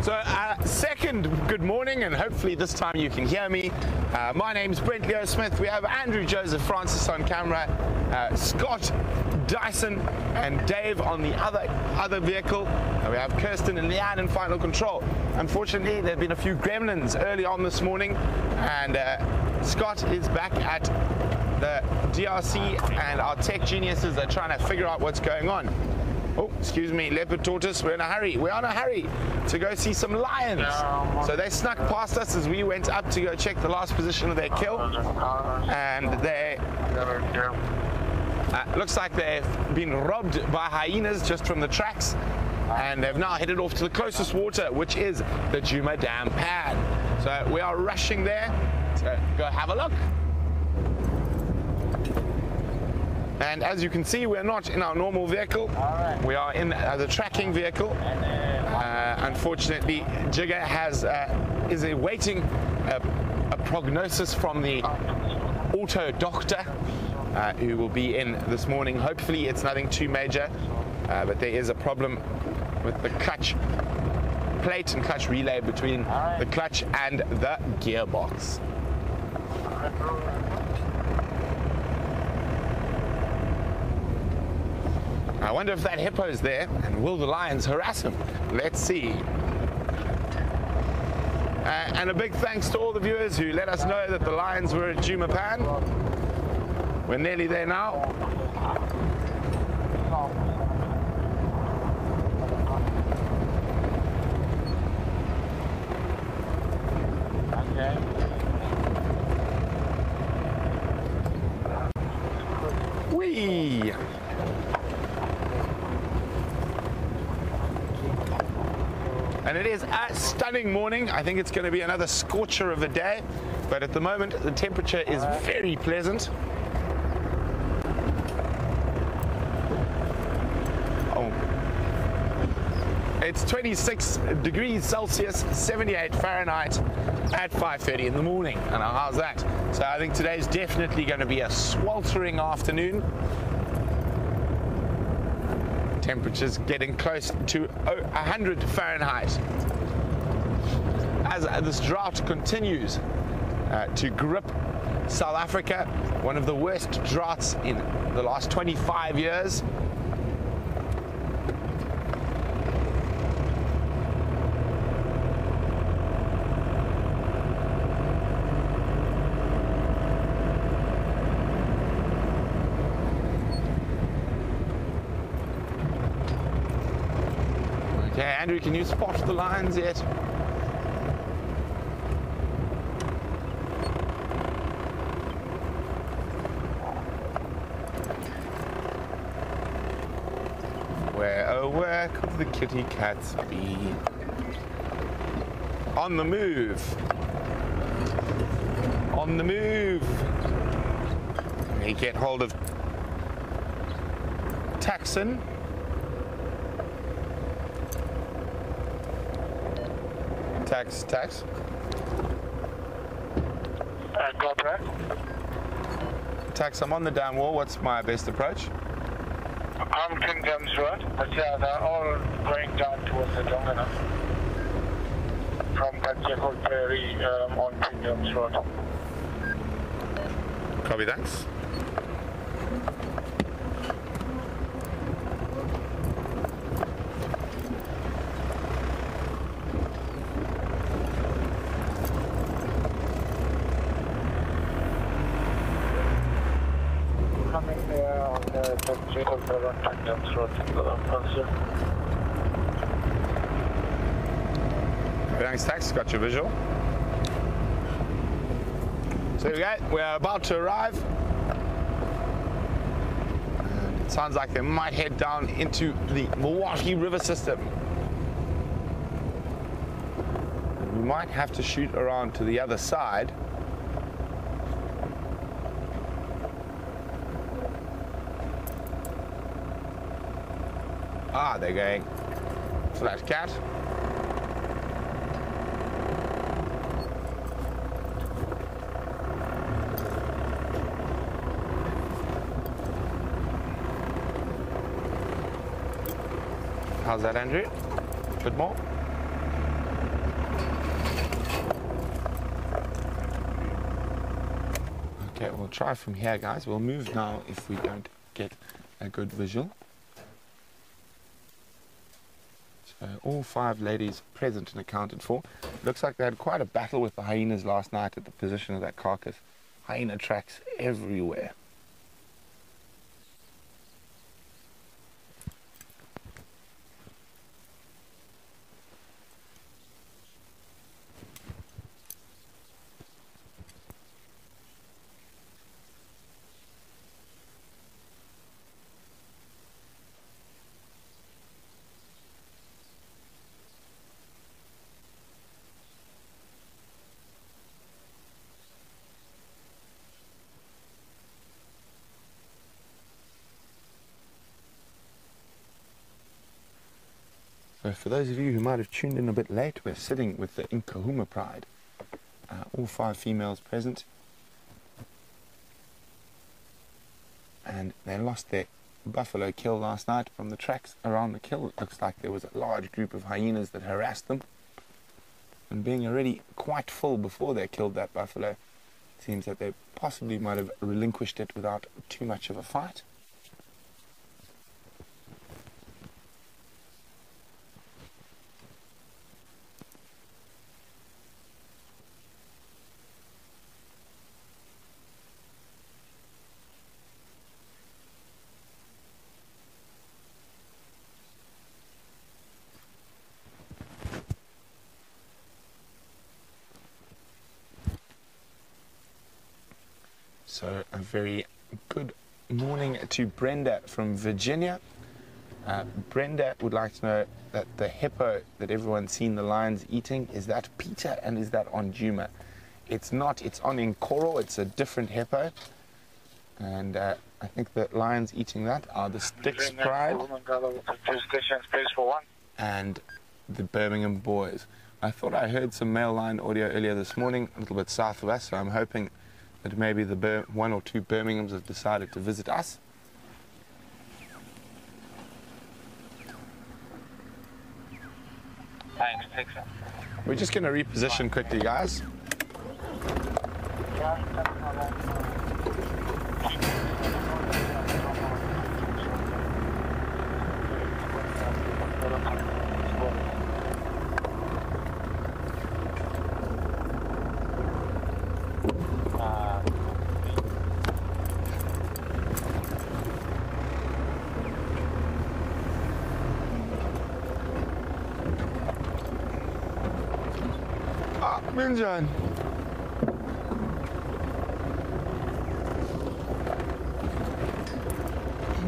So second good morning, and hopefully this time you can hear me. My name's Brent Leo Smith. We have Andrew Joseph Francis on camera, Scott, Dyson and Dave on the other vehicle. We have Kirsten and Leanne in final control. Unfortunately, there have been a few gremlins early on this morning, and Scott is back at the DRC, and our tech geniuses are trying to figure out what's going on. Oh, excuse me, leopard tortoise, we're in a hurry. We're on a hurry to go see some lions. So they snuck past us as we went up to go check the last position of their kill. And they, looks like they've been robbed by hyenas just from the tracks. And they've now headed off to the closest water, which is the Djuma Pan. So we are rushing there to go have a look. And as you can see, we're not in our normal vehicle. We are in the tracking vehicle. Unfortunately, Jigga is awaiting a prognosis from the auto doctor who will be in this morning. Hopefully it's nothing too major, but there is a problem with the clutch plate and clutch relay between the clutch and the gearbox. I wonder if that hippo's there, and will the lions harass him? Let's see. And a big thanks to all the viewers who let us know that the lions were at Djuma Pan. We're nearly there now. Okay. Whee! And it is a stunning morning. I think it's going to be another scorcher of a day, but at the moment the temperature is very pleasant. Oh, it's 26 degrees Celsius, 78 Fahrenheit at 5:30 in the morning. And how's that? So I think today's definitely going to be a sweltering afternoon. Temperatures getting close to 100 Fahrenheit. As this drought continues to grip South Africa, one of the worst droughts in the last 25 years. Okay, Andrew, can you spot the lions yet? Where, oh, where could the kitty cats be? On the move. On the move. Let me get hold of Taxon. Tax. Got that. Tax, I'm on the down wall. What's my best approach? I'm Kingdom's Road. Yeah, they're all going down towards the Dongana. From Kajeho Prairie on Kingdom's Road. Copy, thanks. Thanks, Tax. Got your visual. So we go. We're about to arrive. And it sounds like they might head down into the Milwaukee River system. We might have to shoot around to the other side. Ah, they're going flat cat. How's that, Andrew? A bit more? Okay, we'll try from here, guys. We'll move now if we don't get a good visual. So all 5 ladies present and accounted for. Looks like they had quite a battle with the hyenas last night at the position of that carcass. Hyena tracks everywhere. So for those of you who might have tuned in a bit late, we're sitting with the Nkuhumas pride. All 5 females present. And they lost their buffalo kill last night from the tracks around the kill. It looks like there was a large group of hyenas that harassed them. And being already quite full before they killed that buffalo, it seems that they possibly might have relinquished it without too much of a fight. So a very good morning to Brenda from Virginia. Brenda would like to know that the hippo that everyone's seen the lions eating, is that Peter and is that on Djuma? It's not, it's on Nkoro, it's a different hippo. And I think the lions eating that are the Styx Pride and the Birmingham Boys. I thought I heard some male lion audio earlier this morning, a little bit south of us, so I'm hoping that maybe the 1 or 2 Birminghams have decided to visit us. Thanks, take some. We're just going to reposition quickly, guys. Minjan.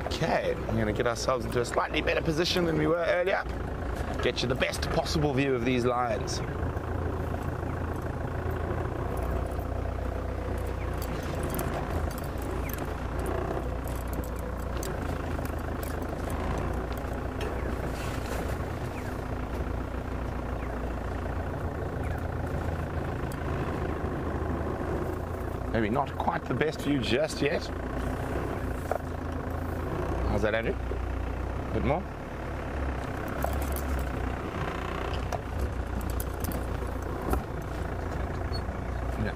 Okay, we're going to get ourselves into a slightly better position than we were earlier. Get you the best possible view of these lions. Maybe not quite the best view just yet. How's that, Andrew? A bit more? Yeah.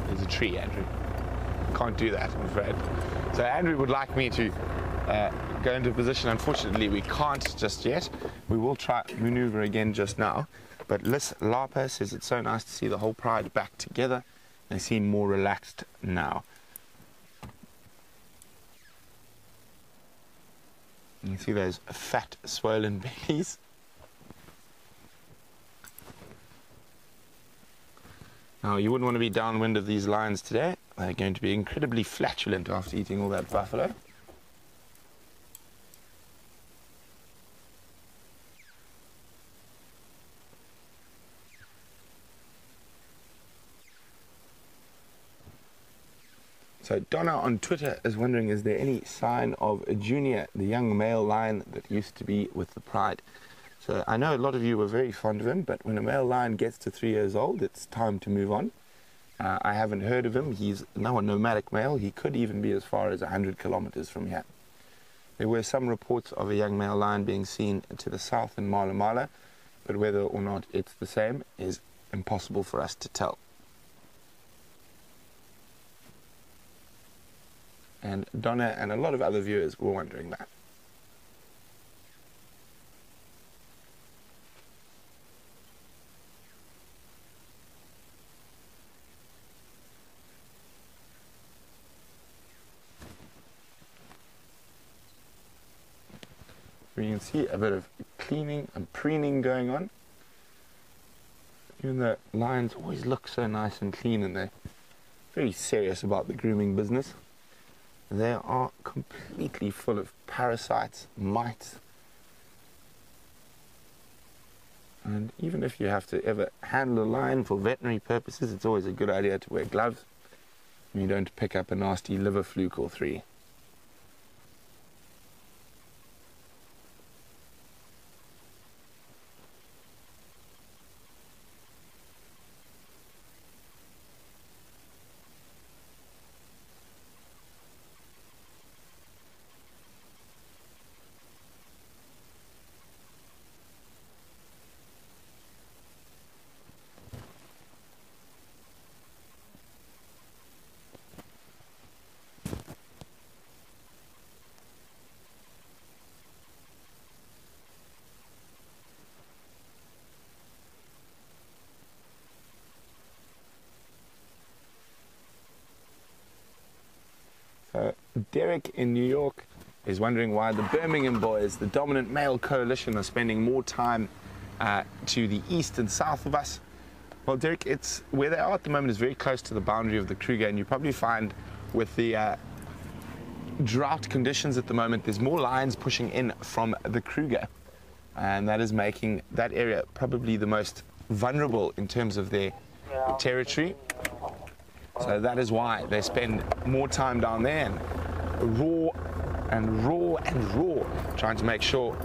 There's a tree, Andrew. Can't do that, I'm afraid. So Andrew would like me to go into position. Unfortunately, we can't just yet. We will try maneuver again just now. But Liz Lapa says it's so nice to see the whole pride back together. They seem more relaxed now. You can see those fat, swollen bellies. Now, you wouldn't want to be downwind of these lions today. They're going to be incredibly flatulent after eating all that buffalo. So Donna on Twitter is wondering, is there any sign of a Junior, the young male lion that used to be with the pride? So I know a lot of you were very fond of him, but when a male lion gets to 3 years old, it's time to move on. I haven't heard of him. He's now a nomadic male. He could even be as far as 100 kilometers from here. There were some reports of a young male lion being seen to the south in Mala Mala, but whether or not it's the same is impossible for us to tell. and Donna and a lot of other viewers were wondering that. You can see a bit of cleaning and preening going on. Even though lions always look so nice and clean and they're very serious about the grooming business, they are completely full of parasites, mites. And even if you have to ever handle a lion for veterinary purposes, it's always a good idea to wear gloves and you don't pick up a nasty liver fluke or 3. Derek in New York is wondering why the Birmingham boys, the dominant male coalition, are spending more time to the east and south of us. Well, Derek, it's where they are at the moment is very close to the boundary of the Kruger, and you probably find with the drought conditions at the moment, there's more lions pushing in from the Kruger, and that is making that area probably the most vulnerable in terms of their territory. So that is why they spend more time down there and roar and roar and roar, trying to make sure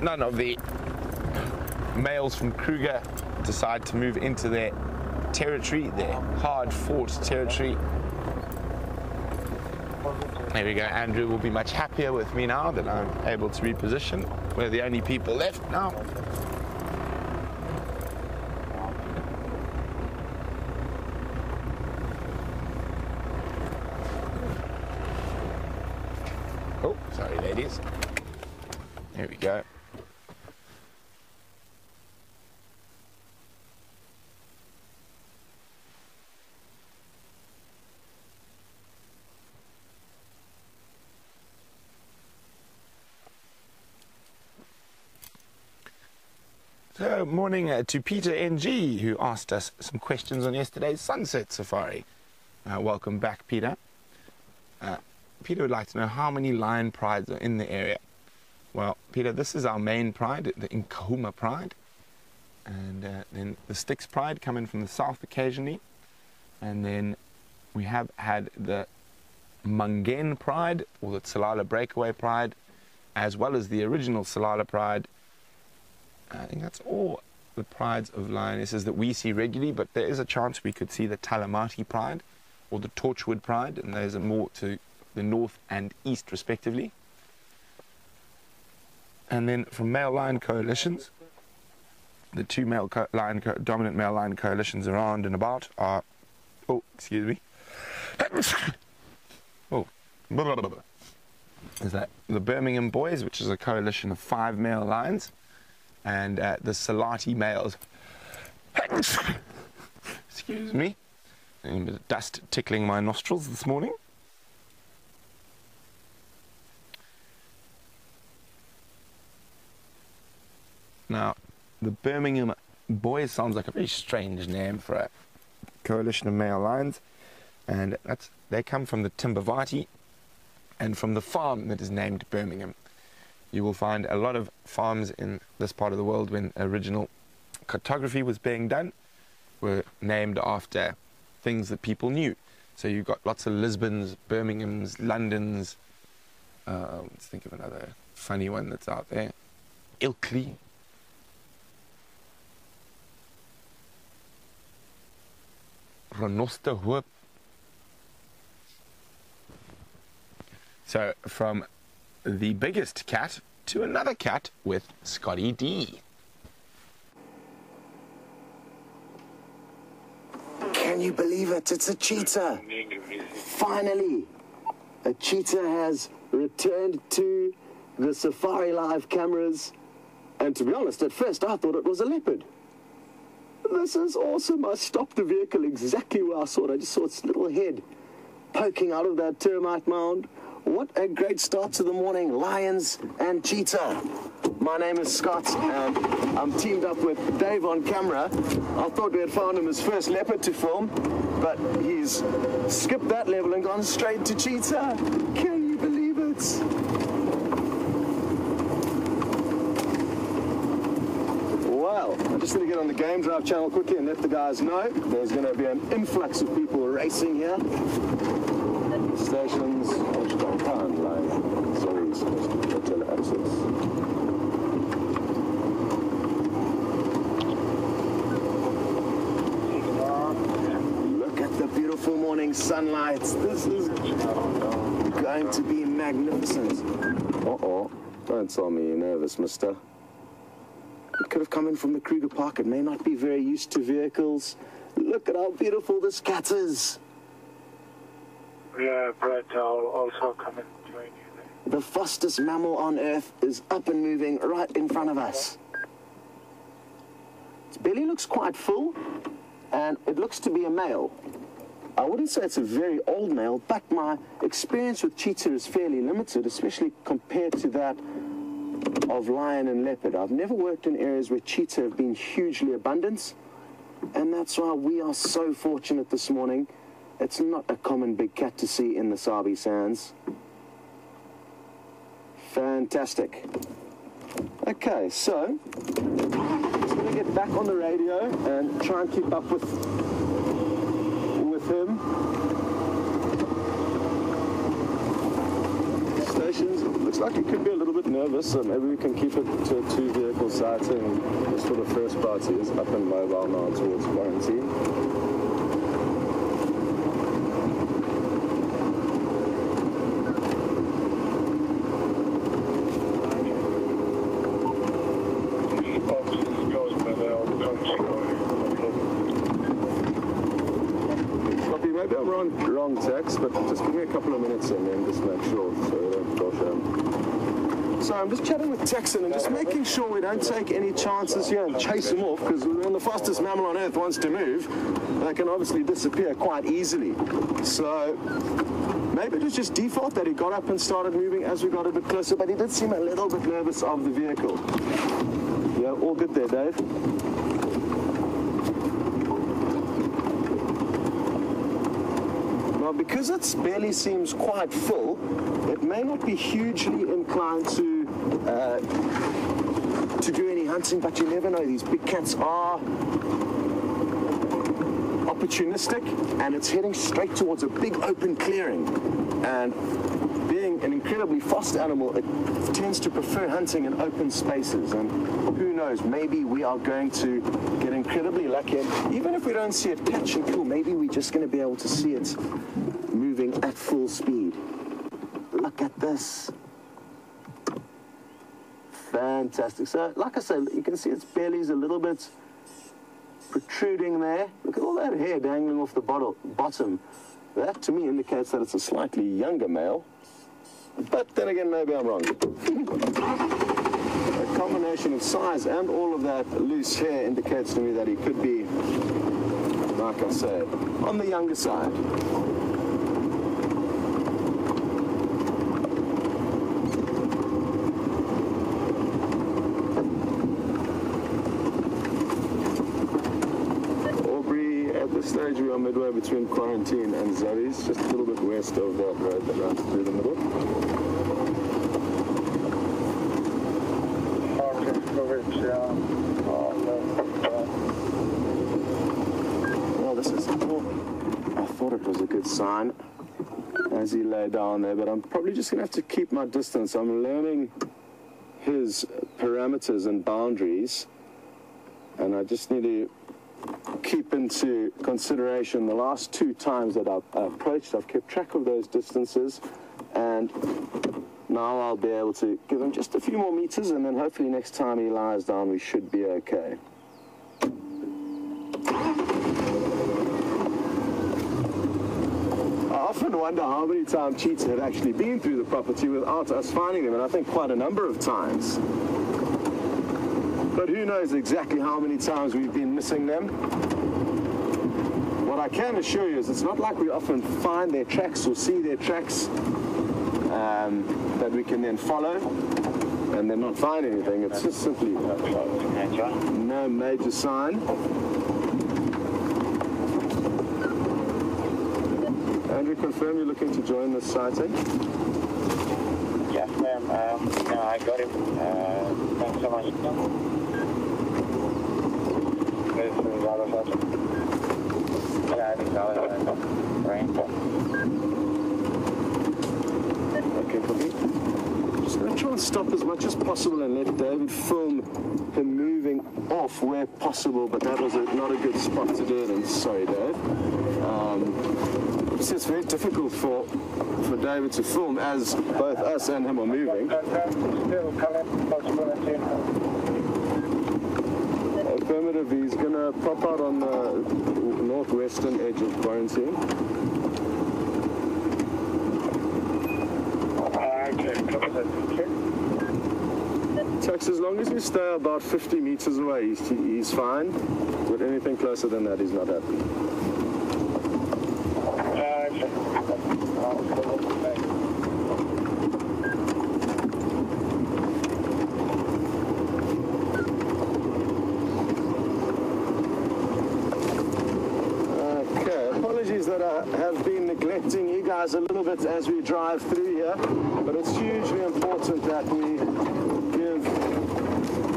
none of the males from Kruger decide to move into their territory, their hard-fought territory. There we go. Andrew will be much happier with me now that I'm able to reposition. We're the only people left now. Oh, sorry, ladies. There we go. So, morning to Peter NG, who asked us some questions on yesterday's sunset safari. Welcome back, Peter. Peter would like to know how many lion prides are in the area. Well, Peter, this is our main pride, the Nkuhumas pride. And then the Styx pride come in from the south occasionally. And then we have had the Mungen pride, or the Tsalala breakaway pride, as well as the original Tsalala pride. I think that's all the prides of lionesses that we see regularly, but there is a chance we could see the Talamati pride or the Torchwood pride, and those are more to the north and east respectively. And then from male lion coalitions, the two dominant male lion coalitions around and about are, oh, excuse me, oh, blah, blah, blah, blah. Is that the Birmingham boys, which is a coalition of 5 male lions, and the Salati males. Excuse me, a bit of dust tickling my nostrils this morning. Now, the Birmingham boys sounds like a very strange name for a coalition of male lions, and they come from the Timbavati and from the farm that is named Birmingham. You will find a lot of farms in this part of the world, when original cartography was being done, were named after things that people knew. So you've got lots of Lisbons, Birminghams, Londons. Let's think of another funny one that's out there. Ilkley. Renosterhoop. So from the biggest cat to another cat with Scotty D. Can you believe it? It's a cheetah. Finally. A cheetah has returned to the SafariLIVE cameras, and to be honest, at first I thought it was a leopard. This is awesome. I stopped the vehicle exactly where I saw it. I just saw its little head poking out of that termite mound. What a great start to the morning, lions and cheetah. My name is Scott, and I'm teamed up with Dave on camera. I thought we had found him his first leopard to film, but he's skipped that level and gone straight to cheetah. Can you believe it? Well, I'm just going to get on the Game Drive channel quickly and let the guys know there's going to be an influx of people racing here. Stations, Djuma Pan, line, sorry, hotel access. Look at the beautiful morning sunlight. This is going to be magnificent. Uh-oh, don't tell me you're nervous, mister. It could have come in from the Kruger Park. It may not be very used to vehicles. Look at how beautiful this cat is. Yeah, Brent, I'll also come and join you there. The fastest mammal on Earth is up and moving right in front of us. Its belly looks quite full, and it looks to be a male. I wouldn't say it's a very old male, but my experience with cheetah is fairly limited, especially compared to that of lion and leopard. I've never worked in areas where cheetah have been hugely abundant, and that's why we are so fortunate this morning. It's not a common big cat to see in the Sabi Sands. Fantastic. Okay, so I'm just going to get back on the radio and try and keep up with him. Stations, looks like it could be a little bit nervous, so maybe we can keep it to a two-vehicle sighting just for the first part. He is up and mobile now towards quarantine. Maybe I'm wrong text, but just give me a couple of minutes and then just make sure so we don't gosh him. So I'm just chatting with Texan and just making sure we don't take any chances here and chase him off, because when the fastest mammal on Earth wants to move, they can obviously disappear quite easily. So maybe it was just default that he got up and started moving as we got a bit closer, but he did seem a little bit nervous of the vehicle. Yeah, all good there, Dave. Because its belly seems quite full, it may not be hugely inclined to do any hunting, but you never know. These big cats are opportunistic, and it's heading straight towards a big open clearing. And being an incredibly fast animal, it tends to prefer hunting in open spaces. And who knows, maybe we are going to get incredibly lucky. And even if we don't see it catch and kill, maybe we're just going to be able to see it moving at full speed. Look at this. Fantastic. So, like I said, you can see its belly's a little bit protruding there. Look at all that hair dangling off the bottom. That, to me, indicates that it's a slightly younger male. But then again, maybe I'm wrong. A combination of size and all of that loose hair indicates to me that he could be, like I said, on the younger side. Stage we are midway between Quarantine and Zoe's, just a little bit west of that road that runs through the middle. Well, this is cool. I thought it was a good sign as he lay down there, but I'm probably just going to have to keep my distance. I'm learning his parameters and boundaries, and I just need to keep into consideration the last two times that I've approached. I've kept track of those distances, and now I'll be able to give him just a few more meters, and then hopefully next time he lies down we should be okay. I often wonder how many times cheetah have actually been through the property without us finding them, and I think quite a number of times. But who knows exactly how many times we've been missing them. What I can assure you is it's not like we often find their tracks or see their tracks that we can then follow and then not find anything. It's just simply no major sign. And we confirm you're looking to join this sighting? Yes, ma'am. No, I got him. Thanks so much. This is Okay, copy. Just going to try and stop as much as possible and let David film him moving off where possible, but that was not a good spot to do it in. Sorry, Dave. It's just very difficult for David to film as both us and him are moving. Affirmative, he's going to pop out on the northwestern edge of quarantine. Tax, as long as you stay about 50 meters away, he's fine. But anything closer than that, he's not happy. That I have been neglecting you guys a little bit as we drive through here, but it's hugely important that we give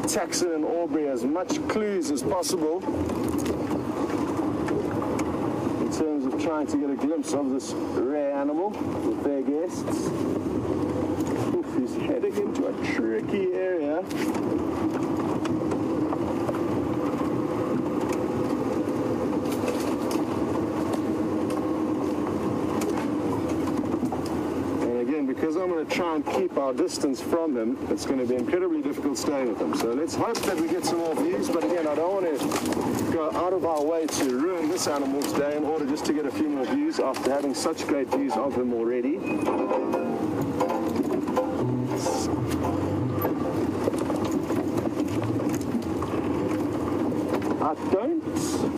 Taxon and Aubrey as much clues as possible in terms of trying to get a glimpse of this rare animal with their guests. Oof, he's heading into a tricky area. Because I'm going to try and keep our distance from him, it's going to be incredibly difficult staying with him. So let's hope that we get some more views. But again, I don't want to go out of our way to ruin this animal today in order just to get a few more views after having such great views of him already.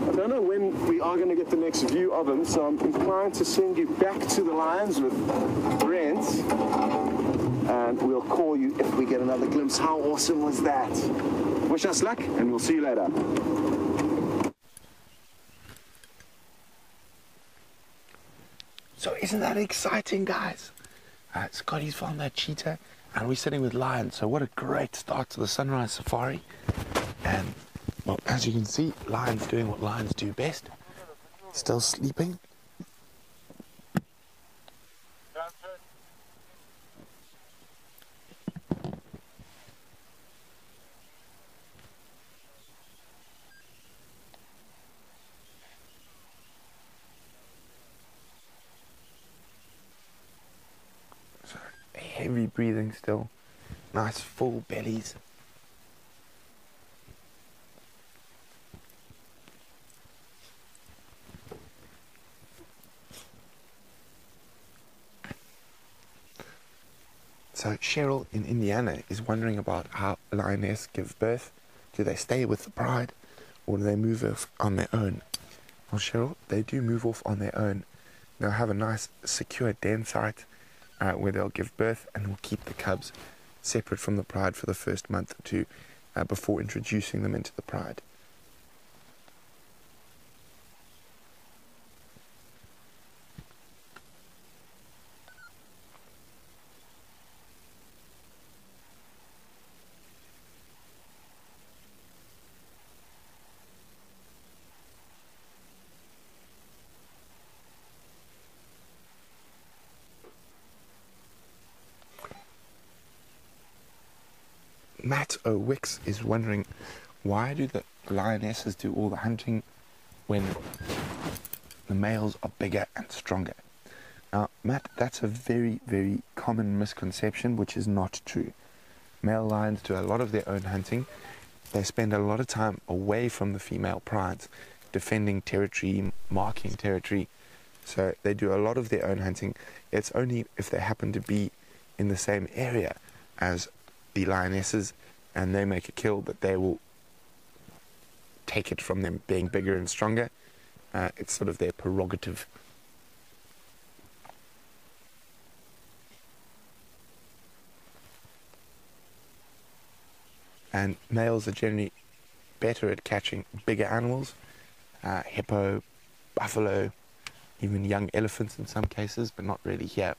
I don't know when we are going to get the next view of him, so I'm inclined to send you back to the lions with Brent, and we'll call you if we get another glimpse. How awesome was that? Wish us luck, and we'll see you later. So isn't that exciting, guys? Scotty's found that cheetah, and we're sitting with lions. So what a great start to the sunrise safari. And well, as you can see, lions doing what lions do best. Still sleeping. So, heavy breathing still. Nice full bellies. So Cheryl in Indiana is wondering about how lioness give birth. Do they stay with the pride or do they move off on their own? Well, Cheryl, they do move off on their own. They'll have a nice secure den site where they'll give birth, and will keep the cubs separate from the pride for the first month or two before introducing them into the pride. Matt O'Wicks is wondering, why do the lionesses do all the hunting when the males are bigger and stronger? Now, Matt, that's a very, very common misconception, which is not true. Male lions do a lot of their own hunting. They spend a lot of time away from the female prides, defending territory, marking territory, So they do a lot of their own hunting. It's only if they happen to be in the same area as the lionesses and they make a kill that they will take it from them being bigger and stronger. It's sort of their prerogative. And males are generally better at catching bigger animals, hippo, buffalo, even young elephants in some cases, but not really here.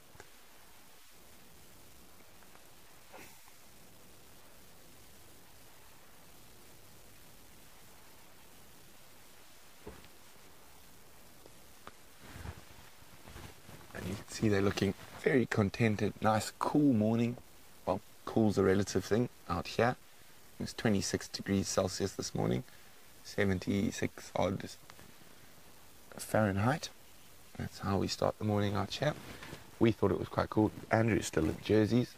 And you can see they're looking very contented. Nice cool morning. Well, cool's a relative thing out here. It was 26 degrees Celsius this morning, 76 odd Fahrenheit. That's how we start the morning out here. We thought it was quite cool. Andrew's still in jerseys.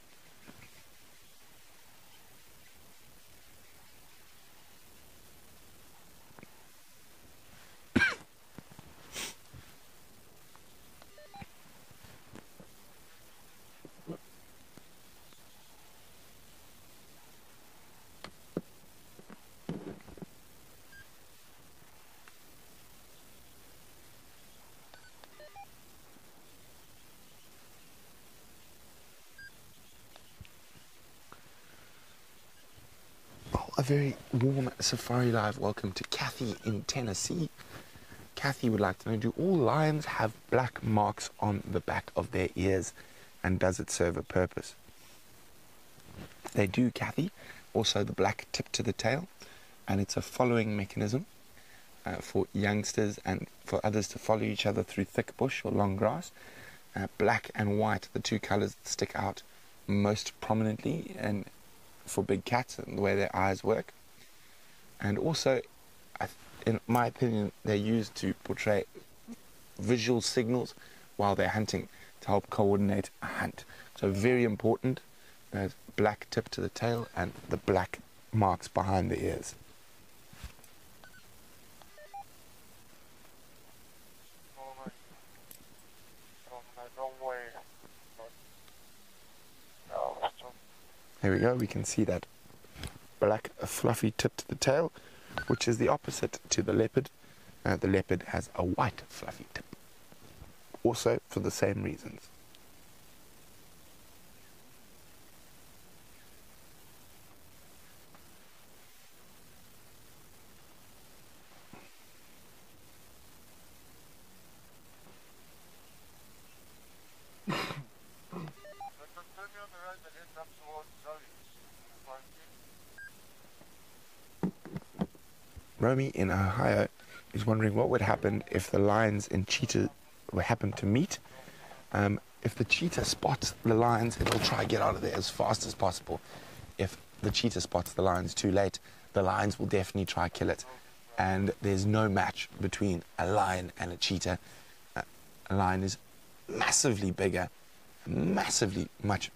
A very warm SafariLIVE welcome to Kathy in Tennessee. Kathy would like to know, do all lions have black marks on the back of their ears, and does it serve a purpose? They do, Kathy. Also the black tip to the tail, and it's a following mechanism for youngsters and for others to follow each other through thick bush or long grass. Black and white, the two colors that stick out most prominently, and for big cats and the way their eyes work. And also, in my opinion, they're used to portray visual signals while they're hunting to help coordinate a hunt. So very important. There's black tip to the tail and the black marks behind the ears. There we go, we can see that black fluffy tip to the tail, which is the opposite to the leopard. The leopard has a white fluffy tip, also for the same reasons. Romy in Ohio is wondering what would happen if the lions and cheetah were happen to meet. If the cheetah spots the lions, it will try to get out of there as fast as possible. If the cheetah spots the lions too late, the lions will definitely try to kill it. And there's no match between a lion and a cheetah. A lion is massively bigger, much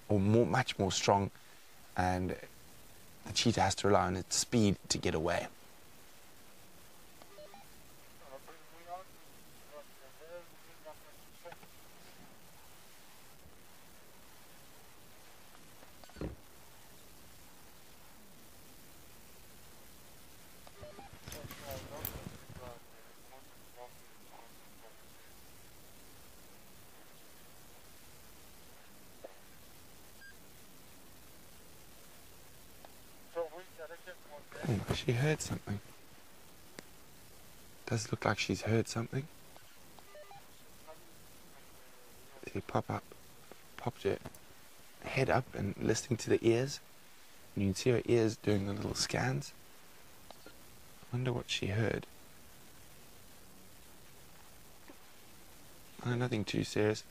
more strong, and the cheetah has to rely on its speed to get away. Oh, she heard something. Does look like she's heard something. She popped her head up and listening to the ears. And you can see her ears doing the little scans. I wonder what she heard. Nothing too serious.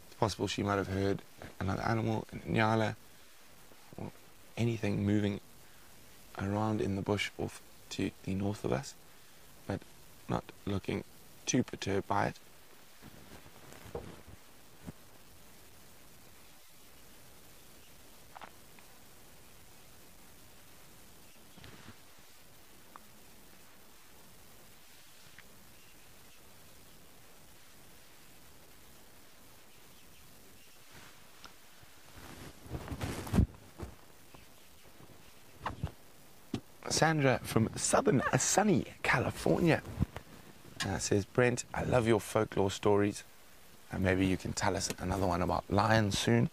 It's possible she might have heard another animal, a nyala, or anything moving around in the bush off to the north of us, but not looking too perturbed by it. Sandra from southern sunny California says, Brent, I love your folklore stories. Maybe you can tell us another one about lions soon.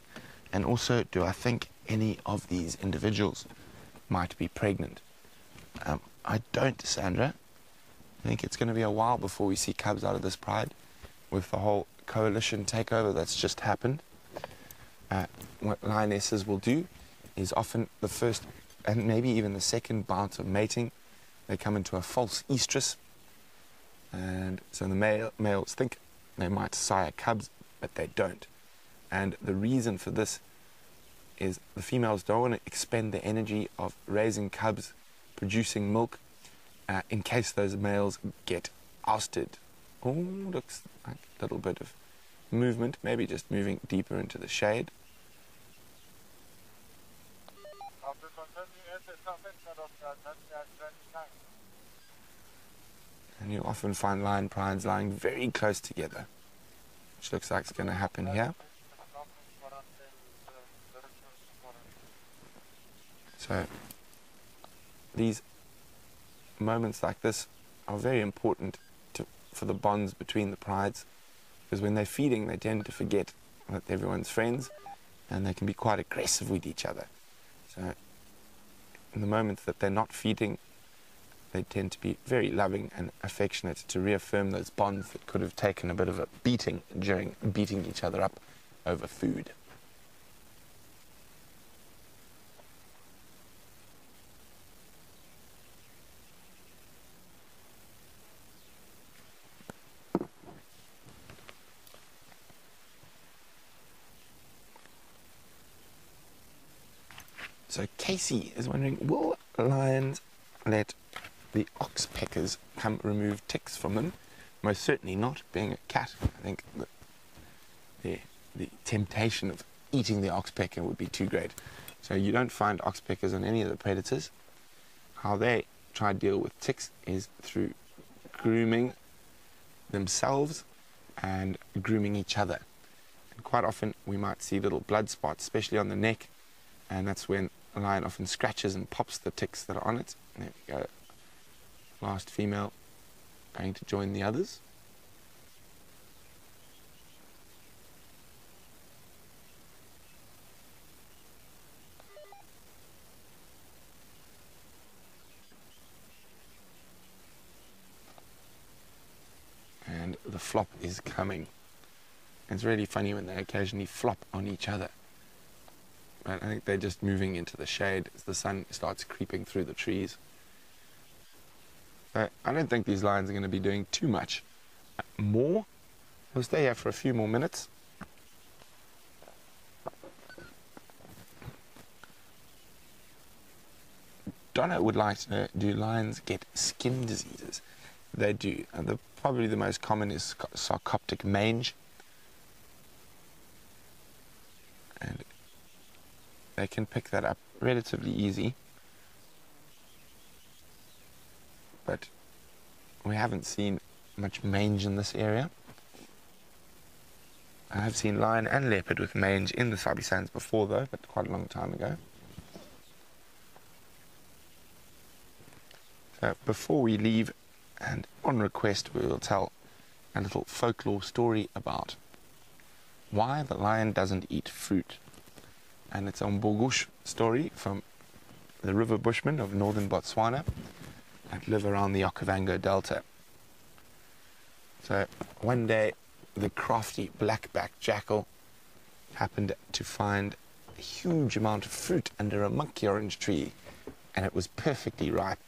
And also, do I think any of these individuals might be pregnant? I don't, Sandra. I think it's going to be a while before we see cubs out of this pride with the whole coalition takeover that's just happened. What lionesses will do is often the first and maybe even the second bout of mating, they come into a false estrus. And so the males think they might sire cubs, but they don't. And the reason for this is the females don't want to expend the energy of raising cubs, producing milk, in case those males get ousted. Oh, looks like a little bit of movement, maybe just moving deeper into the shade. And you'll often find lion prides lying very close together, which looks like it's going to happen here. So these moments like this are very important for the bonds between the prides, because when they're feeding they tend to forget that everyone's friends and they can be quite aggressive with each other. So in the moments that they're not feeding, they tend to be very loving and affectionate to reaffirm those bonds that could have taken a bit of a beating during beating each other up over food. So Casey is wondering, will lions let the oxpeckers come remove ticks from them? Most certainly not. Being a cat, I think the temptation of eating the oxpecker would be too great. So you don't find oxpeckers on any of the predators. How they try to deal with ticks is through grooming themselves and grooming each other. And quite often we might see little blood spots, especially on the neck, and that's when a lion often scratches and pops the ticks that are on it. There we go. Last female going to join the others. And the flop is coming. It's really funny when they occasionally flop on each other. But I think they're just moving into the shade as the sun starts creeping through the trees. I don't think these lions are going to be doing too much more. We'll stay here for a few more minutes. Donna would like to know, do lions get skin diseases? They do. And probably the most common is sarcoptic mange. And they can pick that up relatively easy. But we haven't seen much mange in this area. I have seen lion and leopard with mange in the Sabi Sands before though, but quite a long time ago. So before we leave, and on request, we will tell a little folklore story about why the lion doesn't eat fruit. And it's a Mbogush story from the river bushmen of northern Botswana that live around the Okavango Delta. So one day the crafty black-backed jackal happened to find a huge amount of fruit under a monkey orange tree, and it was perfectly ripe,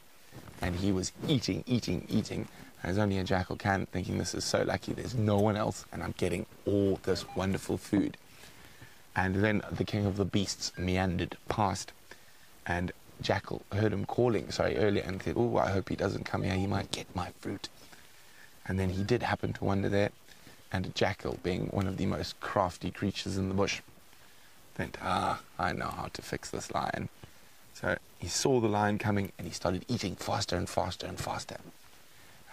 and he was eating, as only a jackal can, thinking this is so lucky, there's no one else and I'm getting all this wonderful food. And then the king of the beasts meandered past, and Jackal heard him calling earlier and said, oh, I hope he doesn't come here, he might get my fruit. And then he did happen to wander there, and Jackal, being one of the most crafty creatures in the bush, went, I know how to fix this lion. So he saw the lion coming and he started eating faster and faster and faster,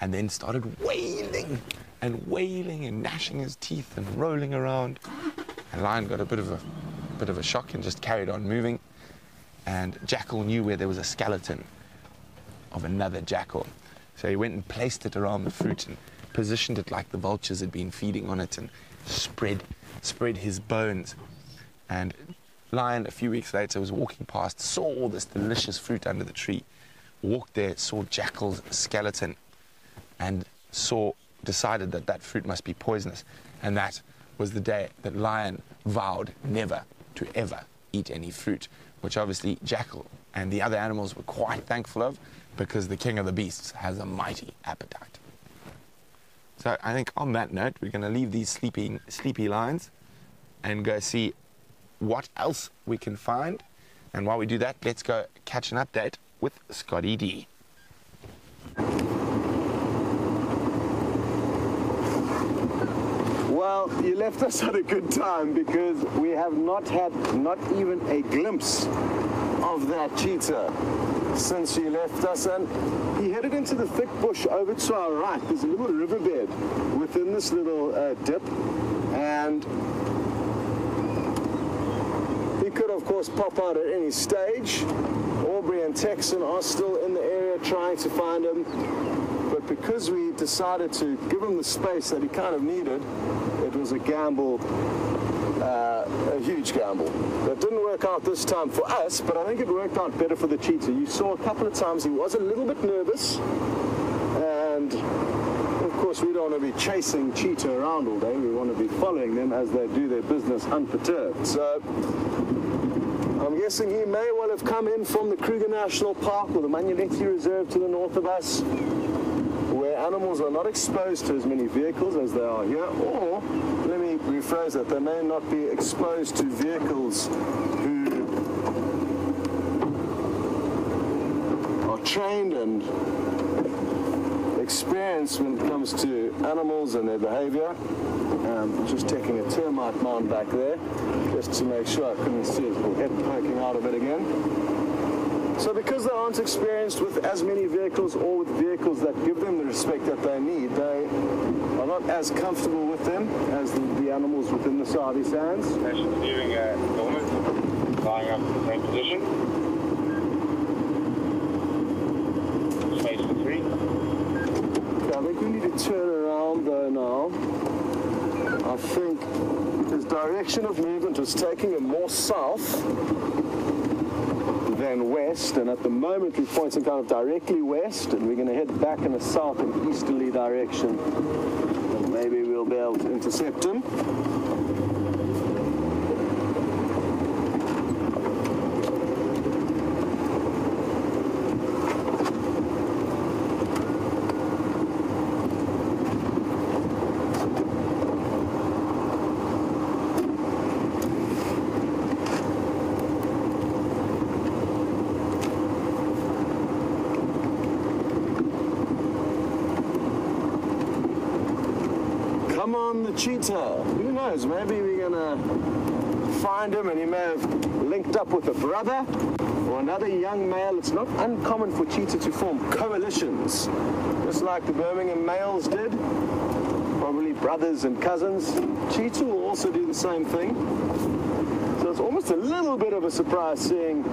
and then started wailing and gnashing his teeth and rolling around. And the lion got a bit of a shock and just carried on moving. And Jackal knew where there was a skeleton of another jackal. So he went and placed it around the fruit and positioned it like the vultures had been feeding on it, and spread his bones. And Lion, a few weeks later, was walking past, saw all this delicious fruit under the tree, walked there, saw Jackal's skeleton, and decided that that fruit must be poisonous. And that was the day that Lion vowed never to ever eat any fruit, which obviously Jackal and the other animals were quite thankful of, because the king of the beasts has a mighty appetite. So I think on that note, we're going to leave these sleepy lions and go see what else we can find. And while we do that, let's go catch an update with Scotty D. Well, you left us at a good time, because we have not had not even a glimpse of that cheetah since you left us, and he headed into the thick bush over to our right. There's a little riverbed within this little dip, and he could of course pop out at any stage. Aubrey and Texan are still in the area trying to find him, but because we decided to give him the space that he kind of needed, it was a gamble, a huge gamble. That didn't work out this time for us, but I think it worked out better for the cheetah. You saw a couple of times he was a little bit nervous, and of course we don't want to be chasing cheetah around all day. We want to be following them as they do their business unperturbed. So I'm guessing he may well have come in from the Kruger National Park or the Manyeleti Reserve to the north of us, where animals are not exposed to as many vehicles as they are here. Or, let me rephrase that, they may not be exposed to vehicles who are trained and experienced when it comes to animals and their behavior. Just taking a termite mound back there, just to make sure I couldn't see his little head poking out of it again. So because they aren't experienced with as many vehicles, or with vehicles that give them the respect that they need, they are not as comfortable with them as the animals within the Sabi Sands. Nation's leaving Norman, lying up in the same position. Space for 3. Okay, I think we need to turn around though now. I think his direction of movement was taking him more south than west, and at the moment we're pointing kind of directly west, and we're going to head back in a south and easterly direction, and maybe we'll be able to intercept him. Come on, the cheetah. Who knows? Maybe we're going to find him and he may have linked up with a brother or another young male. It's not uncommon for cheetah to form coalitions, just like the Birmingham males did. Probably brothers and cousins. Cheetah will also do the same thing. So it's almost a little bit of a surprise seeing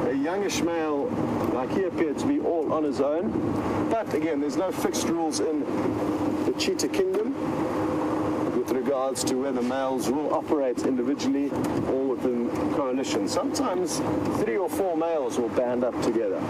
a youngish male like he appeared to be all on his own. But again, there's no fixed rules in the cheetah kingdom with regards to whether males will operate individually or within coalition. Sometimes 3 or 4 males will band up together.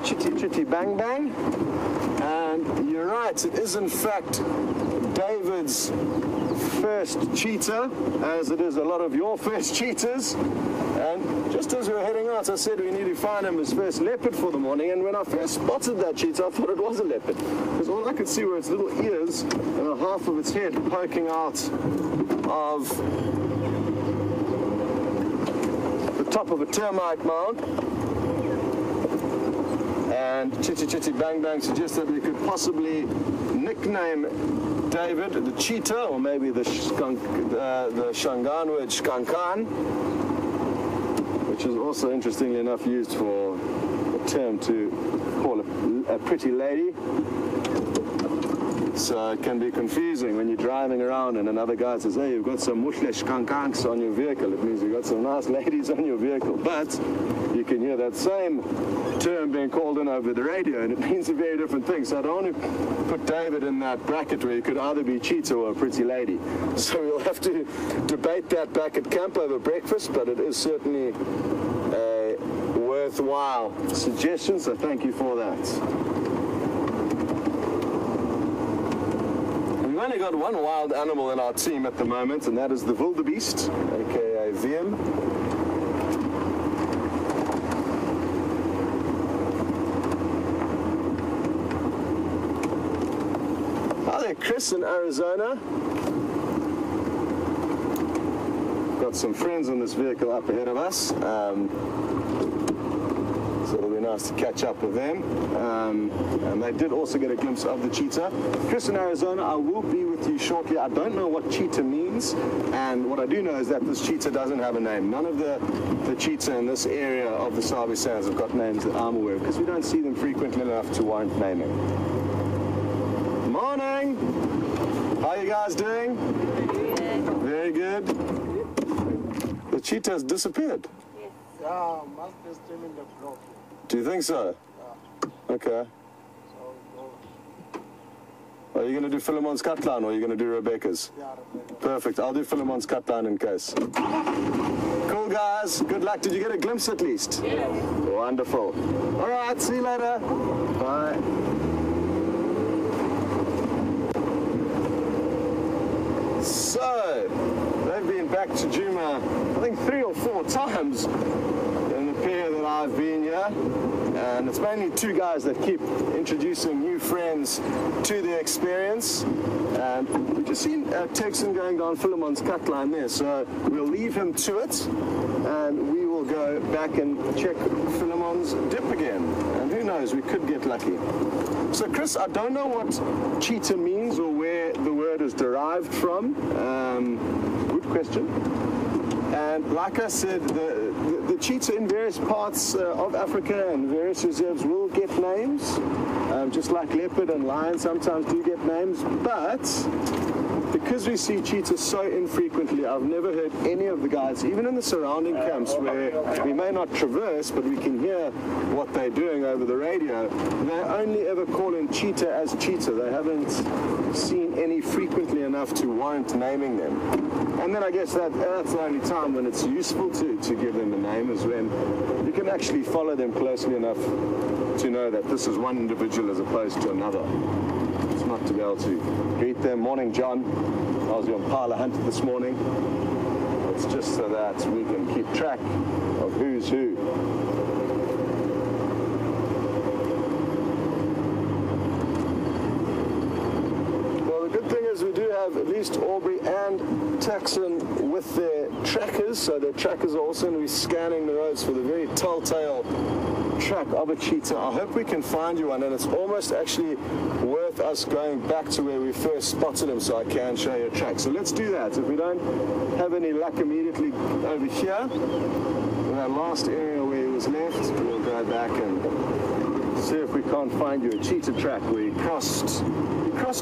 Chitty chitty bang bang, and you're right, it is in fact David's first cheetah, as it is a lot of your first cheetahs. And just as we were heading out, I said we need to find him his first leopard for the morning, and when I first spotted that cheetah I thought it was a leopard, because all I could see were its little ears and a half of its head poking out of the top of a termite mound. And Chitty Chitty Bang Bang suggests that we could possibly nickname David the cheetah, or maybe the Shanganwid Skankan. which is also interestingly enough used for a term to call a pretty lady. So it can be confusing when you're driving around and another guy says, hey, you've got some mushlesh kankanks on your vehicle. It means you've got some nice ladies on your vehicle. But you can hear that same term being called in over the radio, and it means a very different thing. So I don't want to put David in that bracket where he could either be Cheetah or a pretty lady. So we'll have to debate that back at camp over breakfast, but it is certainly a worthwhile suggestion, so thank you for that. We've only got one wild animal in our team at the moment, and that is the wildebeest, aka VM. Hi there, Chris in Arizona. Got some friends in this vehicle up ahead of us. So it'll be nice to catch up with them. And they did also get a glimpse of the cheetah. Chris in Arizona, I will be with you shortly. I don't know what cheetah means, and what I do know is that this cheetah doesn't have a name. None of the cheetah in this area of the Sabi Sands have got names that I'm aware of, because we don't see them frequently enough to warrant naming. Morning! How are you guys doing? Very good. The cheetah has disappeared. Yeah, must be still in the block. Do you think so? Yeah. Okay. Are you going to do Philemon's cut line or are you going to do Rebecca's? Yeah, Rebecca. Perfect. I'll do Philemon's cut line in case. Cool, guys. Good luck. Did you get a glimpse at least? Yes. Wonderful. All right. See you later. Bye. So, they've been back to Djuma, I think 3 or 4 times in the period that I've been here. And it's mainly 2 guys that keep introducing new friends to the experience. And we've just seen Texan going down Philemon's cut line there, so we'll leave him to it, and we will go back and check Philemon's dip again. And who knows, we could get lucky. So Chris, I don't know what cheetah means or where the word is derived from. Good question. And like I said, the cheetah in various parts of Africa and various reserves will get names, just like leopard and lion sometimes do get names, but because we see cheetahs so infrequently, I've never heard any of the guys, even in the surrounding camps where we may not traverse, but we can hear what they're doing over the radio, they only ever call in cheetah as cheetah. They haven't seen any frequently enough to warrant naming them. And then I guess that's the only time when it's useful to give them a name, is when you can actually follow them closely enough to know that this is one individual as opposed to another. It's not to be able to greet them. Morning, John. I was your impala hunter this morning. It's just so that we can keep track of who's who. We do have at least Aubrey and Texan with their trackers, so their trackers are also going to be scanning the roads for the very telltale track of a cheetah. I hope we can find you one, and it's almost actually worth us going back to where we first spotted him so I can show you a track. So let's do that. If we don't have any luck immediately over here, in that last area where he was left, we'll go back and see if we can't find you a cheetah track where he crossed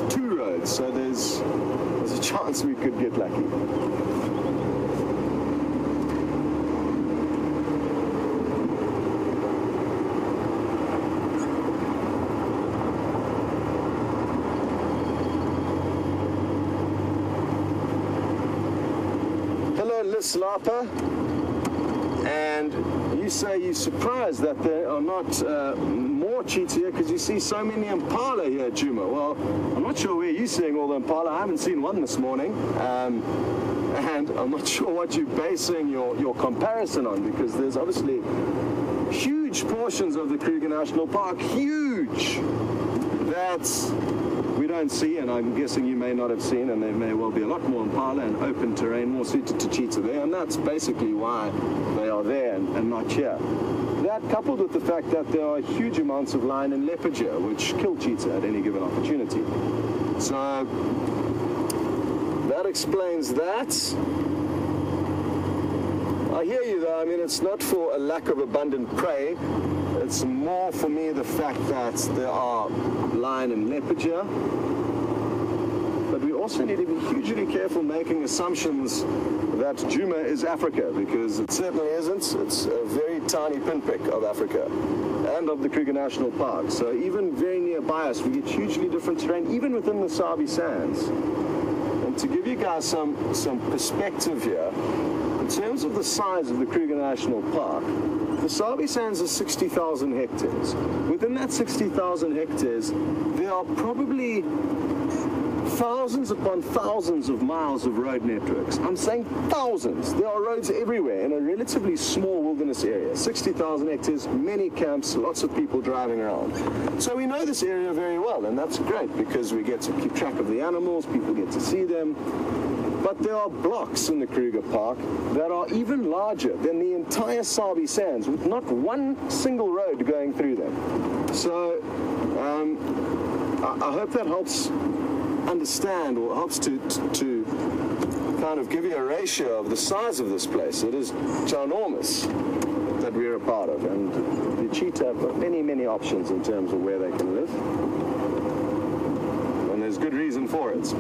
2 roads, so there's a chance we could get lucky. Hello, Liz Lapa. And you say you're surprised that there are not more cheetah here, because you see so many impala here at Djuma. Well, I'm not sure where you're seeing all the impala. I haven't seen one this morning. And I'm not sure what you're basing your comparison on, because there's obviously huge portions of the Kruger National Park, huge, that we don't see, and I'm guessing you may not have seen, and there may well be a lot more impala and open terrain more suited to cheetah there, and that's basically why they are there and not here. That coupled with the fact that there are huge amounts of lion and leopard here, which kill cheetah at any given opportunity. So that explains that. I hear you though. I mean, it's not for a lack of abundant prey. It's more for me the fact that there are lion and leopard here. But we also need to be hugely careful making assumptions that Djuma is Africa, because it certainly isn't. It's a very tiny pinprick of Africa and of the Kruger National Park. So even very nearby us, we get hugely different terrain, even within the Sabi Sands. And to give you guys some perspective here, in terms of the size of the Kruger National Park, the Sabi Sands are 60,000 hectares. Within that 60,000 hectares, there are probably thousands upon thousands of miles of road networks. I'm saying thousands. There are roads everywhere in a relatively small wilderness area. 60,000 hectares, many camps, lots of people driving around. So we know this area very well, and that's great because we get to keep track of the animals, people get to see them. But there are blocks in the Kruger Park that are even larger than the entire Sabi Sands, with not one single road going through them. So I hope that helps understand, or helps to kind of give you a ratio of the size of this place. It is ginormous that we're a part of, and the cheetah have got many, many options in terms of where they can live, and there's good reason for it.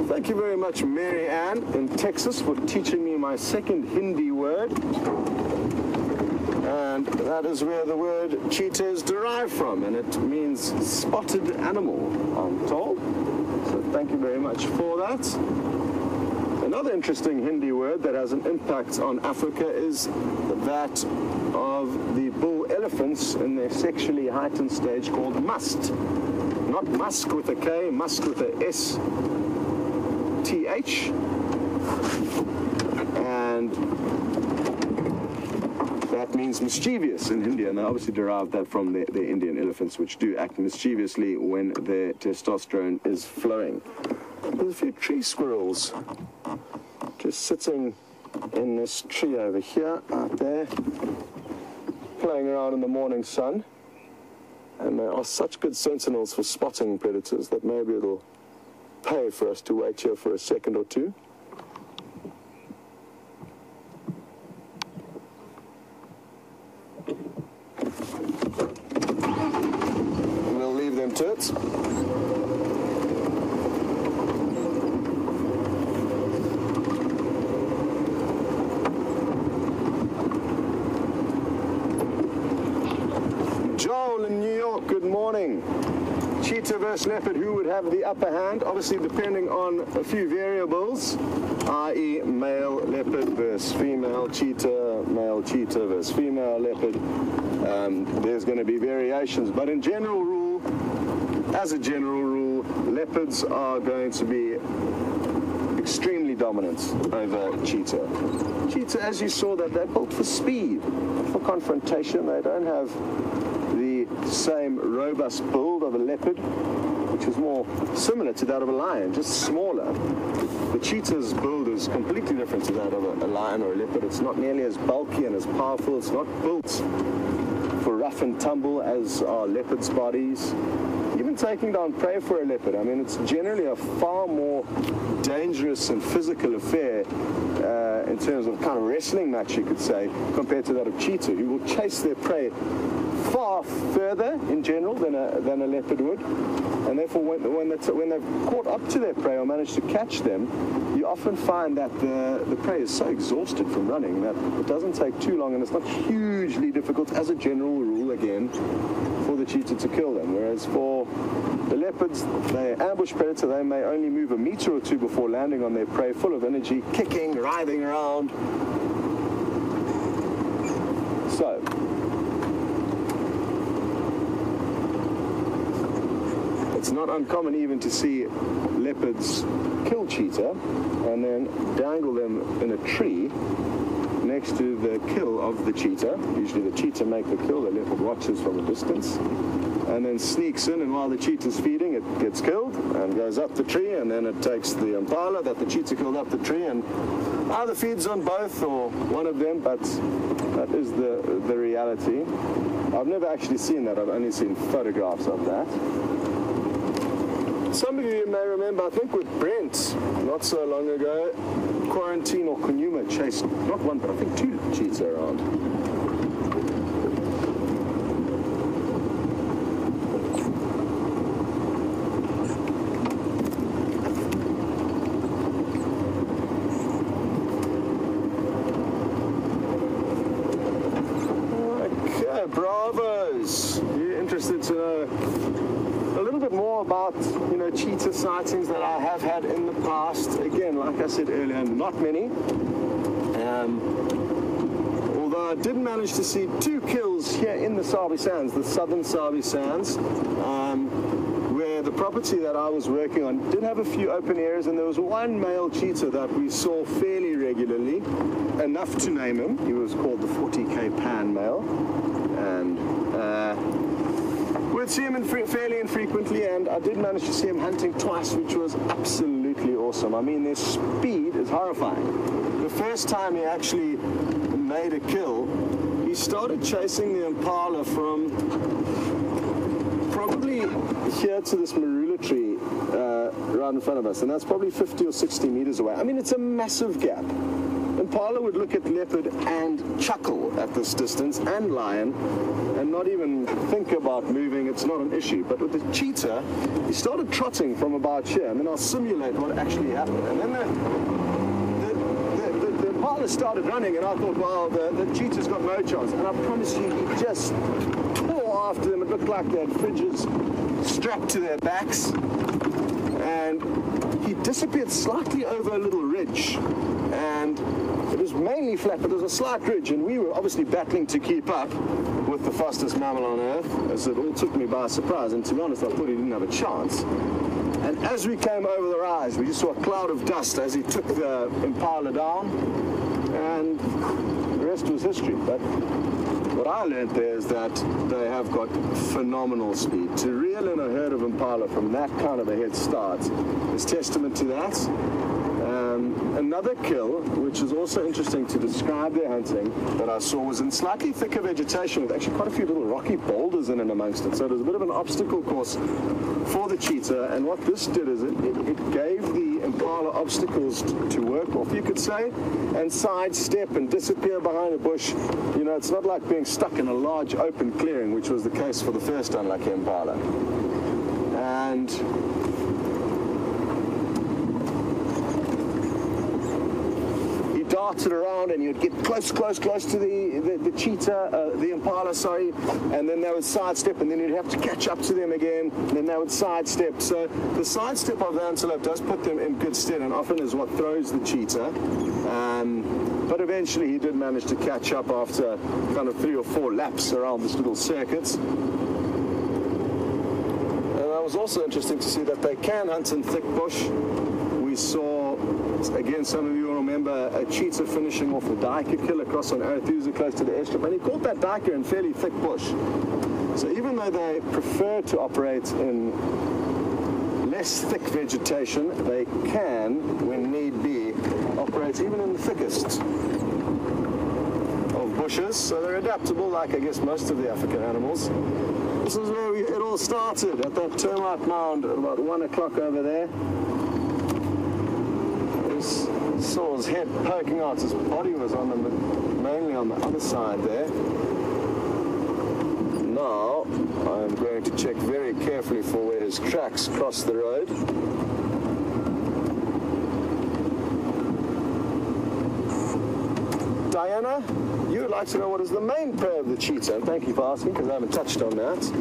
Thank you very much, Mary Ann in Texas, for teaching me my second Hindi word. And that is where the word cheetah is derived from, and it means spotted animal, I'm told. So thank you very much for that. Another interesting Hindi word that has an impact on Africa is that of the bull elephants in their sexually heightened stage called must. Not musk with a K, musk with a S. TH, and that means mischievous in India, and they obviously derived that from the Indian elephants, which do act mischievously when their testosterone is flowing. There's a few tree squirrels just sitting in this tree over here, out there, playing around in the morning sun, and they are such good sentinels for spotting predators that maybe it'll pay for us to wait here for a second or two. We'll leave them to it. Joel in New York, good morning. Cheetah versus leopard, who would have the upper hand? Obviously depending on a few variables, i.e. male leopard versus female cheetah, male cheetah versus female leopard. There's going to be variations, but in general rule, as a general rule, leopards are going to be extremely dominant over cheetah. Cheetah, as you saw, that they're built for speed, for confrontation. They don't have the same robust build of a leopard, which is more similar to that of a lion, just smaller. The cheetah's build is completely different to that of a lion or a leopard. It's not nearly as bulky and as powerful. It's not built for rough and tumble as are leopards' bodies. Even taking down prey for a leopard, I mean, it's generally a far more dangerous and physical affair in terms of kind of wrestling match, you could say, compared to that of cheetah, who will chase their prey far further in general than a leopard would, and therefore when they've caught up to their prey or managed to catch them, you often find that the prey is so exhausted from running that it doesn't take too long, and it's not hugely difficult, as a general rule, again, for the cheetah to kill them. Whereas for the leopards, they ambush predator, they may only move a meter or two before landing on their prey, full of energy, kicking, writhing around. So it's not uncommon even to see leopards kill cheetah and then dangle them in a tree next to the kill of the cheetah. Usually the cheetah make the kill, the leopard watches from a distance and then sneaks in, and while the cheetah's feeding, it gets killed and goes up the tree, and then it takes the impala that the cheetah killed up the tree and either feeds on both or one of them, but that is the reality. I've never actually seen that. I've only seen photographs of that. Some of you may remember, I think with Brent, not so long ago, Quarantine or Nkuhumas chased not one, but I think 2 cheetah around. Bravos! You're interested to know a little bit more about, you know, cheetah sightings that I have had in the past. Again, like I said earlier, not many. Although I did manage to see 2 kills here in the Sabi Sands, the southern Sabi Sands, where the property that I was working on did have a few open areas, and there was one male cheetah that we saw fairly regularly, enough to name him. He was called the 40K Pan male. And we'd see him fairly infrequently, and I did manage to see him hunting twice, which was absolutely awesome. I mean, their speed is horrifying. The first time he actually made a kill, he started chasing the impala from probably here to this marula tree right in front of us, and that's probably 50 or 60 meters away. I mean, it's a massive gap. Impala would look at leopard and chuckle at this distance, and lion, and not even think about moving. It's not an issue. But with the cheetah, he started trotting from about here, and then I'll simulate what actually happened. And then the impala started running, and I thought, well, the cheetah's got no chance. And I promise you, he just tore after them. It looked like they had fridges strapped to their backs. And he disappeared slightly over a little ridge, and it was mainly flat, but there was a slight ridge, and we were obviously battling to keep up with the fastest mammal on earth, as it all took me by surprise, and to be honest, I thought he didn't have a chance. And as we came over the rise, we just saw a cloud of dust as he took the impala down, and the rest was history. But what I learned there is that they have got phenomenal speed. To reel in a herd of impala from that kind of a head start is testament to that. Another kill, which is also interesting to describe their hunting, that I saw was in slightly thicker vegetation with actually quite a few little rocky boulders in and amongst it. So it was a bit of an obstacle course for the cheetah, and what this did is it gave the impala obstacles to work off, you could say, and sidestep and disappear behind a bush. You know, it's not like being stuck in a large open clearing, which was the case for the first unlucky impala. And darted around, and you'd get close to the cheetah, the impala, sorry, and then they would sidestep, and then you'd have to catch up to them again, and then they would sidestep. So the sidestep of the antelope does put them in good stead, and often is what throws the cheetah. But eventually he did manage to catch up after kind of 3 or 4 laps around this little circuit. And it was also interesting to see that they can hunt in thick bush. We saw, again, some of you will remember a cheetah finishing off a duiker kill across on Arethusa close to the airstrip, and he caught that duiker in fairly thick bush. So even though they prefer to operate in less thick vegetation, they can, when need be, operate even in the thickest of bushes. So they're adaptable, like I guess most of the African animals. This is where it all started, at that termite mound at about 1 o'clock over there. Saw his head poking out. His body was on the, mainly on the other side there. Now I'm going to check very carefully for where his tracks cross the road. Diana, you would like to know what is the main prey of the cheetah, and thank you for asking, because I haven't touched on that.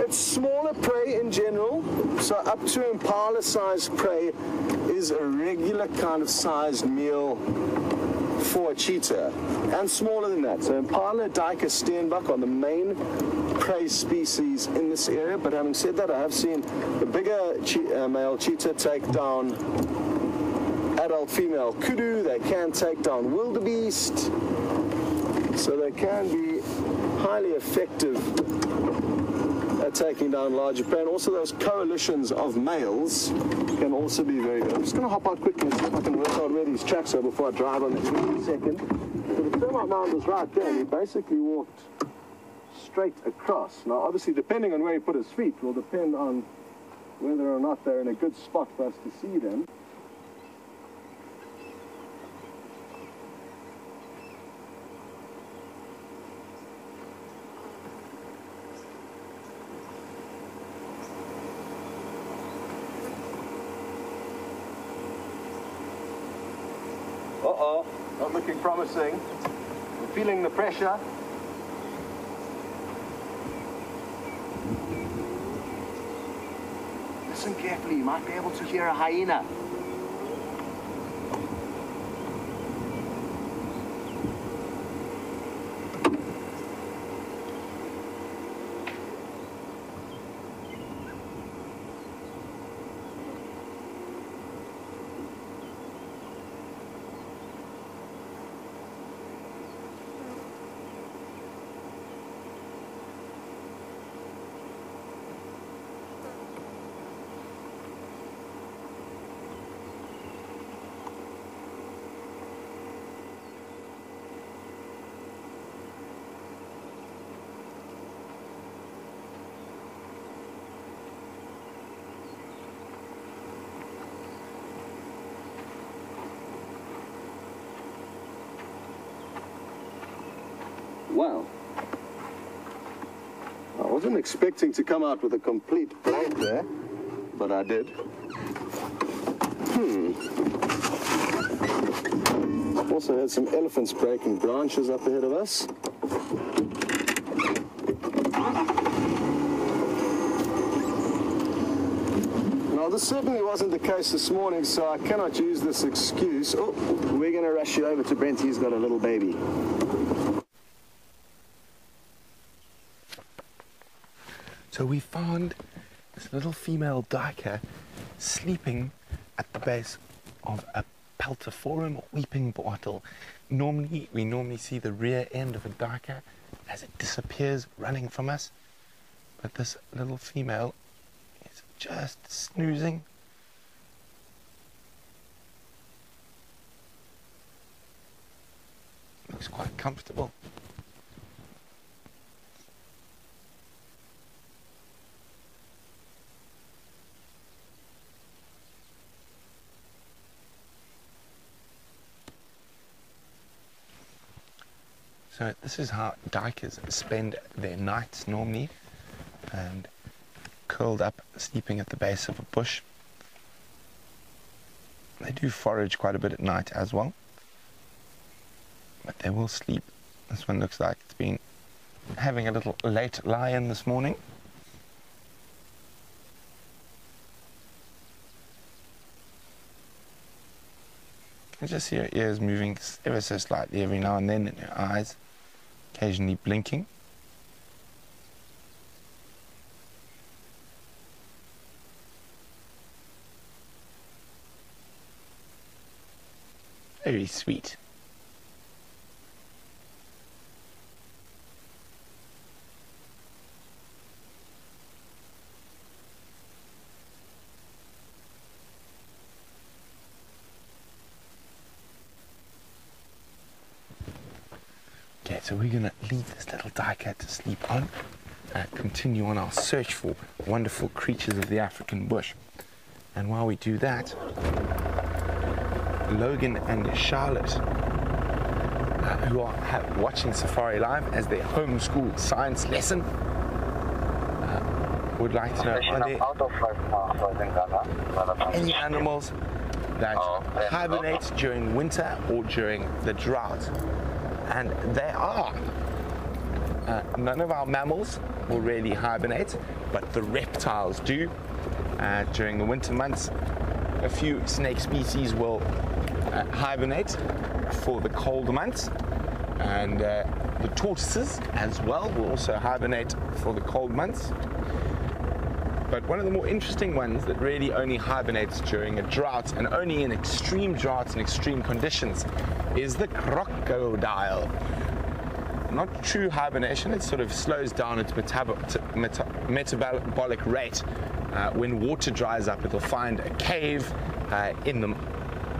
It's smaller prey in general, so up to impala-sized prey is a regular kind of sized meal for a cheetah, and smaller than that. So impala, duiker, steenbok are the main prey species in this area, but having said that, I have seen the bigger male cheetah take down adult female kudu. They can take down wildebeest, so they can be highly effective at taking down larger prey, and also those coalitions of males can also be very good. I'm just going to hop out quickly and see if I can work out where these tracks are before I drive on it. Give me a second. termite mound was right there. He basically walked straight across. Now, obviously, depending on where he put his feet will depend on whether or not they're in a good spot for us to see them. Uh-oh, not looking promising. I'm feeling the pressure. Listen carefully, you might be able to hear a hyena. Wow. I wasn't expecting to come out with a complete blank there, but I did. Also had some elephants breaking branches up ahead of us. Now, this certainly wasn't the case this morning, so I cannot use this excuse. Oh, we're going to rush you over to Brent. He's got a little baby. So we found this little female duiker sleeping at the base of a peltiforum or weeping bottle. We normally see the rear end of a duiker as it disappears running from us, but this little female is just snoozing. Looks quite comfortable. So this is how duikers spend their nights normally, and curled up, sleeping at the base of a bush. They do forage quite a bit at night as well, but they will sleep. This one looks like it's been having a little late lie-in this morning. You just see her ears moving ever so slightly every now and then, and her eyes occasionally blinking. Very sweet. Okay, so we're going to leave this little duiker to sleep on and continue on our search for wonderful creatures of the African bush. And while we do that, Logan and Charlotte, who are watching SafariLIVE as their homeschool science lesson, would like to know, are there any animals that hibernate during winter or during the drought? And there are. None of our mammals will really hibernate, but the reptiles do during the winter months. A few snake species will hibernate for the cold months, and the tortoises as well will also hibernate for the cold months. But one of the more interesting ones that really only hibernates during a drought, and only in extreme droughts and extreme conditions, is the crocodile. Not true hibernation, it sort of slows down its metabolic rate. When water dries up, it'll find a cave in the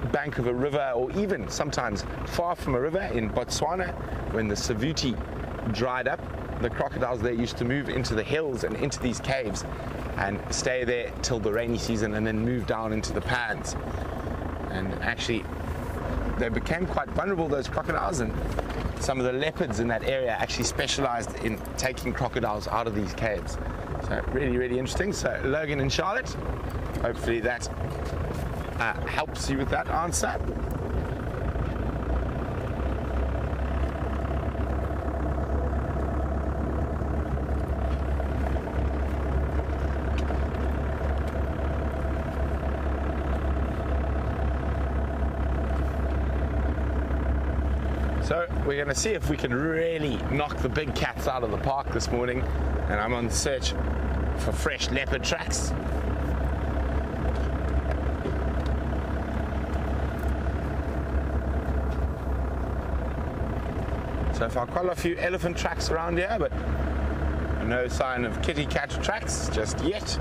bank of a river, or even sometimes far from a river in Botswana, when the Savuti dried up, the crocodiles there used to move into the hills and into these caves and stay there till the rainy season and then move down into the pans. And actually they became quite vulnerable, those crocodiles, and some of the leopards in that area actually specialized in taking crocodiles out of these caves. So really, really interesting. So Logan and Charlotte, hopefully that helps you with that answer. So we're going to see if we can really knock the big cats out of the park this morning, and I'm on the search for fresh leopard tracks. So far quite a few elephant tracks around here, but no sign of kitty cat tracks just yet.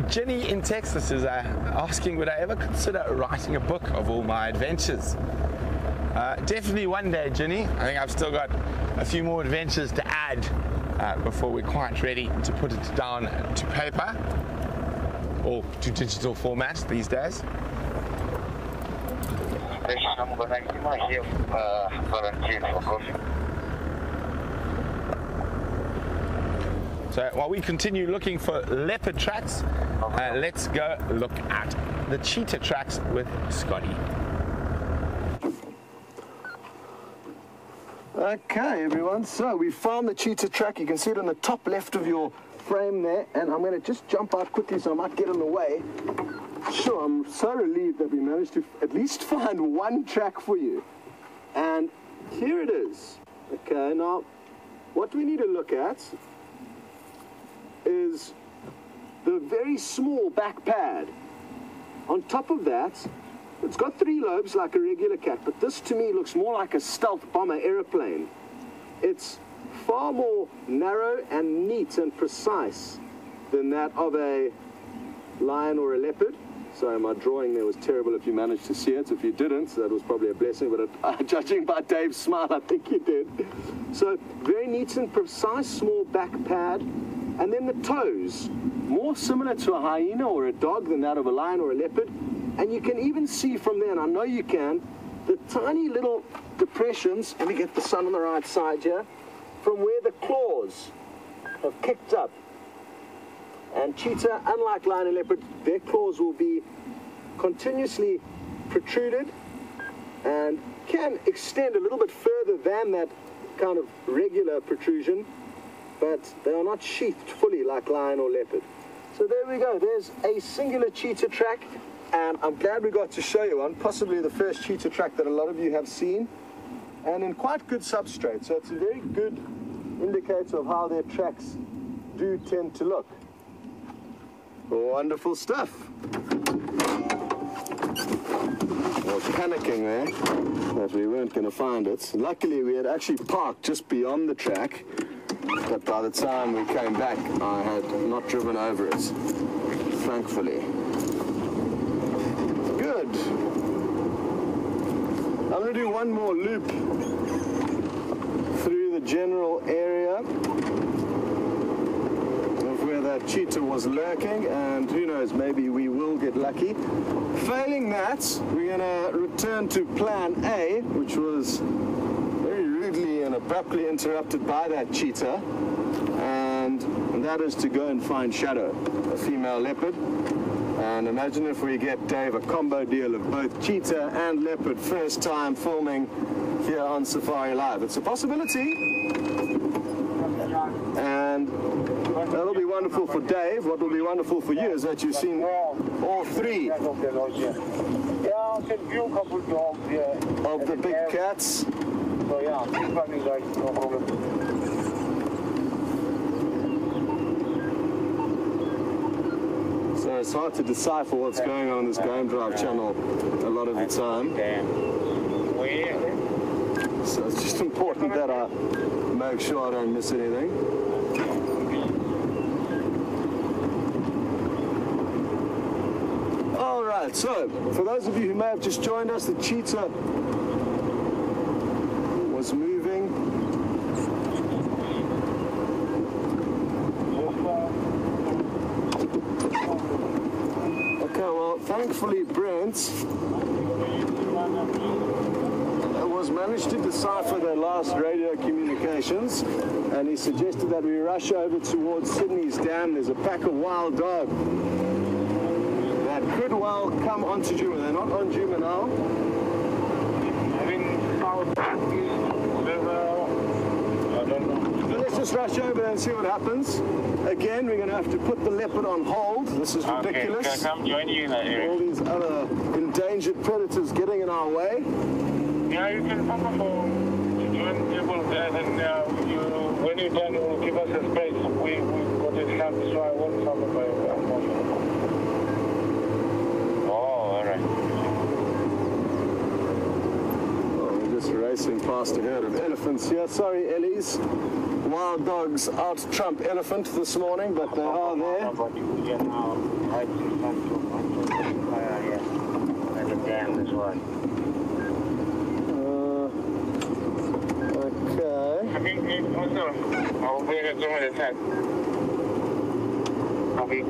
Jenny in Texas is asking, would I ever consider writing a book of all my adventures? Definitely one day, Jenny. I think I've still got a few more adventures to add before we're quite ready to put it down to paper or to digital format these days. So while we continue looking for leopard tracks, let's go look at the cheetah tracks with Scotty. Okay, everyone, so we found the cheetah track. You can see it on the top left of your frame there, and I'm going to just jump out quickly so I might get in the way. Sure, I'm so relieved that we managed to at least find one track for you. And here it is. Okay, now, what we need to look at is the very small back pad. On top of that, it's got 3 lobes like a regular cat, but this to me looks more like a stealth bomber aeroplane. It's far more narrow and neat and precise than that of a lion or a leopard. Sorry, my drawing there was terrible if you managed to see it. If you didn't, that was probably a blessing, but judging by Dave's smile, I think you did. So very neat and precise, small back pad. And then the toes, more similar to a hyena or a dog than that of a lion or a leopard. And you can even see from there, and I know you can, the tiny little depressions, let me get the sun on the right side here, from where the claws have kicked up. And cheetah, unlike lion and leopard, their claws will be continuously protruded and can extend a little bit further than that kind of regular protrusion, but they are not sheathed fully like lion or leopard. So there we go, there's a singular cheetah track, and I'm glad we got to show you one, possibly the first cheetah track that a lot of you have seen, and in quite good substrate, so it's a very good indicator of how their tracks do tend to look. Wonderful stuff. I was panicking there that we weren't going to find it. Luckily, we had actually parked just beyond the track, but by the time we came back, I had not driven over it, thankfully. Good. I'm going to do one more loop through the general area of where that cheetah was lurking, and who knows, maybe we will get lucky. Failing that, we're going to return to plan A, which was very rudely and abruptly interrupted by that cheetah, and that is to go and find Shadow, a female leopard. And imagine if we get Dave a combo deal of both cheetah and leopard, first time filming here on SafariLIVE. It's a possibility, and that'll be wonderful for Dave. What will be wonderful for you is that you've seen all 3 of the big cats. So yeah, keep running, guys, no problem. So it's hard to decipher what's going on this Game Drive channel a lot of the time. So it's just important that I make sure I don't miss anything. All right, so for those of you who may have just joined us, the Cheetah was moving. Okay, well, thankfully Brent was managed to decipher their last radio communications, and he suggested that we rush over towards Sydney's dam. There's a pack of wild dog that could well come onto Djuma. They're not on Djuma now. Let's just rush over there and see what happens. Again, we're going to have to put the leopard on hold. This is ridiculous. Okay, can I come join you in that area? All these other endangered predators getting in our way. Yeah, you can come up for join people there, and when you're done, you'll give us a space. We've got it have so I won't come by. Oh, all right. Oh, we're just racing past a herd of elephants here. Sorry, Ellies. Wild dogs out-trump elephant this morning, but they are there. And the dam as well. Okay. I think also, I'll be at some of the time. I'll be.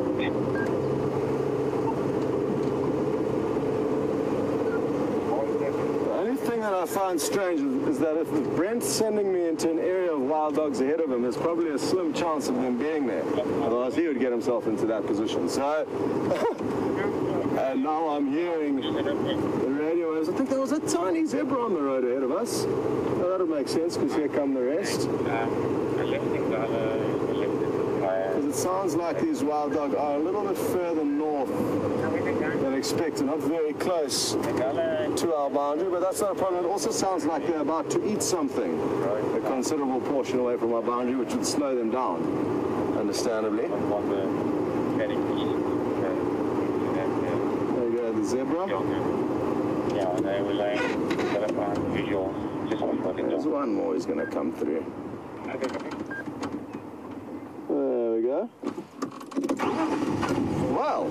The only thing that I find strange is that if Brent's sending me into an area of wild dogs ahead of him, there's probably a slim chance of them being there. Otherwise, he would get himself into that position. So, and now I'm hearing the radio waves. I think there was a tiny zebra on the road ahead of us. Well, that would make sense because here come the rest. Because it sounds like these wild dogs are a little bit further north than expected, not very close to our boundary, but that's not a problem. It also sounds like they're about to eat something, a considerable portion away from our boundary, which would slow them down, understandably. There you go, the zebra. There's one more who's going to come through. There we go. Wow.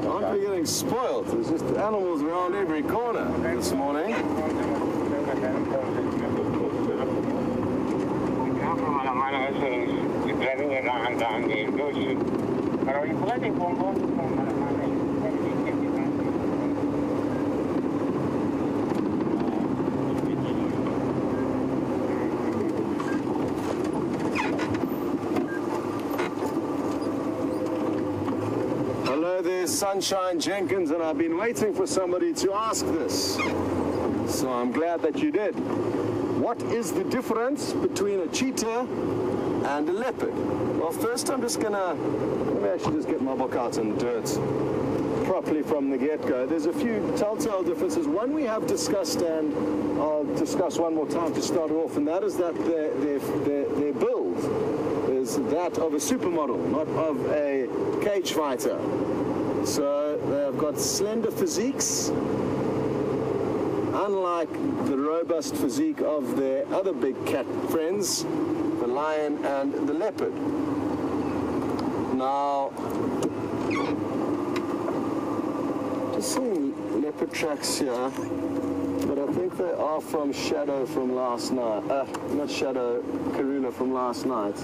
Aren't we getting spoiled? There's just animals around every corner this morning. Hello there, Sunshine Jenkins, and I've been waiting for somebody to ask this. So I'm glad that you did. What is the difference between a cheetah and a leopard? Well, first I'm just gonna, let me actually just get my book out and do it properly from the get-go. There's a few telltale differences. One we have discussed, and I'll discuss one more time to start off, and that is that their build is that of a supermodel, not of a cage fighter. So they've got slender physiques, unlike the robust physique of their other big cat friends, the lion and the leopard. Now, just seeing leopard tracks here, but I think they are from Shadow from last night. Not Shadow, Karula from last night.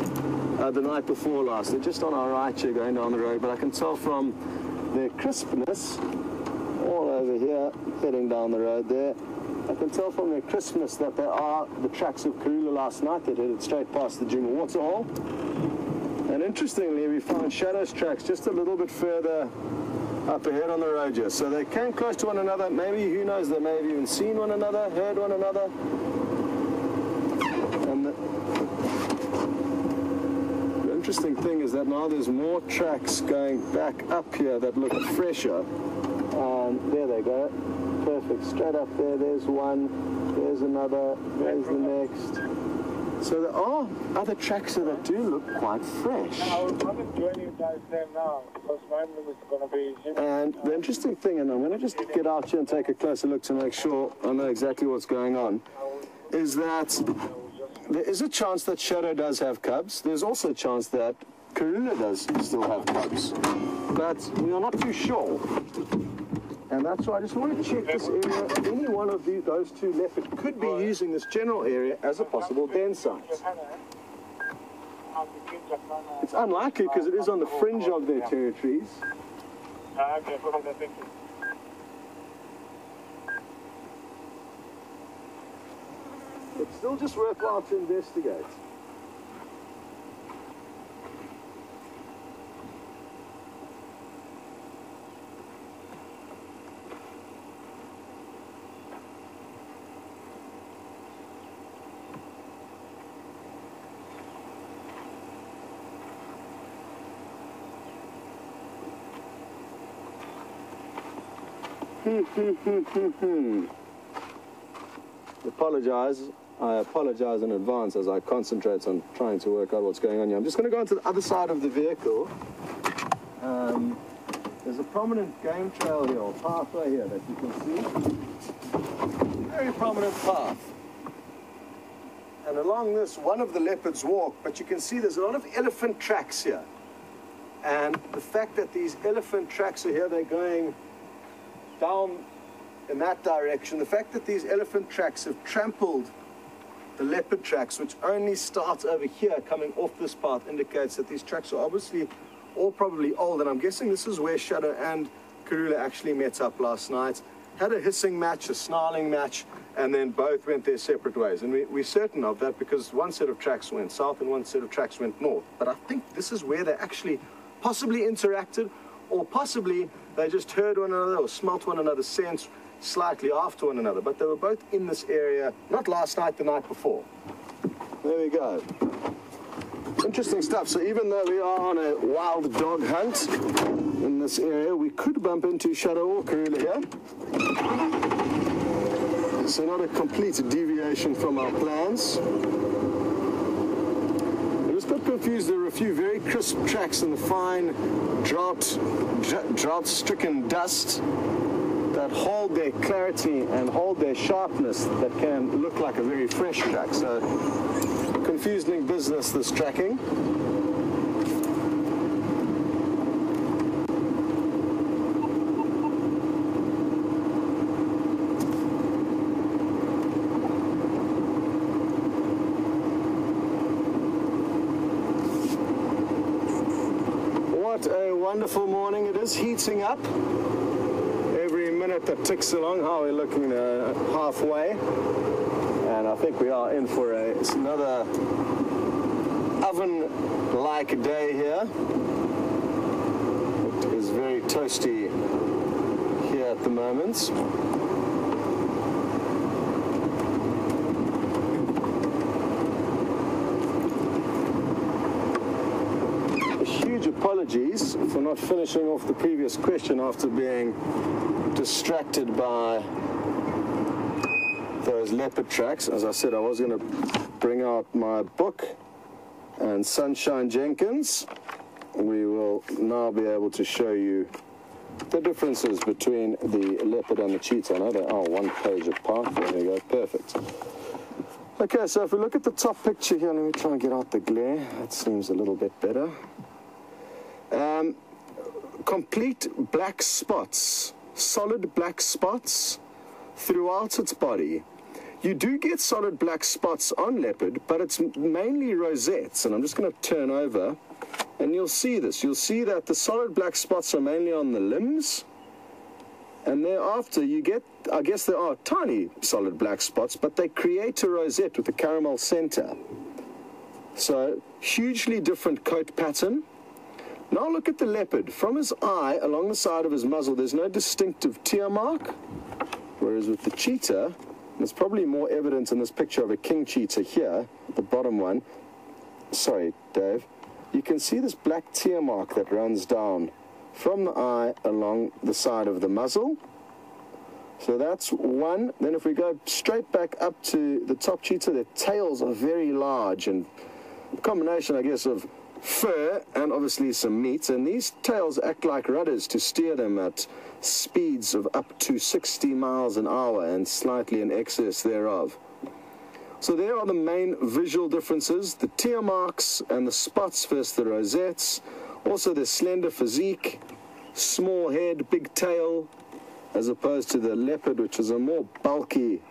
The night before last. They're just on our right here going down the road, but I can tell from their crispness, all over here, heading down the road there, I can tell from their crispness that they are the tracks of Karula last night. They headed straight past the Djuma Waterhole. And interestingly, we found Shadow's tracks just a little bit further up ahead on the road here. So they came close to one another. Maybe, who knows, they may have even seen one another, heard one another. And the interesting thing is that now there's more tracks going back up here that look fresher. And there they go. Perfect. Straight up there. There's one. There's another. There's the next. So there are other tracks here that do look quite fresh. I will come and join you guys there now, because my name is going to be... And the interesting thing, and I'm going to just get out here and take a closer look to make sure I know exactly what's going on, is that there is a chance that Shadow does have cubs. There's also a chance that Karula does still have cubs. But we are not too sure. And that's why I just want to check this area. Any one of those two leopard could be using this general area as a possible den site. It's unlikely because it is on the fringe of their territories. Okay, thank you. It's still just worthwhile to investigate. I apologize in advance as I concentrate on trying to work out what's going on here. I'm just going to go onto the other side of the vehicle. There's a prominent game trail here, or pathway here that you can see. Very prominent path. And along this, one of the leopards walk, but you can see there's a lot of elephant tracks here. And the fact that these elephant tracks are here, they're going down in that direction. The fact that these elephant tracks have trampled the leopard tracks, which only start over here coming off this path, indicates that these tracks are obviously all probably old. And I'm guessing this is where Shadow and Karula actually met up last night, had a hissing match, a snarling match, and then both went their separate ways. And we're certain of that because one set of tracks went south and one set of tracks went north. But I think this is where they actually possibly interacted, or possibly they just heard one another or smelt one another's scents slightly after one another. But they were both in this area, not last night, the night before. There we go. Interesting stuff. So even though we are on a wild dog hunt in this area, we could bump into Shadow or Karula here. So not a complete deviation from our plans. I just got confused. There were a few very crisp tracks in the fine drought-stricken dust that hold their clarity and hold their sharpness that can look like a very fresh track. So confusing business, this tracking. What a wonderful morning. It is heating up. Every minute that ticks along, how are we looking halfway? And I think we are in for another oven-like day here. It is very toasty here at the moment. Huge apologies for not finishing off the previous question after being distracted by those leopard tracks. As I said, I was going to bring out my book and Sunshine Jenkins. We will now be able to show you the differences between the leopard and the cheetah. I know they are one page apart. There we go, perfect. Okay, so if we look at the top picture here, let me try and get out the glare. That seems a little bit better. Complete black spots, solid black spots throughout its body. You do get solid black spots on leopard, but it's mainly rosettes. And I'm just going to turn over, and you'll see this. You'll see that the solid black spots are mainly on the limbs, and thereafter you get, I guess there are tiny solid black spots, but they create a rosette with a caramel center. So hugely different coat pattern. Now look at the leopard. From his eye along the side of his muzzle, there's no distinctive tear mark, whereas with the cheetah, and it's probably more evident in this picture of a king cheetah here, the bottom one. Sorry, Dave. You can see this black tear mark that runs down from the eye along the side of the muzzle, So that's one. Then if we go straight back up to the top cheetah, their tails are very large, and a combination, I guess, of fur and obviously some meat. And these tails act like rudders to steer them at speeds of up to 60 miles an hour and slightly in excess thereof. So there are the main visual differences: the tear marks and the spots versus the rosettes. Also the slender physique, small head, big tail, as opposed to the leopard, which is a more bulky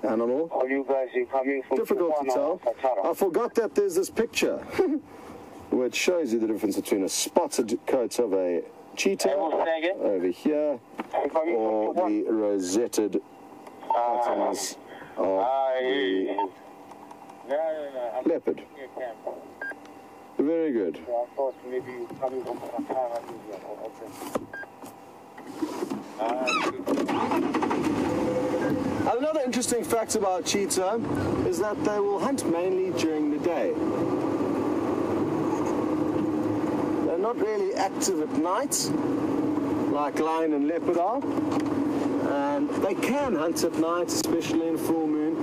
animal. Are you guys coming from Difficult to tell. I forgot that there's this picture which shows you the difference between a spotted coat of a cheetah over here or the rosetted patterns of the leopard. Very good. I thought maybe you coming from Qatar. Another interesting fact about cheetah is that they will hunt mainly during the day. They're not really active at night, like lion and leopard are. And they can hunt at night, especially in full moon.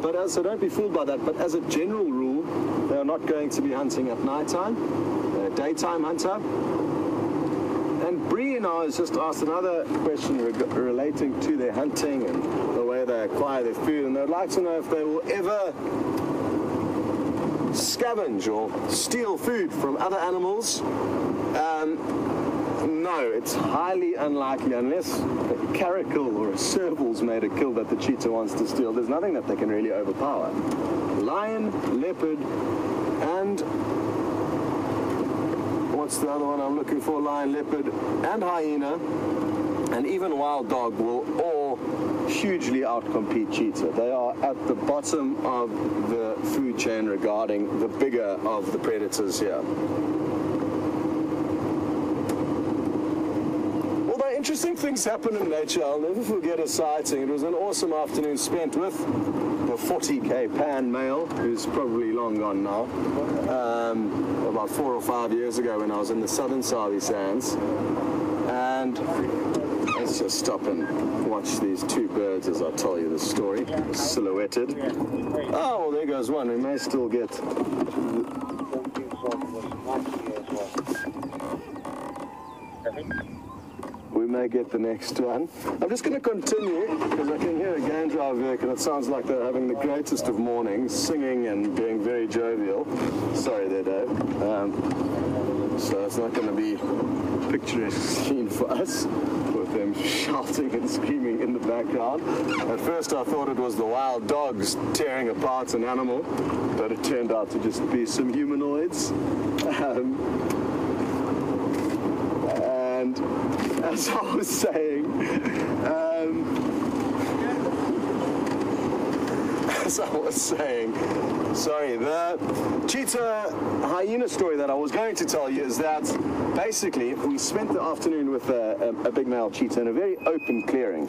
But so don't be fooled by that. But as a general rule, they are not going to be hunting at night time. They're a daytime hunter. And Bree now has just asked another question relating to their hunting and the way they acquire their food. And they'd like to know if they will ever scavenge or steal food from other animals. No, it's highly unlikely unless a caracal or a serval's made a kill that the cheetah wants to steal. There's nothing that they can really overpower. Lion, leopard, and what's the other one I'm looking for? Lion, leopard, and hyena, and even wild dog will all hugely outcompete cheetah. They are at the bottom of the food chain regarding the bigger of the predators here. Interesting things happen in nature. I'll never forget a sighting. It was an awesome afternoon spent with the 40k Pan male, who's probably long gone now, about 4 or 5 years ago when I was in the southern Savi Sands. And let's just stop and watch these two birds as I tell you the story, silhouetted. Oh, well, there goes one. We may still get... We may get the next one. I'm just going to continue because I can hear a game drive vehicle and it sounds like they're having the greatest of mornings, singing and being very jovial. Sorry there, Dave. So it's not going to be a picturesque scene for us with them shouting and screaming in the background. At first I thought it was the wild dogs tearing apart an animal, but it turned out to just be some humanoids. And as I was saying, sorry, the cheetah hyena story that I was going to tell you is that basically we spent the afternoon with a big male cheetah in a very open clearing.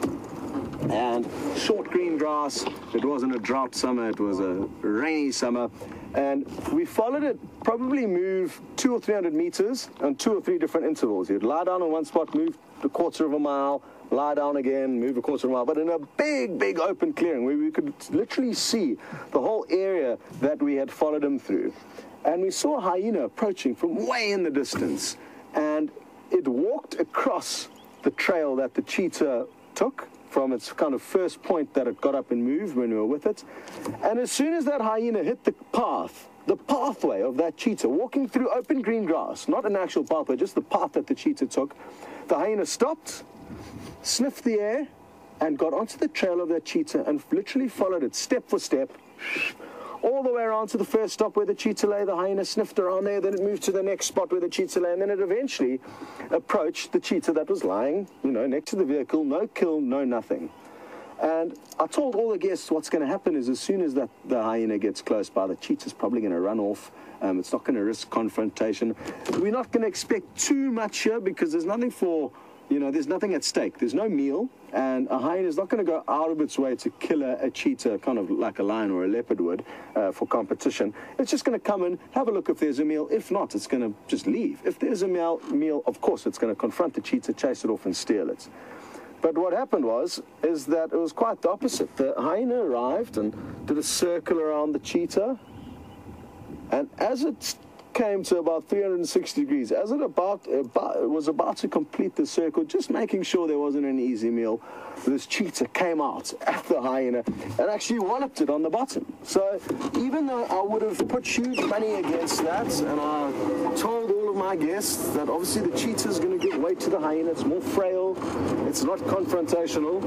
And short green grass. It wasn't a drought summer, it was a rainy summer. And we followed it probably move 200 or 300 meters on 2 or 3 different intervals. You'd lie down on one spot, move a quarter of a mile, lie down again, move a quarter of a mile, but in a big, big open clearing where we could literally see the whole area that we had followed him through. And we saw a hyena approaching from way in the distance. And it walked across the trail that the cheetah took from its kind of first point that it got up and moved when we were with it. And as soon as that hyena hit the pathway of that cheetah, walking through open green grass, not an actual pathway, just the path that the cheetah took, the hyena stopped, sniffed the air, and got onto the trail of that cheetah and literally followed it step for step, all the way around to the first stop where the cheetah lay. The hyena sniffed around there, then it moved to the next spot where the cheetah lay, and then it eventually approached the cheetah that was lying, next to the vehicle, no kill, no nothing. And I told all the guests what's going to happen is as soon as the hyena gets close by, the cheetah's probably going to run off. It's not going to risk confrontation. We're not going to expect too much here because there's nothing there's nothing at stake. There's no meal, and a hyena is not going to go out of its way to kill a cheetah, kind of like a lion or a leopard would, for competition. It's just going to come and have a look if there's a meal. If not, it's going to just leave. If there's a meal, of course, it's going to confront the cheetah, chase it off, and steal it. But what happened is that it was quite the opposite. The hyena arrived and did a circle around the cheetah, and as it came to about 360 degrees, as it was about to complete the circle, just making sure there wasn't an easy meal, this cheetah came out at the hyena and actually walloped it on the bottom. So even though I would have put huge money against that, and I told all of my guests that obviously the cheetah is going to give weight to the hyena, it's more frail, it's not confrontational,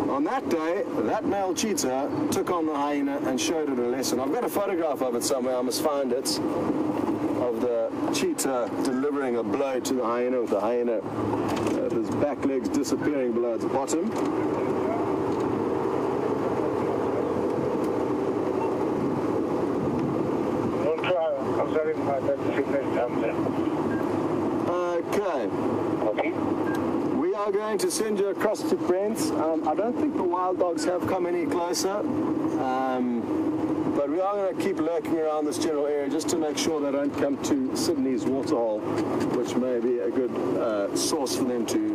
on that day, that male cheetah took on the hyena and showed it a lesson. I've got a photograph of it somewhere, I must find it, of the cheetah delivering a blow to the hyena, with the hyena, his back legs disappearing below its bottom. Don't try. I'm sorry, that's sickness down there. Okay. Okay. We are going to send you across to Brent. I don't think the wild dogs have come any closer. But we are going to keep lurking around this general area just to make sure they don't come to Sydney's waterhole, which may be a good source for them to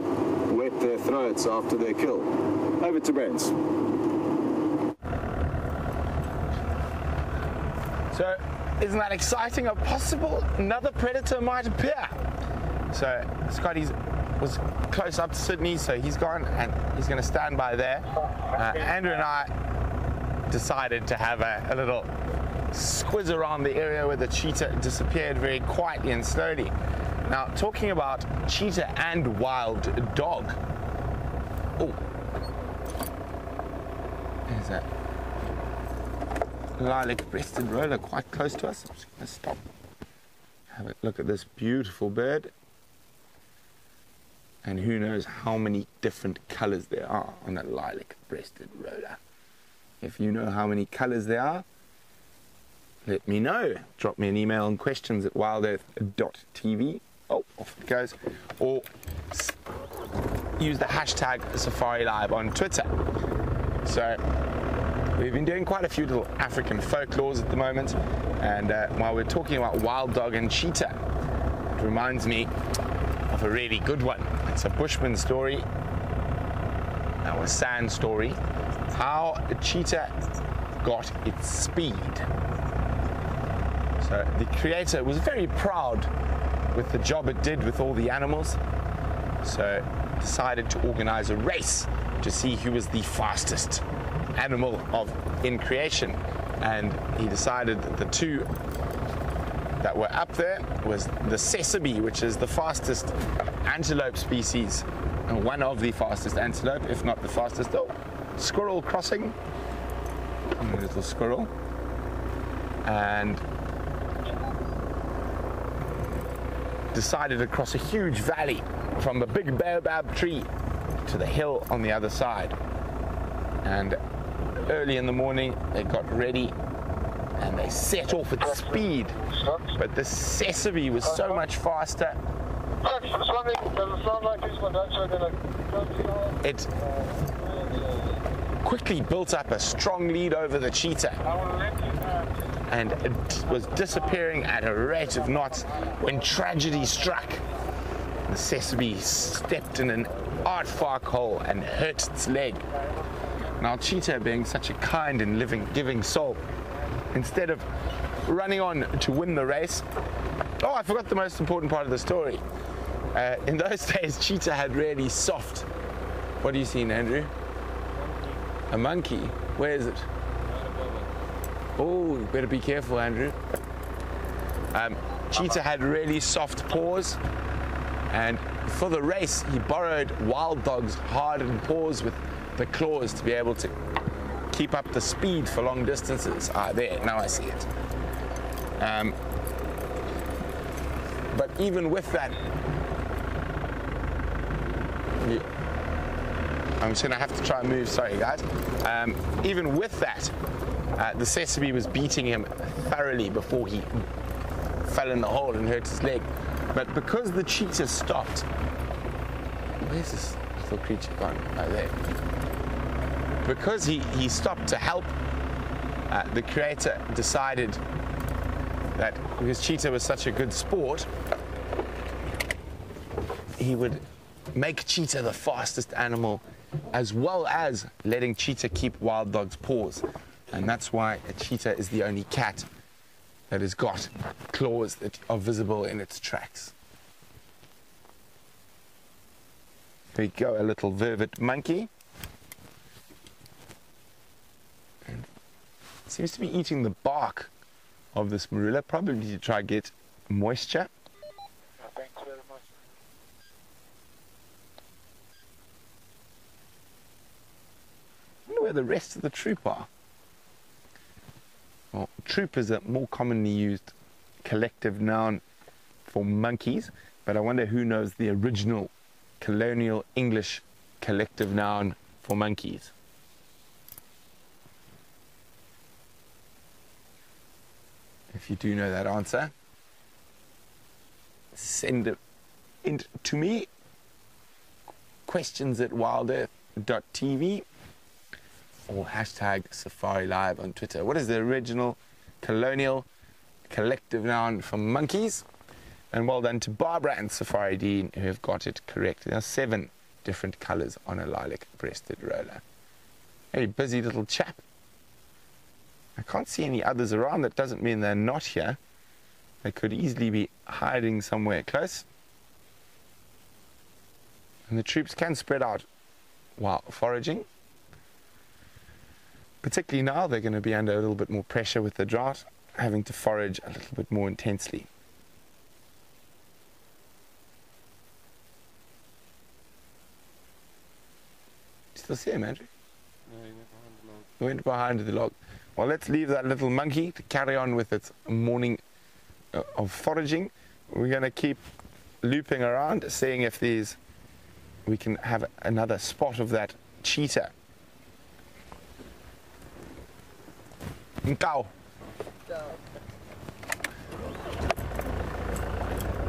wet their throats after their kill. Over to Brent. So, isn't that exciting? A possible another predator might appear. So, Scotty was close up to Sydney, so he's gone and he's going to stand by there. Andrew and I decided to have a little squiz around the area where the cheetah disappeared very quietly and slowly. Now, talking about cheetah and wild dog. Oh, there's that lilac-breasted roller quite close to us. I'm just going to stop. Have a look at this beautiful bird. And who knows how many different colors there are on a lilac-breasted roller. If you know how many colors there are, let me know. Drop me an email on questions at wildearth.tv. Oh, off it goes. Or use the hashtag SafariLIVE on Twitter. So we've been doing quite a few little African folklores at the moment. And while we're talking about wild dog and cheetah, it reminds me of a really good one. It's a Bushman story, or a sand story, how a cheetah got its speed. So the creator was very proud with the job it did with all the animals, so decided to organize a race to see who was the fastest animal in creation. And he decided that the two that were up there was the sesame, which is the fastest antelope species, and one of the fastest antelope, if not the fastest. Oh, squirrel crossing, a little squirrel, and decided to cross a huge valley from the big baobab tree to the hill on the other side. And early in the morning they got ready and they set off at speed, but the sesame was so much faster. It quickly built up a strong lead over the cheetah, and it was disappearing at a rate of knots when tragedy struck. The sesame stepped in an aardvark hole and hurt its leg. Now, cheetah, being such a kind and giving soul, instead of running on to win the race, oh, I forgot the most important part of the story. In those days, cheetah had really soft. What do you see, Andrew? A monkey. Where is it? Oh, you better be careful, Andrew. Cheetah had really soft paws, and for the race, he borrowed wild dog's hardened paws with the claws to be able to keep up the speed for long distances. Ah, there, now I see it. But even with that, I'm just gonna have to try and move, sorry guys. Even with that, the sesame was beating him thoroughly before he fell in the hole and hurt his leg. But because the cheetah stopped, where's this little creature gone? Oh, there. Because he stopped to help, the creator decided that because cheetah was such a good sport, he would make cheetah the fastest animal, as well as letting cheetah keep wild dogs' paws. And that's why a cheetah is the only cat that has got claws that are visible in its tracks. There you go, a little vervet monkey. And it seems to be eating the bark of this marula, probably to try and get moisture. Thanks very much. I wonder where the rest of the troop are. Well, troop is a more commonly used collective noun for monkeys, but I wonder who knows the original colonial English collective noun for monkeys. If you do know that answer, send it in to me, questions@wildearth.tv, or hashtag SafariLIVE on Twitter. What is the original colonial collective noun for monkeys? And well done to Barbara and Safari Dean, who have got it correct. There are 7 different colours on a lilac-breasted roller. Very busy little chap. I can't see any others around. That doesn't mean they're not here. They could easily be hiding somewhere close. And the troops can spread out while foraging. Particularly now, they're going to be under a little bit more pressure with the drought, having to forage a little bit more intensely. You still see him, Andrew? No, he went behind the log. He went behind the log. Well, let's leave that little monkey to carry on with its morning of foraging. We're going to keep looping around, seeing if we can have another spot of that cheetah. Nkau. There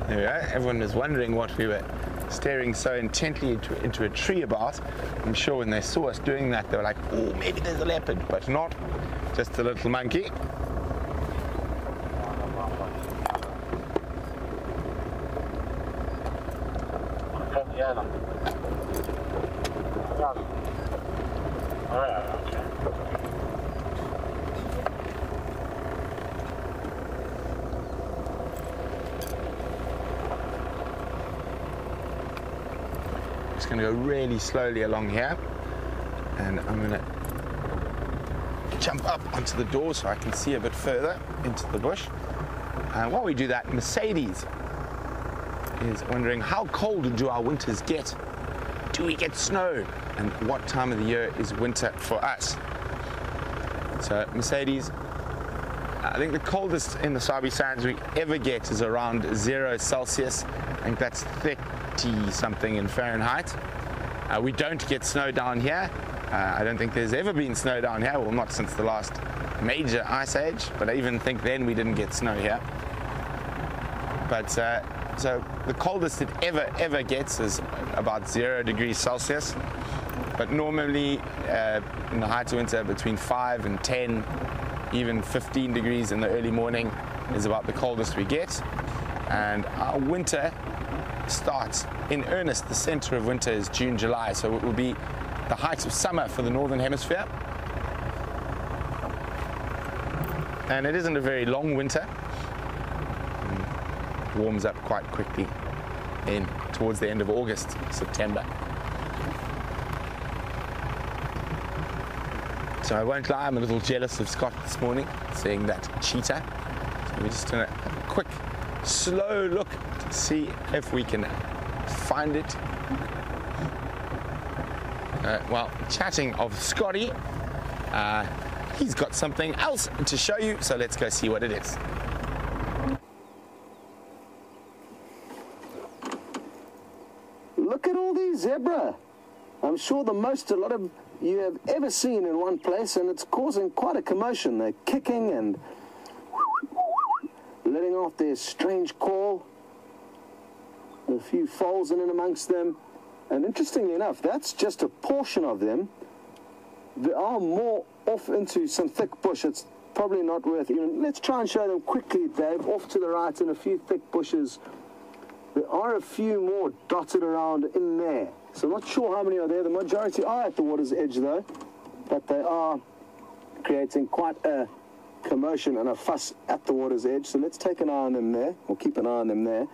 we go. Everyone was wondering what we were staring so intently into a tree about. I'm sure when they saw us doing that, they were like, oh, maybe there's a leopard, but not. Just a little monkey. Just going to go really slowly along here, and I'm going to jump up onto the door so I can see a bit further into the bush. And while we do that, Mercedes is wondering, how cold do our winters get? Do we get snow? And what time of the year is winter for us? So Mercedes, I think the coldest in the Sabi Sands we ever get is around 0 Celsius. I think that's 30 something in Fahrenheit. We don't get snow down here. I don't think there's ever been snow down here, well, not since the last major ice age, but I even think then we didn't get snow here. But so the coldest it ever gets is about 0 degrees Celsius, but normally in the height of winter between 5 and 10, even 15 degrees in the early morning is about the coldest we get. And our winter starts in earnest. The center of winter is June, July, so it will be the height of summer for the northern hemisphere. And it isn't a very long winter. It warms up quite quickly towards the end of August, September. So I won't lie, I'm a little jealous of Scott this morning, seeing that cheetah. So we're just going to have a quick, slow look to see if we can find it. Well, chatting of Scotty, he's got something else to show you, so let's go see what it is. Look at all these zebra. I'm sure the most a lot of you have ever seen in one place, and it's causing quite a commotion. They're kicking and letting off their strange call. A few foals in and amongst them. And interestingly enough, that's just a portion of them. There are more off into some thick bush. It's probably not worth even. Let's try and show them quickly, Dave. Off to the right in a few thick bushes. There are a few more dotted around in there. So I'm not sure how many are there. The majority are at the water's edge though, but they are creating quite a commotion and a fuss at the water's edge. So let's take an eye on them there, or keep an eye on them there.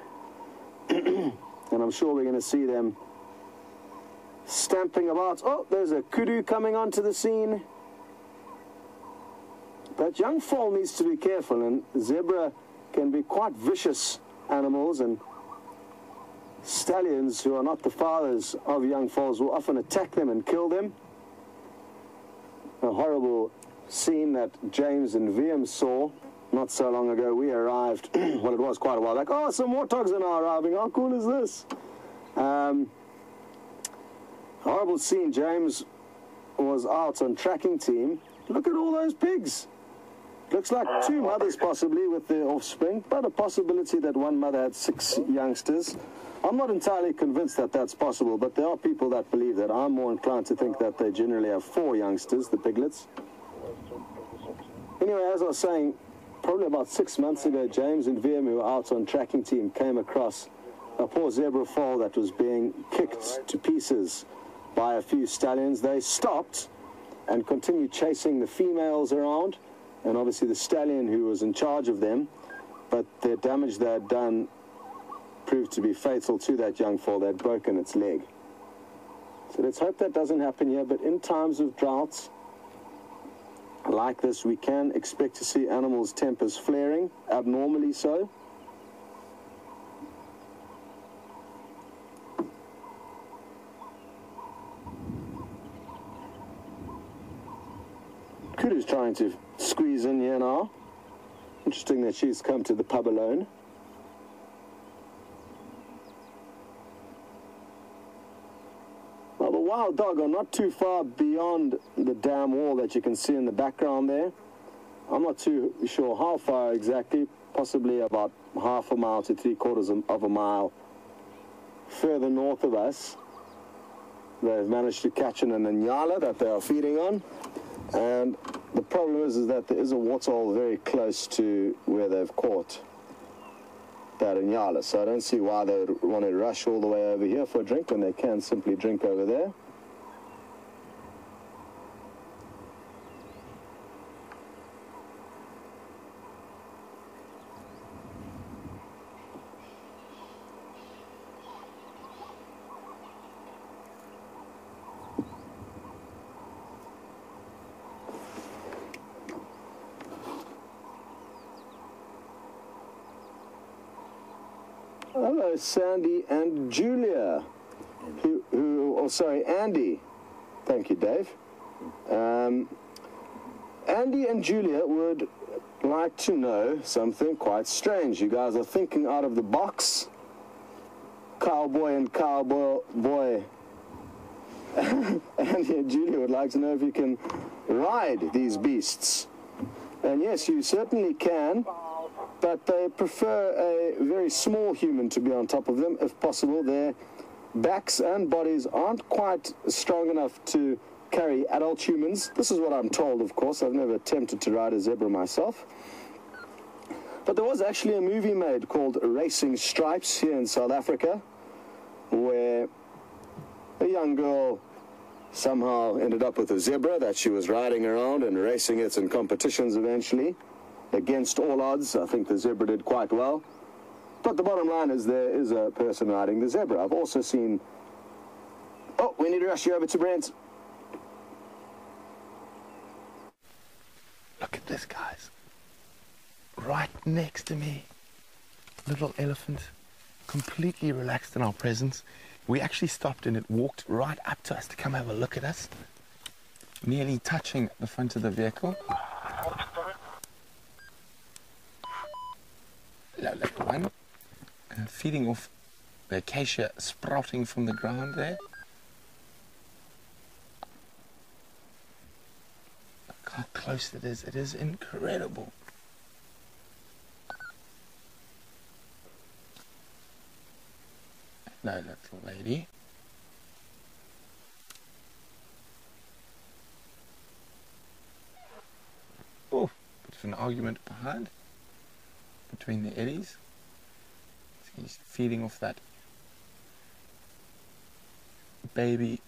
And I'm sure we're going to see them stamping about. Oh, there's a kudu coming onto the scene. That young foal needs to be careful, and zebra can be quite vicious animals, and stallions who are not the fathers of young foals will often attack them and kill them. A horrible scene that James and VM saw not so long ago. We arrived, well, it was quite a while back. Oh, some warthogs are now arriving. How cool is this? Horrible scene. James was out on tracking team. Look at all those pigs. Looks like two mothers possibly with their offspring, but a possibility that one mother had 6 youngsters. I'm not entirely convinced that that's possible, but there are people that believe that. I'm more inclined to think that they generally have 4 youngsters, the piglets. Anyway, as I was saying, probably about 6 months ago, James and VM, who were out on tracking team, came across a poor zebra foal that was being kicked to pieces by a few stallions. They stopped and continued chasing the females around, and obviously the stallion who was in charge of them, but the damage they had done proved to be fatal to that young foal. They had broken its leg. So let's hope that doesn't happen here, but in times of droughts like this, we can expect to see animals' tempers flaring, abnormally so. Kudu's trying to squeeze in here now. Interesting that she's come to the pub alone. Now, the wild dog are not too far beyond the dam wall that you can see in the background there. I'm not too sure how far exactly, possibly about half a mile to 3/4 of a mile further north of us. They've managed to catch an Nyala that they are feeding on. And the problem is that there is a waterhole very close to where they've caught that Nyala. So I don't see why they would want to rush all the way over here for a drink when they can simply drink over there. Hello, Sandy and Julia, Andy. Thank you, Dave. Andy and Julia would like to know something quite strange. You guys are thinking out of the box. Cowboy and cowboy. Andy and Julia would like to know if you can ride these beasts. And yes, you certainly can. But they prefer a very small human to be on top of them, if possible. Their backs and bodies aren't quite strong enough to carry adult humans. This is what I'm told, of course. I've never attempted to ride a zebra myself. But there was actually a movie made called Racing Stripes here in South Africa, where a young girl somehow ended up with a zebra that she was riding around and racing it in competitions eventually. Against all odds, I think the zebra did quite well. But the bottom line is there is a person riding the zebra. I've also seen... Oh, we need to rush you over to Brent. Look at this, guys. Right next to me. Little elephant. Completely relaxed in our presence. We actually stopped and it walked right up to us to come have a look at us. Nearly touching the front of the vehicle. Little one, feeding off the acacia sprouting from the ground there. Look how close it is incredible. Hello, little lady. Oh, bit of an argument behind. Between the eddies. He's feeding off that baby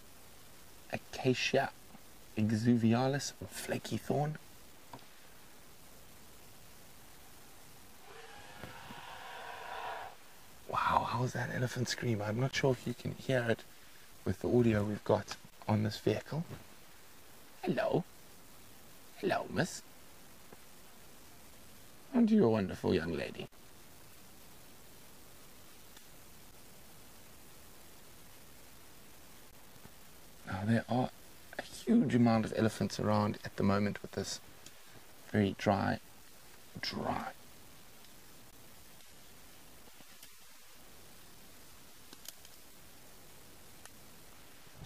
Acacia exuvialis flaky thorn. Wow, how's that elephant scream? I'm not sure if you can hear it with the audio we've got on this vehicle. Hello. Hello, miss. And you're a wonderful young lady. Now, there are a huge amount of elephants around at the moment with this very dry.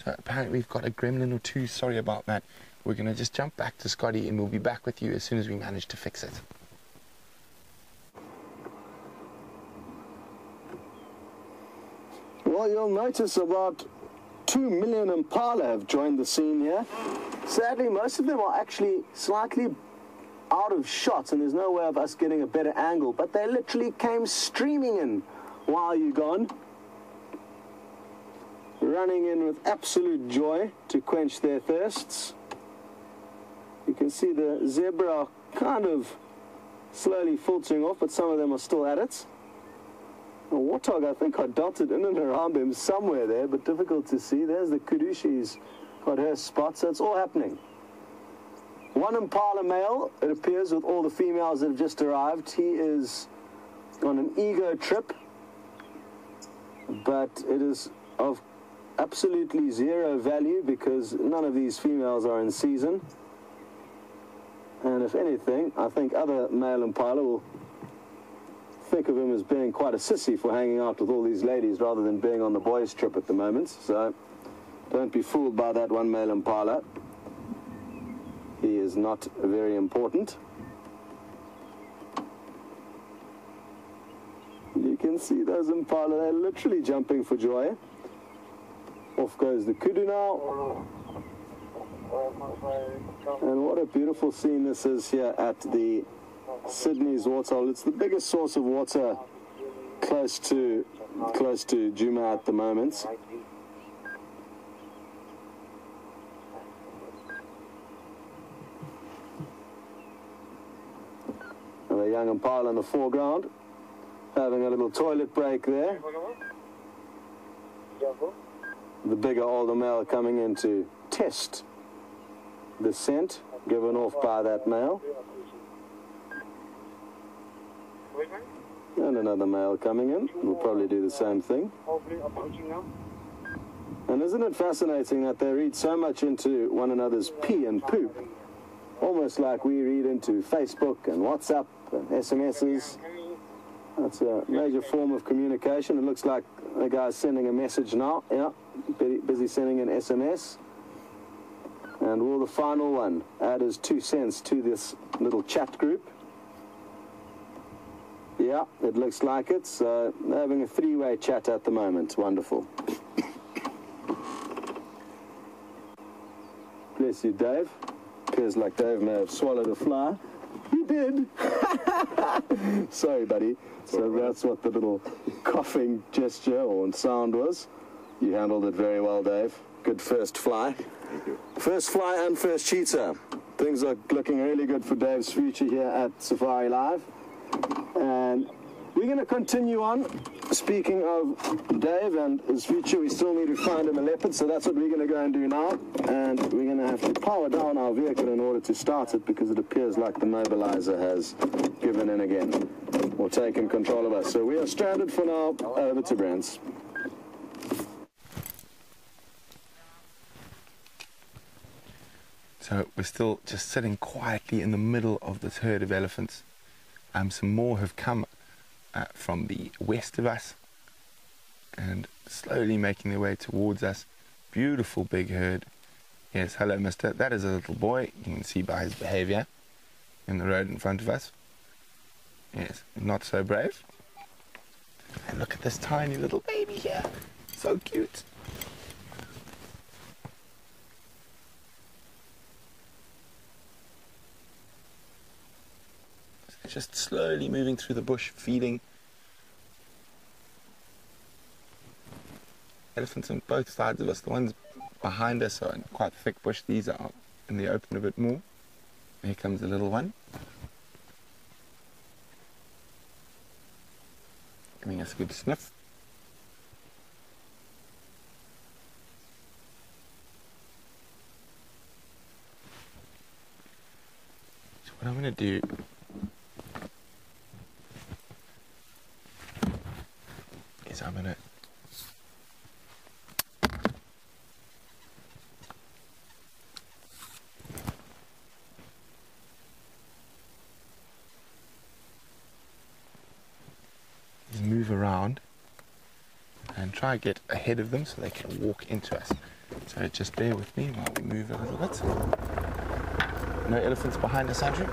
So apparently we've got a gremlin or two. Sorry about that. We're going to just jump back to Scotty and we'll be back with you as soon as we manage to fix it. Well, you'll notice about 2 million impala have joined the scene here. Sadly, most of them are actually slightly out of shot, and there's no way of us getting a better angle, but they literally came streaming in while you're gone, running in with absolute joy to quench their thirsts. You can see the zebra are kind of slowly filtering off, but some of them are still at it. The warthog, I think, are dotted in and around them somewhere there, but difficult to see. There's the kudu, she's got her spot, so it's all happening. One impala male, it appears, with all the females that have just arrived. He is on an ego trip, but it is of absolutely zero value because none of these females are in season. And if anything, I think other male impala will think of him as being quite a sissy for hanging out with all these ladies rather than being on the boys' trip at the moment. So don't be fooled by that one male impala. He is not very important. You can see those impala, they're literally jumping for joy. Off goes the kudu now. And what a beautiful scene this is here at the Sydney's waterhole. It's the biggest source of water close to Djuma at the moment. And a young impala in the foreground, having a little toilet break there. The bigger, older male coming in to test the scent given off by that male. And another male coming in. We'll probably do the same thing. And isn't it fascinating that they read so much into one another's pee and poop? Almost like we read into Facebook and WhatsApp and SMSs. That's a major form of communication. It looks like the guy's sending a message now. Yeah, busy sending an SMS. And will the final one add his 2 cents to this little chat group? Yeah, it looks like it. So they're having a 3-way chat at the moment. Wonderful. Bless you, Dave. Appears like Dave may have swallowed a fly. He did. Sorry, buddy. So that's what the little coughing gesture or sound was. You handled it very well, Dave. Good first fly. Thank you. First fly and first cheetah. Things are looking really good for Dave's future here at SafariLIVE. And we're going to continue on. Speaking of Dave and his future, we still need to find him a leopard, so that's what we're going to go and do now. And we're going to have to power down our vehicle in order to start it because it appears like the mobilizer has given in again or taken control of us. So we are stranded for now. Over to Brent. So we're still just sitting quietly in the middle of this herd of elephants. Some more have come from the west of us and slowly making their way towards us. Beautiful big herd. Yes, hello, mister. That is a little boy. You can see by his behavior in the road in front of us. Yes, not so brave. And look at this tiny little baby here. So cute. Just slowly moving through the bush, feeding. elephants on both sides of us. The ones behind us are in quite thick bush. These are in the open a bit more. Here comes the little one, giving us a good sniff. So what I'm going to do is I'm going to move around and try to get ahead of them so they can walk into us. So just bear with me while we move a little bit. No elephants behind us, Andrew?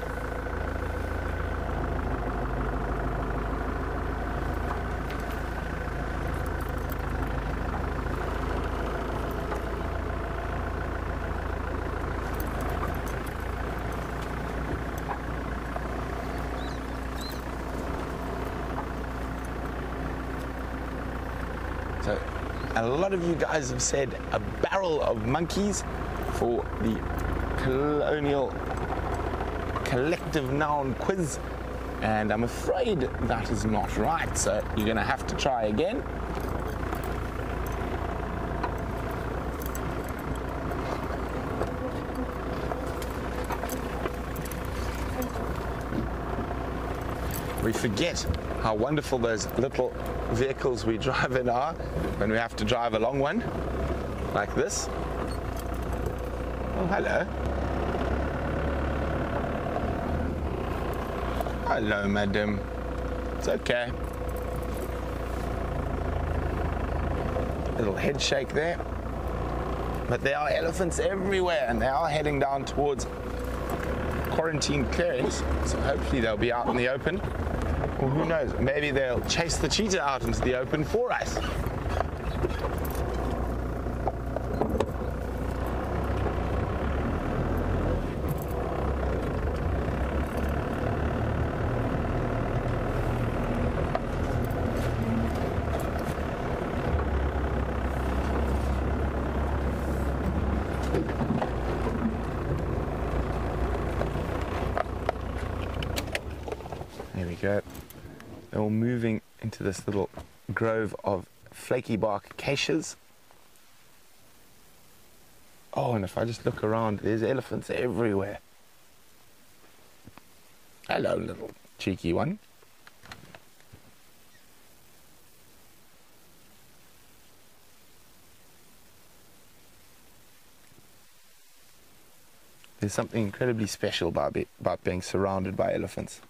So, a lot of you guys have said a barrel of monkeys for the colonial collective noun quiz, and I'm afraid that is not right, so you're going to have to try again. We forget how wonderful those little vehicles we drive in are when we have to drive a long one, like this. Oh, hello. Hello, madam. It's okay. Little head shake there. But there are elephants everywhere, and they are heading down towards quarantine clearings, so hopefully they'll be out in the open. Or who knows, maybe they'll chase the cheetah out into the open for us. There we go. They're all moving into this little grove of flaky bark acacias. Oh, and if I just look around, there's elephants everywhere. Hello, little cheeky one. There's something incredibly special about being surrounded by elephants.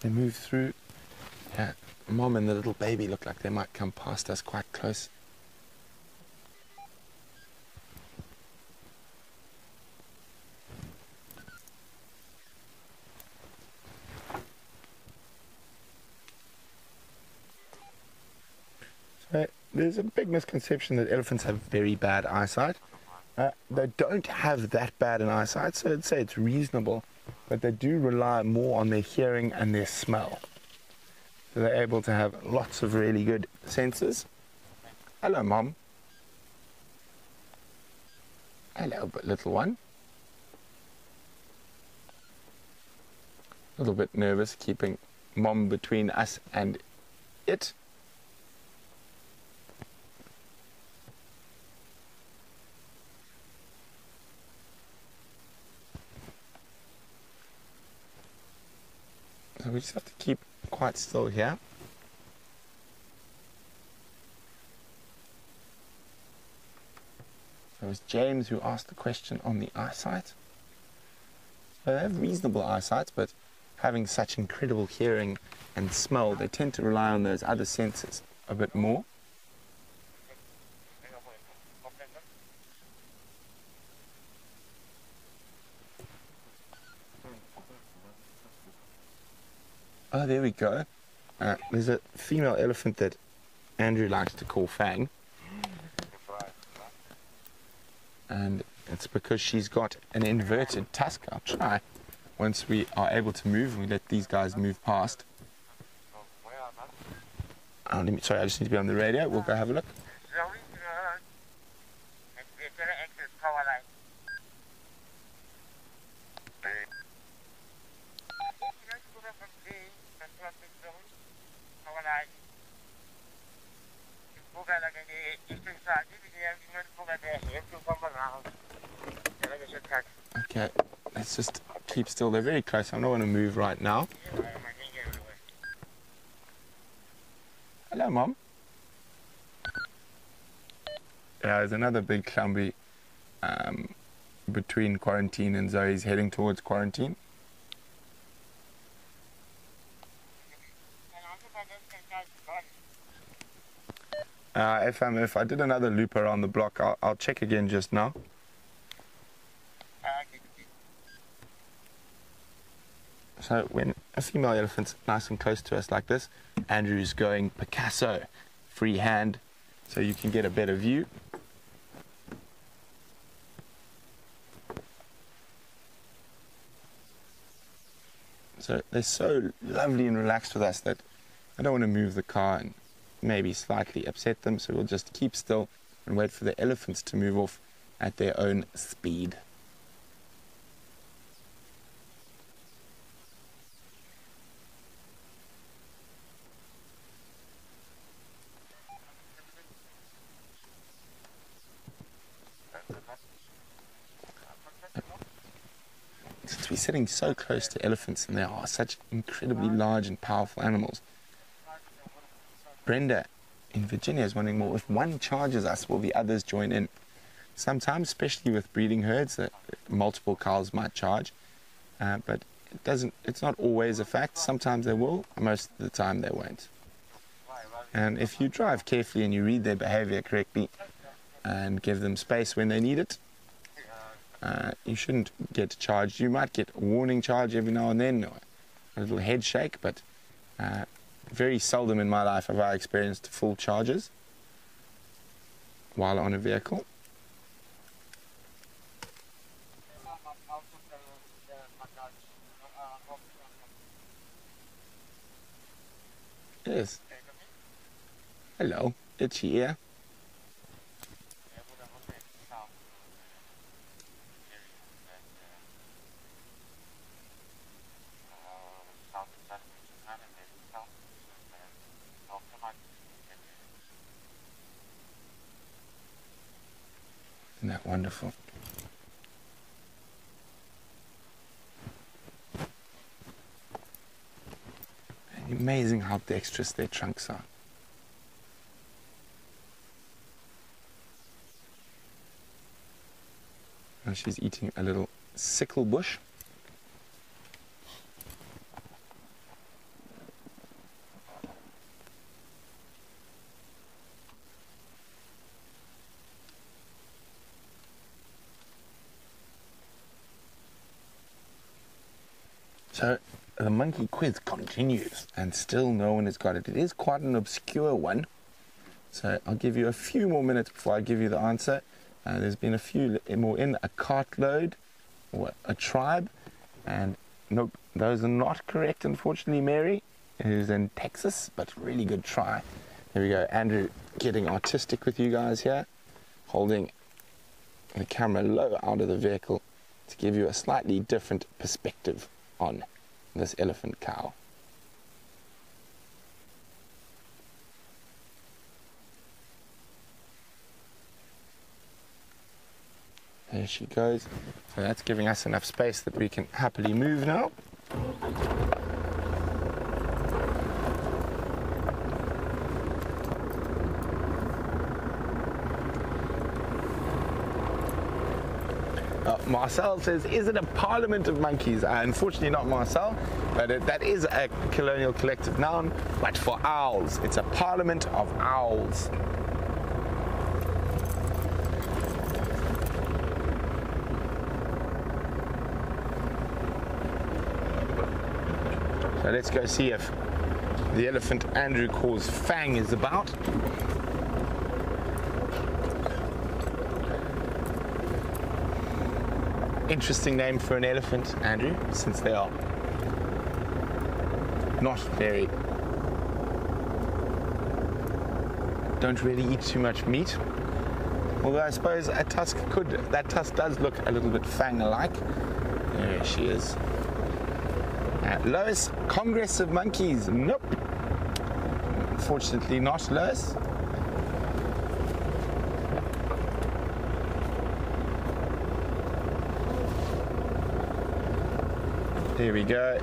They move through. Yeah, Mom and the little baby look like they might come past us quite close. So there's a big misconception that elephants have very bad eyesight. They don't have that bad an eyesight, so I'd say it's reasonable. But they do rely more on their hearing and their smell. So they're able to have lots of really good senses. Hello, Mom. Hello, little one. A little bit nervous, keeping Mom between us and it. So we just have to keep quite still here. So it was James who asked the question on the eyesight. So they have reasonable eyesight, but having such incredible hearing and smell, they tend to rely on those other senses a bit more. Oh, there we go. There's a female elephant that Andrew likes to call Fang. and it's because she's got an inverted tusk. I'll try. Once we are able to move, we let these guys move past. Sorry, I just need to be on the radio. We'll go have a look. Okay, let's just keep still. They're very close. I don't want to move right now. Hello, Mom. Yeah, there's another big clumby between quarantine and Zoe's heading towards quarantine. If I did another loop around the block, I'll check again just now. So when a female elephant's nice and close to us like this, Andrew's going Picasso, free hand, so you can get a better view. So they're so lovely and relaxed with us that I don't want to move the car and maybe slightly upset them, so we'll just keep still and wait for the elephants to move off at their own speed. Since we're sitting so close to elephants and they are such incredibly large and powerful animals, Brenda in Virginia is wondering, well, if one charges us, will the others join in? Sometimes, especially with breeding herds, that multiple cows might charge, but it's not always a fact. Sometimes they will, most of the time they won't. And if you drive carefully and you read their behavior correctly and give them space when they need it, you shouldn't get charged. You might get a warning charge every now and then, or a little head shake, but very seldom in my life have I experienced full charges while on a vehicle. Yes. Hello, itchy ear. Isn't that wonderful? And amazing how dexterous their trunks are. Now she's eating a little sickle bush. So the monkey quiz continues, and still no one has got it. It is quite an obscure one, so I'll give you a few more minutes before I give you the answer. There's been a few more in a cartload or a tribe, and nope, those are not correct, unfortunately. Mary, who's in Texas, but really good try. There we go. Andrew getting artistic with you guys here, holding the camera low out of the vehicle to give you a slightly different perspective on this elephant cow. There she goes. So that's giving us enough space that we can happily move now. Marcel says, is it a parliament of monkeys? Unfortunately not Marcel, but that is a colonial collective noun, but for owls. It's a parliament of owls. So let's go see if the elephant Andrew calls Fang is about. Interesting name for an elephant, Andrew, since they are not very... don't really eat too much meat. Although I suppose a tusk could. That tusk does look a little bit fang-like. There she is. Lois, Congress of Monkeys. Nope. Unfortunately not, Lois. There we go.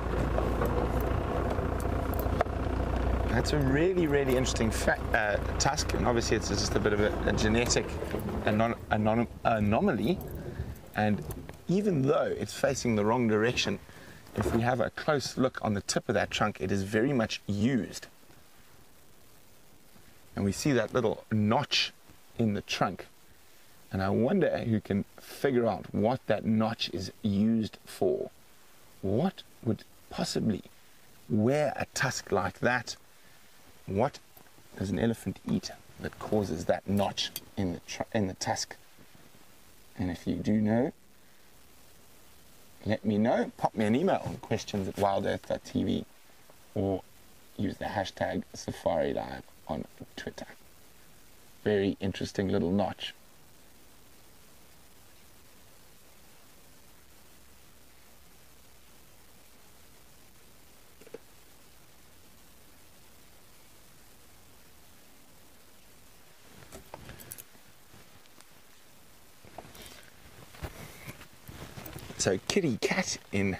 That's a really, really interesting tusk, and obviously it's just a bit of a genetic anomaly. And even though it's facing the wrong direction, if we have a close look on the tip of that trunk, it is very much used. And we see that little notch in the trunk. And I wonder who can figure out what that notch is used for. What would possibly wear a tusk like that? What does an elephant eat that causes that notch in the tusk? And if you do know, let me know. Pop me an email on questions@wildearth.tv or use the hashtag SafariLIVE on Twitter. Very interesting little notch. So Kitty Cat in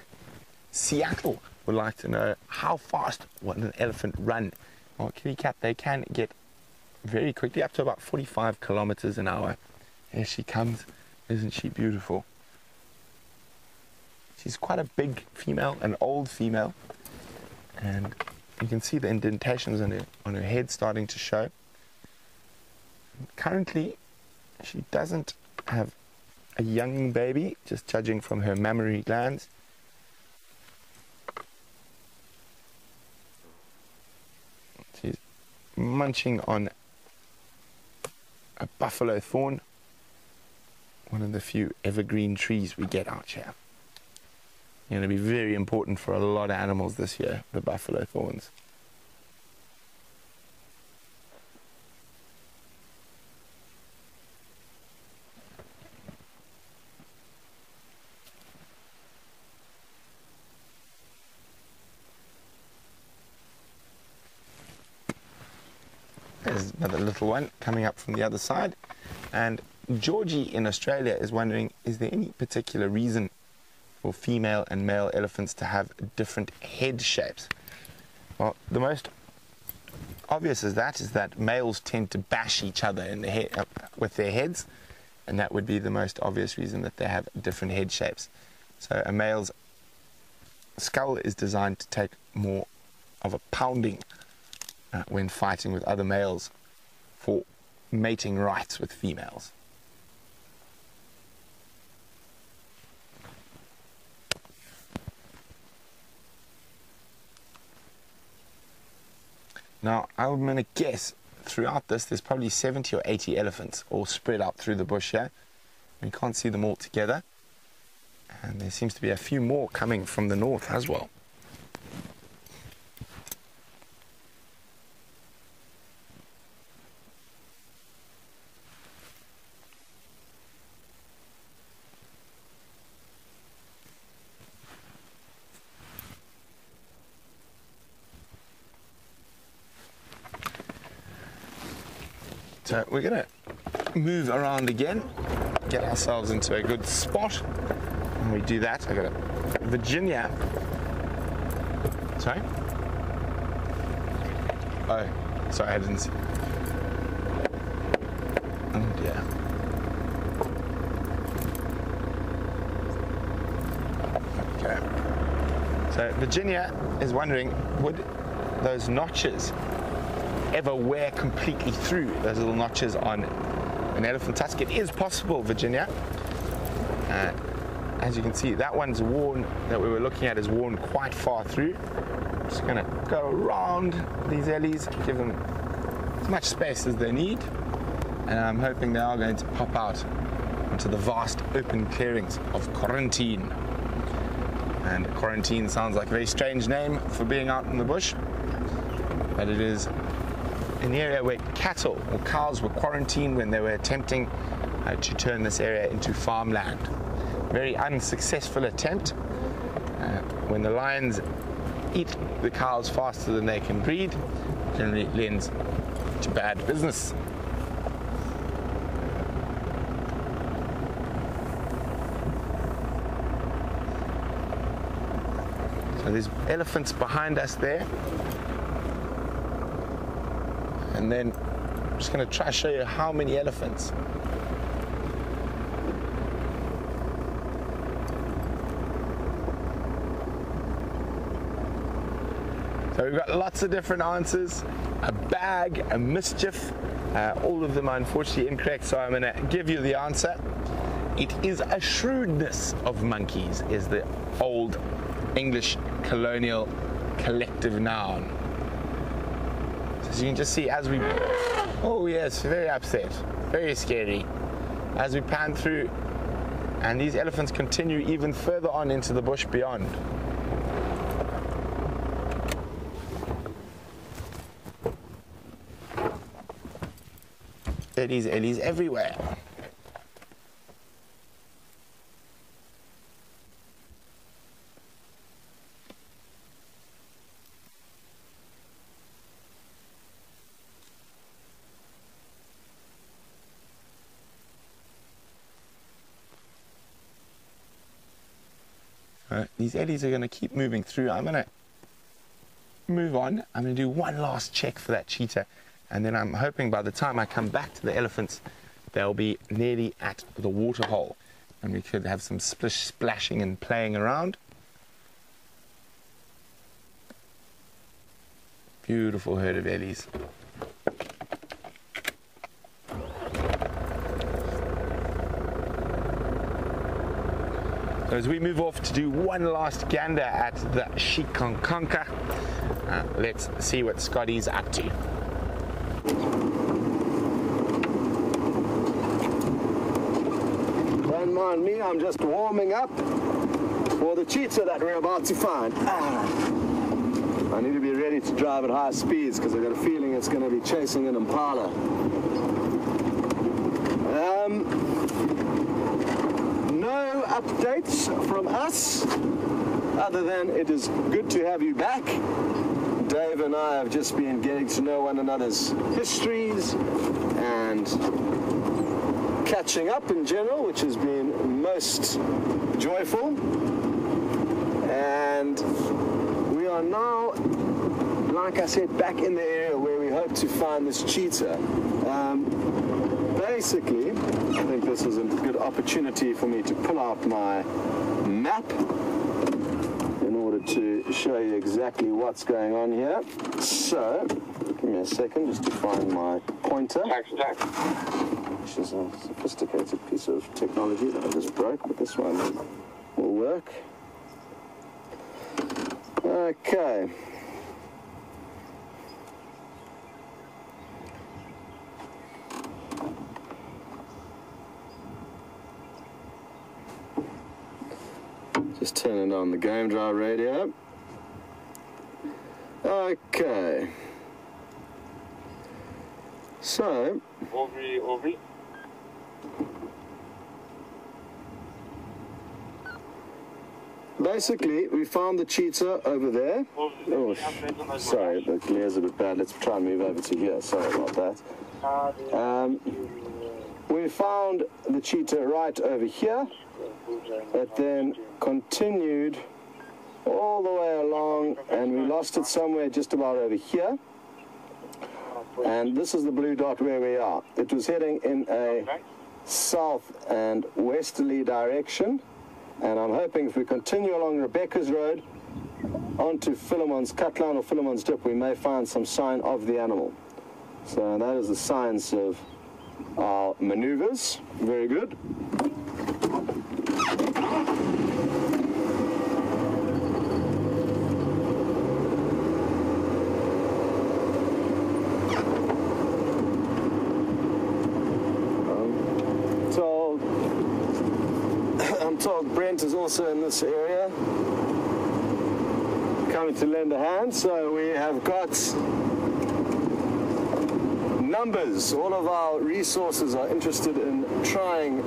Seattle would like to know how fast will an elephant run. Well, Kitty Cat, they can get very quickly up to about 45 kilometers an hour. Here she comes. Isn't she beautiful? She's quite a big female, an old female, and you can see the indentations on her head starting to show. Currently, she doesn't have a young baby, just judging from her mammary glands. She's munching on a buffalo thorn, one of the few evergreen trees we get out here. Going to be very important for a lot of animals this year, the buffalo thorns. There's another little one coming up from the other side. And Georgie in Australia is wondering, is there any particular reason for female and male elephants to have different head shapes? Well, the most obvious is that males tend to bash each other in the head with their heads, and that would be the most obvious reason that they have different head shapes. So a male's skull is designed to take more of a pounding when fighting with other males for mating rights with females. Now, I'm going to guess throughout this there's probably 70 or 80 elephants all spread out through the bush here. We can't see them all together. And there seems to be a few more coming from the north as well. So we're going to move around again, get ourselves into a good spot. When we do that, I've got a Virginia. Sorry? Oh, sorry, I didn't see. Oh dear. Okay. So Virginia is wondering, would those notches ever wear completely through, those little notches on an elephant tusk? It is possible, Virginia. As you can see, that one's worn, that we were looking at, is worn quite far through. I'm just going to go around these ellies, give them as much space as they need, and I'm hoping they are going to pop out onto into the vast open clearings of quarantine. And quarantine sounds like a very strange name for being out in the bush, but it is an area where cattle or cows were quarantined when they were attempting to turn this area into farmland. Very unsuccessful attempt. When the lions eat the cows faster than they can breed, generally lends to bad business. So there's elephants behind us there. And then I'm just going to try to show you how many elephants. So we've got lots of different answers, a bag, a mischief, all of them are unfortunately incorrect, so I'm going to give you the answer. It is a shrewdness of monkeys, is the old English colonial collective noun. So as you can just see, as we, oh yes, very upset, very scary, as we pan through, and these elephants continue even further on into the bush beyond. Ellies everywhere. These eddies are going to keep moving through. I'm going to move on. I'm going to do one last check for that cheetah, and then I'm hoping by the time I come back to the elephants, they'll be nearly at the waterhole, and we could have some splashing and playing around. Beautiful herd of eddies. So as we move off to do one last gander at the Shikankanka, let's see what Scotty's up to. Don't mind me, I'm just warming up for the cheetah that we're about to find. I need to be ready to drive at high speeds because I've got a feeling it's going to be chasing an impala. No updates from us, other than it is good to have you back. Dave and I have just been getting to know one another's histories and catching up in general, which has been most joyful. And we are now, like I said, back in the area where we hope to find this cheetah. Basically, I think this is a good opportunity for me to pull out my map in order to show you exactly what's going on here. So, give me a second just to find my pointer, which is a sophisticated piece of technology that I just broke, but this one will work. Okay. Just turning on the game drive radio. Okay. So. Over. Basically, we found the cheetah over there. Oh, sorry, the glare's a bit bad. Let's try and move over to here. Sorry about that. We found the cheetah right over here. It then continued all the way along, and we lost it somewhere just about over here. And this is the blue dot where we are. It was heading in a south and westerly direction, and I'm hoping if we continue along Rebecca's Road onto Philemon's Cutline or Philemon's Dip, we may find some sign of the animal. So that is the science of our maneuvers. Very good. told Brent is also in this area, coming to lend a hand. So we have got numbers. All of our resources are interested in trying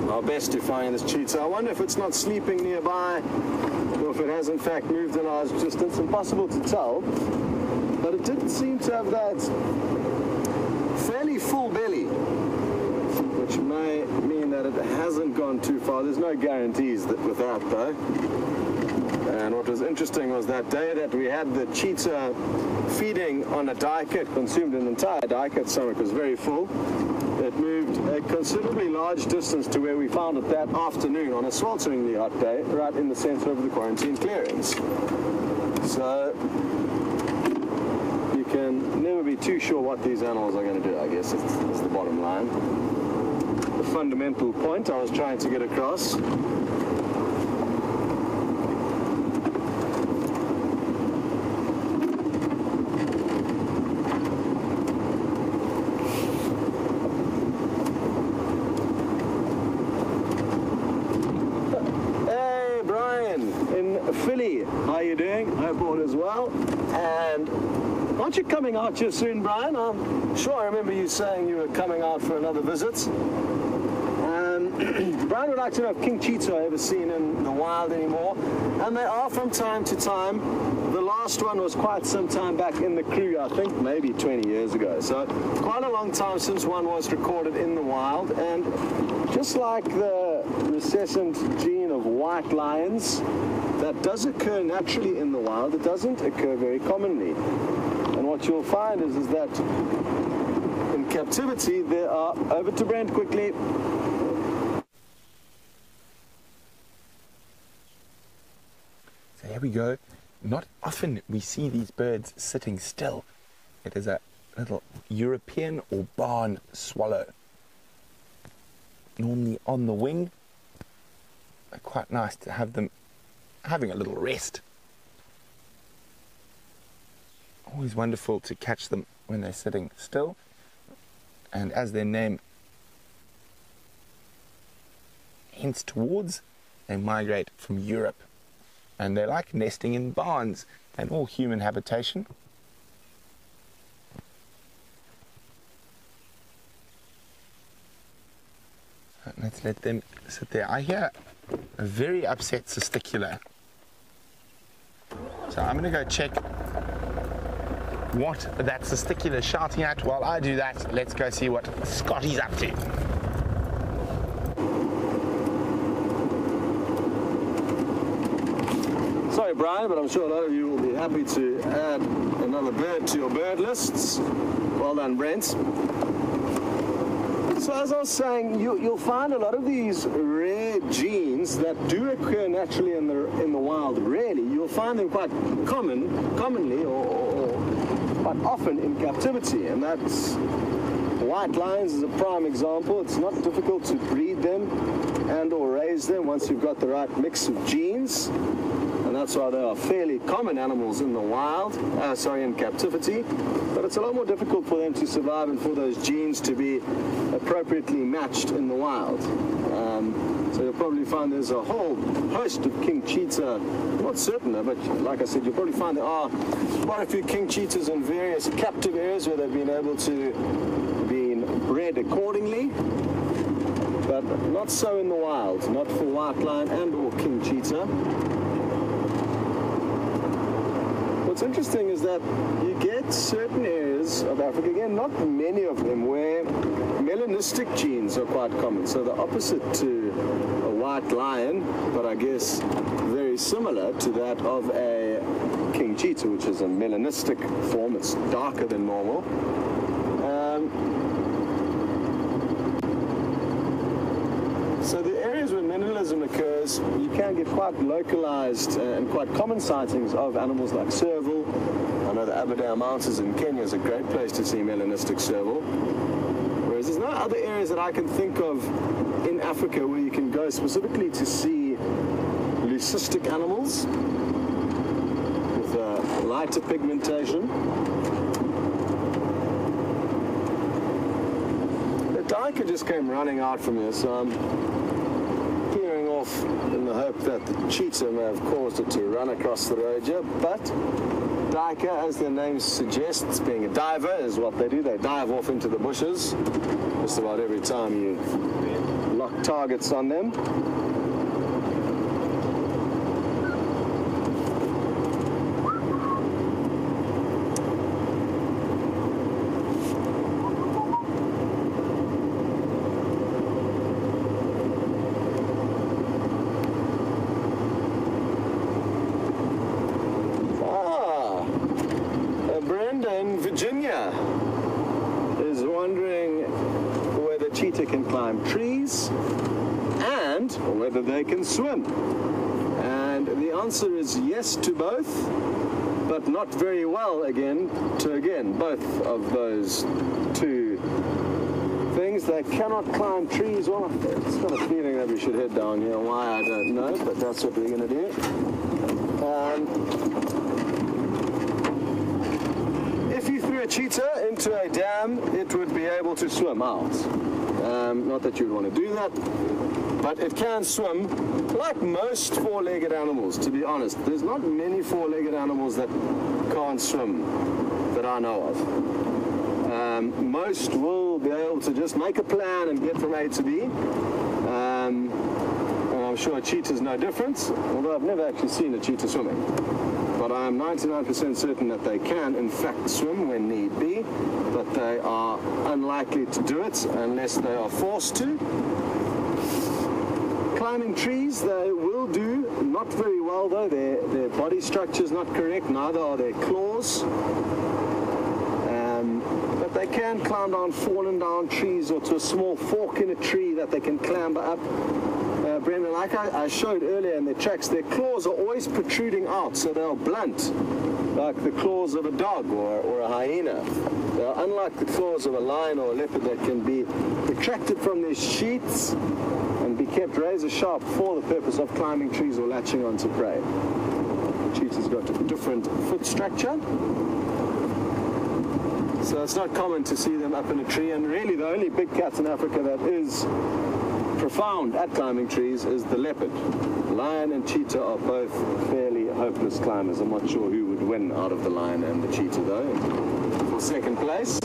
our best to find this cheetah. I wonder if it's not sleeping nearby, or if it has in fact moved in our distance. Impossible to tell, but it did seem to have that fairly full belly, which may mean that it hasn't gone too far. There's no guarantees with that though. And what was interesting was that day that we had the cheetah feeding on a duiker, it consumed an entire duiker. Its stomach was very full. It moved a considerably large distance to where we found it that afternoon on a swelteringly hot day, right in the center of the quarantine clearance. So you can never be too sure what these animals are going to do, I guess. It's the bottom line. The fundamental point I was trying to get across. Philly, how are you doing? I hope all is well. And aren't you coming out here soon, Brian? I'm sure I remember you saying you were coming out for another visit. Brian would like to know if king cheetah are ever seen in the wild anymore. And they are from time to time. The last one was quite some time back in the Kruger, I think maybe 20 years ago. So quite a long time since one was recorded in the wild. And just like the recessive gene of white lions, that does occur naturally in the wild. It doesn't occur very commonly. And what you'll find is that in captivity there are, over to Brent quickly. So here we go. Not often we see these birds sitting still. It is a little European or barn swallow. Normally on the wing. Quite nice to have them having a little rest. Always wonderful to catch them when they're sitting still. And as their name hints towards, they migrate from Europe. And they like nesting in barns and all human habitation. Let's let them sit there. I hear a very upset testicular. So I'm going to go check what that testicular is shouting at. While I do that, let's go see what Scotty's up to. Sorry, Brian, but I'm sure a lot of you will be happy to add another bird to your bird lists. Well done, Brent. So as I was saying, you'll find a lot of these rare genes that do occur naturally in the wild. Rarely, you'll find them quite commonly or quite often in captivity, and that's white lions is a prime example. It's not difficult to breed them and or raise them once you've got the right mix of genes. And that's why they are fairly common animals in the wild, in captivity. But it's a lot more difficult for them to survive and for those genes to be appropriately matched in the wild. So you'll probably find there's a whole host of king cheetah, not certain, but like I said, you'll probably find there are quite a few king cheetahs in various captive areas where they've been able to be bred accordingly. But not so in the wild, not for white lion and or king cheetah. What's interesting is that you get certain areas of Africa, again, not many of them, where melanistic genes are quite common. So the opposite to a white lion, but I guess very similar to that of a king cheetah, which is a melanistic form. It's darker than normal. So the areas where minimalism occurs, you can get quite localized and quite common sightings of animals like serval. I know the Aberdare Mountains in Kenya is a great place to see melanistic serval. Whereas there's no other areas that I can think of in Africa where you can go specifically to see leucistic animals with lighter pigmentation. The duiker just came running out from here, so I'm clearing off off in the hope that the cheetah may have caused it to run across the road here, but duiker, as their name suggests, being a diver, is what they do. They dive off into the bushes just about every time you lock targets on them. Virginia is wondering whether cheetah can climb trees and whether they can swim. And the answer is yes to both, but not very well to both of those two things. They cannot climb trees. Well, I've just got a feeling that we should head down here. Why, I don't know, but that's what we're going to do. If you threw a cheetah into a dam, it would be able to swim out. Not that you'd want to do that, but it can swim like most four-legged animals, to be honest. There's not many four-legged animals that can't swim that I know of. Most will be able to just make a plan and get from A to B. And I'm sure a cheetah's no different, although I've never actually seen a cheetah swimming. But I am 99% certain that they can, in fact, swim when need be, but they are unlikely to do it unless they are forced to. Climbing trees, they will do not very well, though. Their body structure is not correct, neither are their claws. But they can climb down fallen down trees or to a small fork in a tree that they can clamber up. Brent, like I showed earlier in their tracks, their claws are always protruding out, so they're blunt, like the claws of a dog or a hyena. They are unlike the claws of a lion or a leopard that can be retracted from their sheaths and be kept razor sharp for the purpose of climbing trees or latching onto prey. Cheetah's got a different foot structure, so it's not common to see them up in a tree, and really the only big cat in Africa that is profound at climbing trees is the leopard. Lion and cheetah are both fairly hopeless climbers. I'm not sure who would win out of the lion and the cheetah, though. For second place,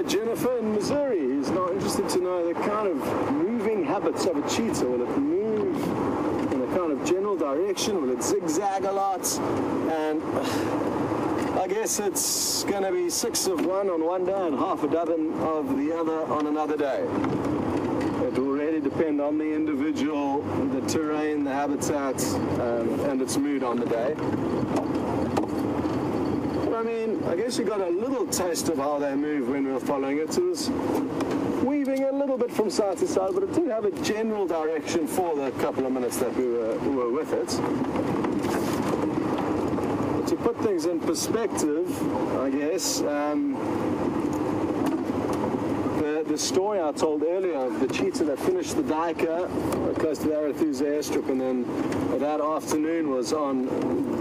Jennifer in Missouri is now interested to know the kind of moving habits of a cheetah. Will it move in a kind of general direction? Will it zigzag a lot? And I guess it's going to be 6 of one on one day and half a dozen of the other on another day. It will really depend on the individual, the terrain, the habitat, and its mood on the day. I mean, I guess you got a little taste of how they move when we were following it. It was weaving a little bit from side to side, but it did have a general direction for the couple of minutes that we were with it. But to put things in perspective, I guess, the story I told earlier of the cheetah that finished the duiker close to the Arethusa airstrip, and then that afternoon was on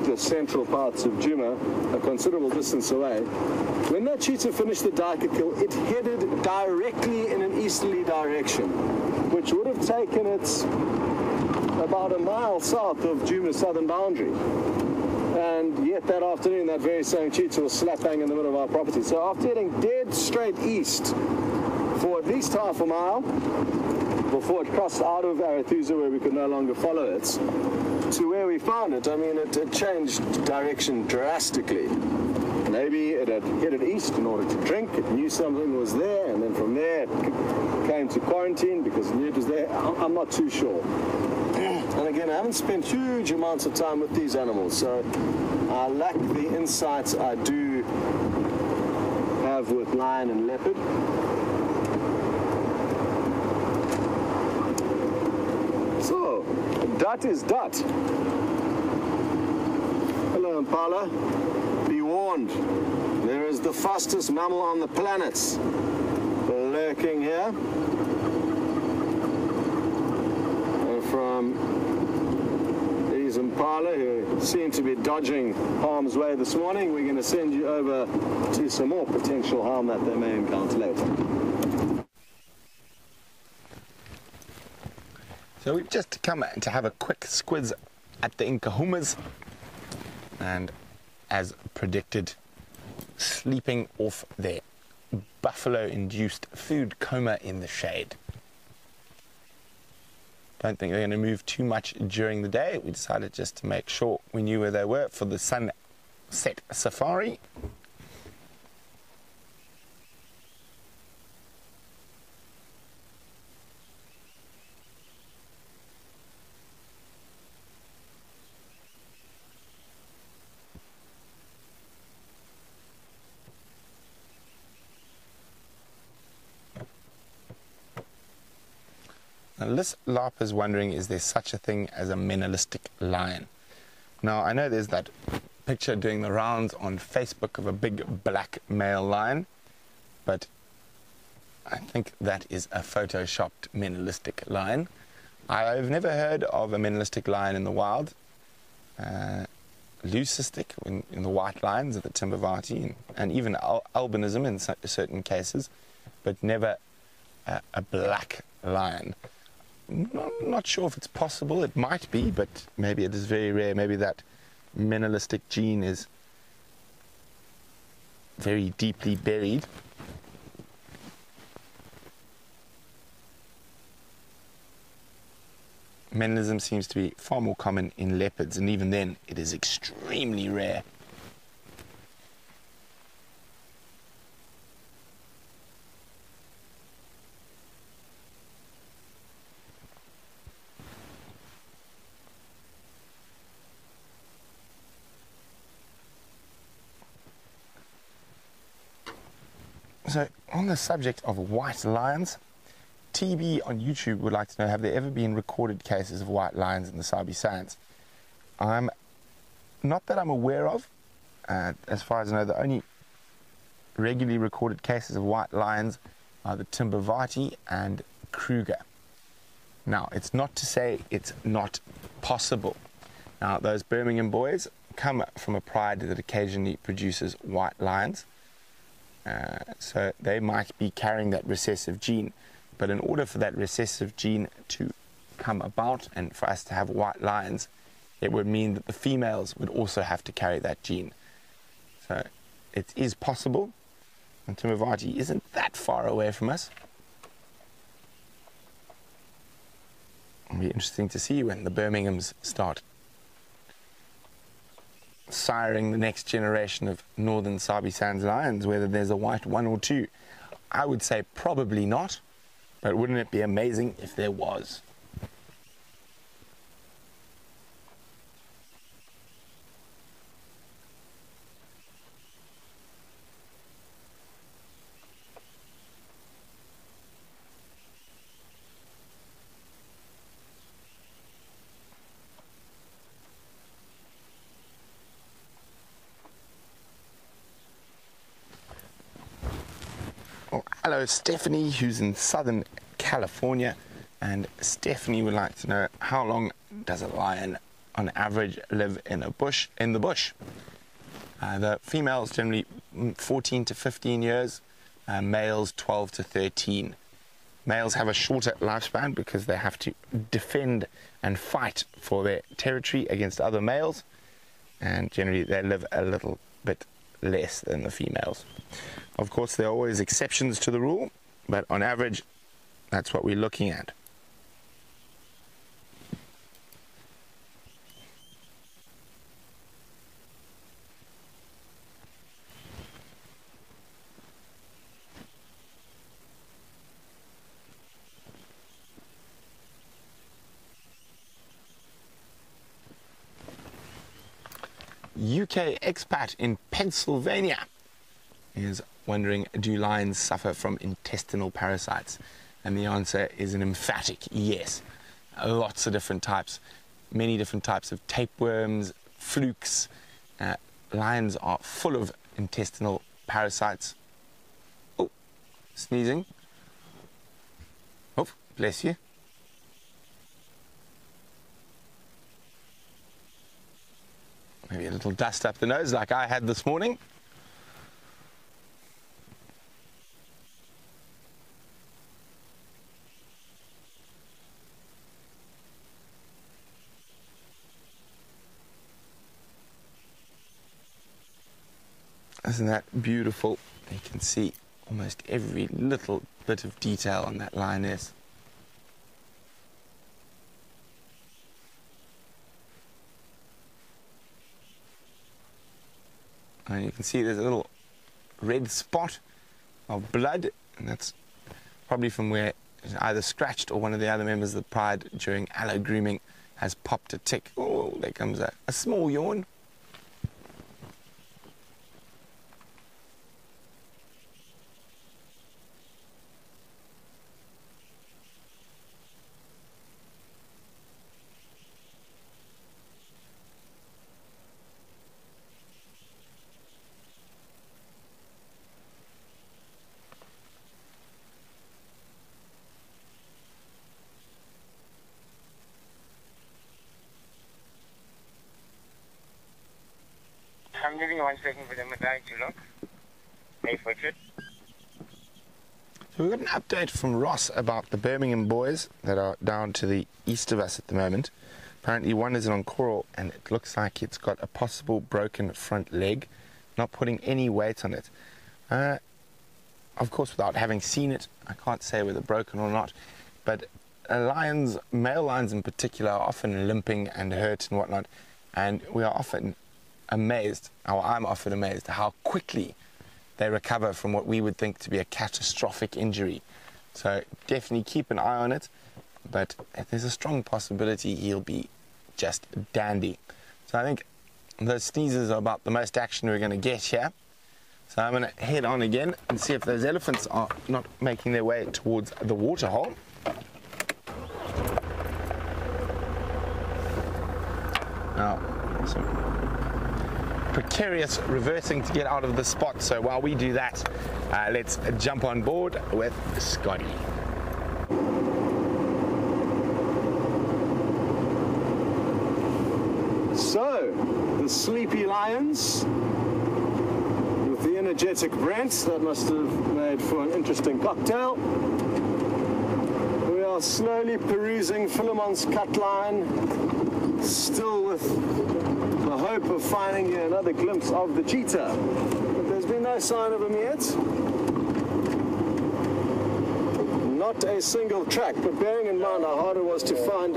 the central parts of Djuma, a considerable distance away. When that cheetah finished the duiker kill, it headed directly in an easterly direction, which would have taken it about a mile south of Djuma's southern boundary. And yet that afternoon, that very same cheetah was slap bang in the middle of our property. So after heading dead straight east for at least half a mile before it crossed out of Arethusa, where we could no longer follow it, to where we found it, I mean, it changed direction drastically. Maybe it had headed east in order to drink, it knew something was there, and then from there it came to quarantine because it knew it was there. I'm not too sure. And again, I haven't spent huge amounts of time with these animals, so I lack the insights I do have with lion and leopard. So, dot is dot. Hello, impala. Be warned, there is is the fastest mammal on the planet lurking here. And from these impala who seem to be dodging harm's way this morning, we're going to send you over to some more potential harm that they may encounter later. So we've just come to have a quick squiz at the Nkuhumas, and as predicted, sleeping off their buffalo-induced food coma in the shade. Don't think they're going to move too much during the day. We decided just to make sure we knew where they were for the sunset safari. Now, Liz Larp is wondering, is there such a thing as a menalistic lion? Now, I know there's that picture doing the rounds on Facebook of a big black male lion, but I think that is a photoshopped menalistic lion. I've never heard of a menalistic lion in the wild. Leucistic in the white lions at the Timbavati, and even albinism in certain cases, but never a black lion. Not sure if it's possible. It might be, but maybe it is very rare. Maybe that menalistic gene is very deeply buried. Melanism seems to be far more common in leopards, and even then it is extremely rare. So, on the subject of white lions, TB on YouTube would like to know, have there ever been recorded cases of white lions in the Sabi Sands? Not that I'm aware of. As far as I know, the only regularly recorded cases of white lions are the Timbavati and Kruger. Now, it's not to say it's not possible. Now, those Birmingham boys come from a pride that occasionally produces white lions. So they might be carrying that recessive gene, but in order for that recessive gene to come about and for us to have white lions, it would mean that the females would also have to carry that gene. So it is possible, and Timbavati isn't that far away from us. It'll be interesting to see when the Birminghams start siring the next generation of northern Sabi Sands lions, whether there's a white one or two. I would say probably not, but wouldn't it be amazing if there was? Well, hello Stephanie, who's in Southern California, and Stephanie would like to know, how long does a lion on average live in the bush? The females generally 14 to 15 years, males 12 to 13. Males have a shorter lifespan because they have to defend and fight for their territory against other males, and generally they live a little bit less than the females. Of course, there are always exceptions to the rule, but on average, that's what we're looking at. UK expat in Pennsylvania is wondering, do lions suffer from intestinal parasites? And the answer is an emphatic yes. Lots of different types, many different types of tapeworms, flukes. Lions are full of intestinal parasites. Oh, sneezing. Oh, bless you. Maybe a little dust up the nose like I had this morning. Isn't that beautiful? You can see almost every little bit of detail on that lioness. And you can see there's a little red spot of blood, and that's probably from where it's either scratched or one of the other members of the pride during aloe grooming has popped a tick. Oh, there comes a small yawn. I'm giving you 1 second for them to look. Hey, Richard. So we've got an update from Ross about the Birmingham boys that are down to the east of us at the moment. Apparently one is on coral and it looks like it's got a possible broken front leg, not putting any weight on it. Of course, without having seen it, I can't say whether broken or not, but lions, male lions in particular, are often limping and hurt and whatnot, and we are often amazed, or I'm often amazed, how quickly they recover from what we would think to be a catastrophic injury. So definitely keep an eye on it, but there's a strong possibility he'll be just dandy. So I think those sneezes are about the most action we're going to get here. So I'm going to head on again and see if those elephants are not making their way towards the waterhole. Now, some precarious reversing to get out of the spot. So while we do that, let's jump on board with Scotty. So, the sleepy lions with the energetic Brent, that must have made for an interesting cocktail. We are slowly perusing Philemon's cut line, still with the hope of finding another glimpse of the cheetah. But there's been no sign of him yet. Not a single track, but bearing in mind how hard it was to find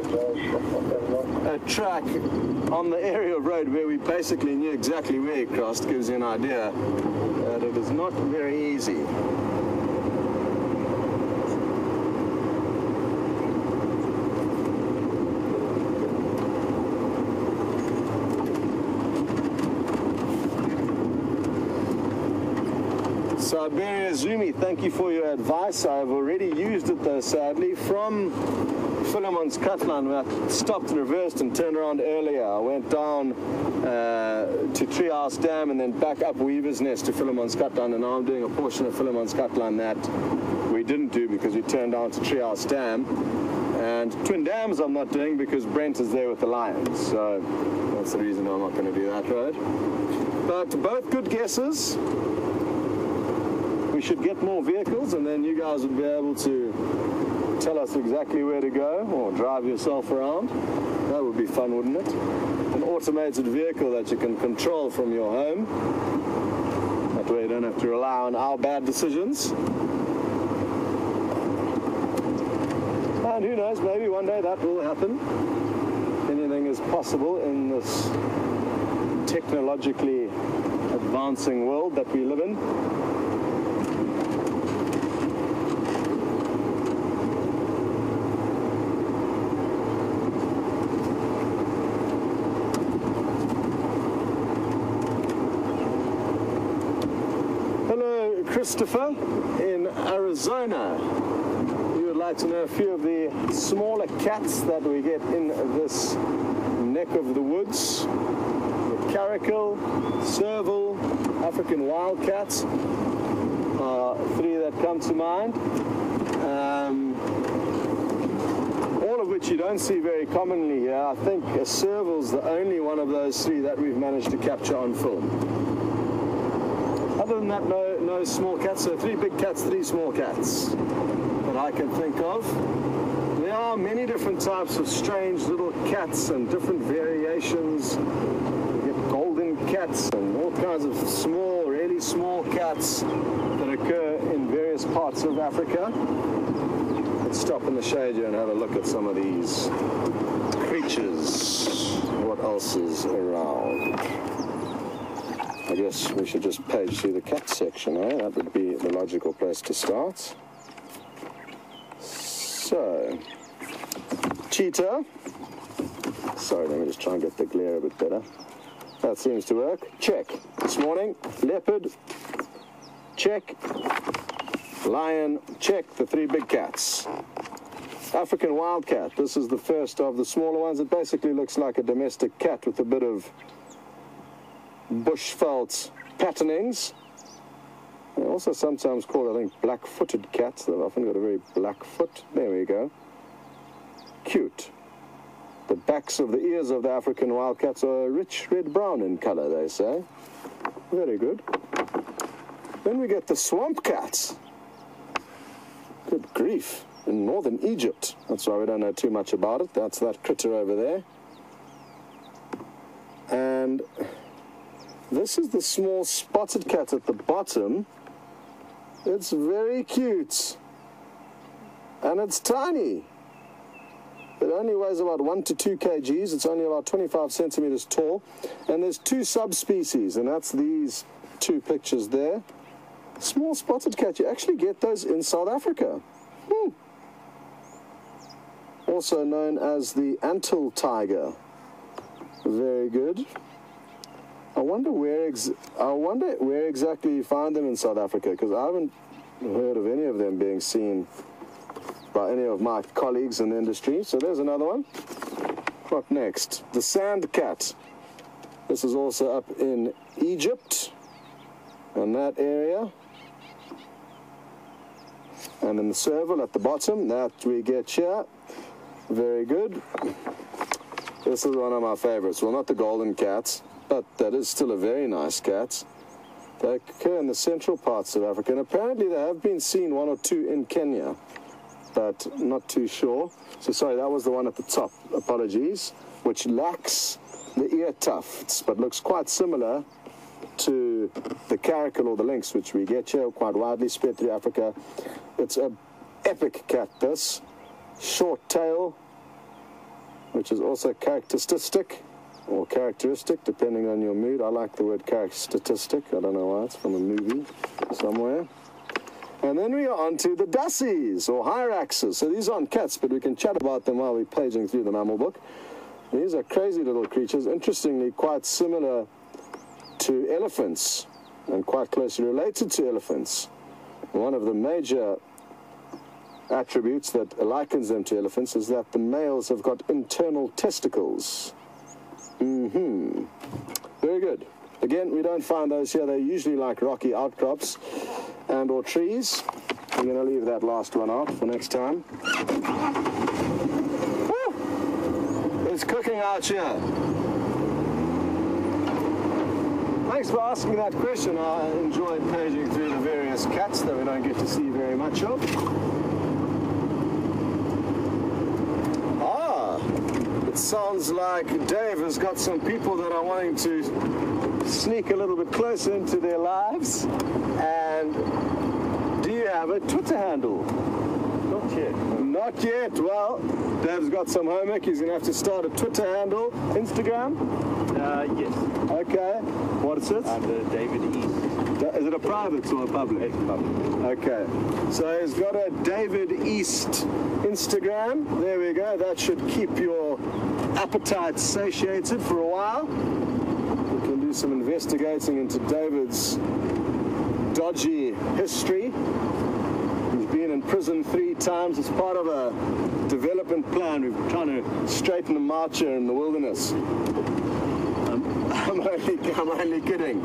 a track on the aerial road where we basically knew exactly where he crossed, gives you an idea that it is not very easy. Siberia Zumi, thank you for your advice. I've already used it though, sadly, from Philemon's cutline. When I stopped and reversed and turned around earlier, I went down to Treehouse Dam and then back up Weaver's Nest to Philemon's cutline, and now I'm doing a portion of Philemon's cutline that we didn't do because we turned down to Treehouse Dam. And Twin Dams I'm not doing because Brent is there with the lions, so that's the reason I'm not going to do that road. But both good guesses. We should get more vehicles and then you guys would be able to tell us exactly where to go or drive yourself around. That would be fun, wouldn't it? An automated vehicle that you can control from your home. That way you don't have to rely on our bad decisions. And who knows, maybe one day that will happen. Anything is possible in this technologically advancing world that we live in. Christopher in Arizona. You would like to know a few of the smaller cats that we get in this neck of the woods. The caracal, serval, African wildcats are three that come to mind. All of which you don't see very commonly here. I think a serval's the only one of those three that we've managed to capture on film. Other than that, no small cats. So 3 big cats, 3 small cats that I can think of. There are many different types of strange little cats and different variations. You get golden cats and all kinds of small, really small cats that occur in various parts of Africa. Let's stop in the shade here and have a look at some of these creatures. What else is around? I guess we should just page through the cat section, eh? That would be the logical place to start. So, cheetah. Sorry, let me just try and get the glare a bit better. That seems to work. Check. This morning, leopard. Check. Lion. Check. The 3 big cats. African wildcat. This is the first of the smaller ones. It basically looks like a domestic cat with a bit of bush felt patternings. They're also sometimes called, I think, black-footed cats. They've often got a very black foot. There we go. Cute. The backs of the ears of the African wildcats are rich red-brown in color, they say. Very good. Then we get the swamp cats. Good grief. In northern Egypt. That's why we don't know too much about it. That's that critter over there. And this is the small spotted cat at the bottom. It's very cute. And it's tiny. It only weighs about 1 to 2 kgs. It's only about 25 centimeters tall. And there's 2 subspecies, and that's these 2 pictures there. Small spotted cat. You actually get those in South Africa. Also known as the Untitled tiger. Very good. I wonder where exactly you find them in South Africa, because I haven't heard of any of them being seen by any of my colleagues in the industry. So there's another one. What next? The sand cat. This is also up in Egypt, and that area. And then the serval at the bottom, that we get here. Very good. This is one of my favorites. Well, not the golden cats, but that is still a very nice cat. They occur in the central parts of Africa, and apparently they have been seen 1 or 2 in Kenya, but not too sure. So sorry, that was the one at the top, apologies, which lacks the ear tufts, but looks quite similar to the caracal or the lynx, which we get here quite widely spread through Africa. It's an epic cat, this. Short tail, which is also characteristic, or characteristic, depending on your mood. I like the word characteristic. I don't know why. It's from a movie somewhere. And then we are on to the dassies, or hyraxes. So these aren't cats, but we can chat about them while we're paging through the mammal book. These are crazy little creatures, interestingly quite similar to elephants, and quite closely related to elephants. One of the major attributes that likens them to elephants is that the males have got internal testicles. Very good. Again, we don't find those here. They're usually like rocky outcrops and or trees. I'm going to leave that last one out for next time. Woo! It's cooking out here. Thanks for asking that question. I enjoyed paging through the various cats that we don't get to see very much of. It sounds like Dave has got some people that are wanting to sneak a little bit closer into their lives. And do you have a Twitter handle? Not yet. Not yet. Well, Dave's got some homework. He's going to have to start a Twitter handle. Instagram? Yes. Okay. What is it? David East. Is it a private or a public? It's public. Okay. So he's got a David East Instagram. There we go. That should keep your appetite satiated for a while. We can do some investigating into David's dodgy history. He's been in prison 3 times as part of a development plan. We're trying to straighten him out here in the wilderness. I'm only kidding.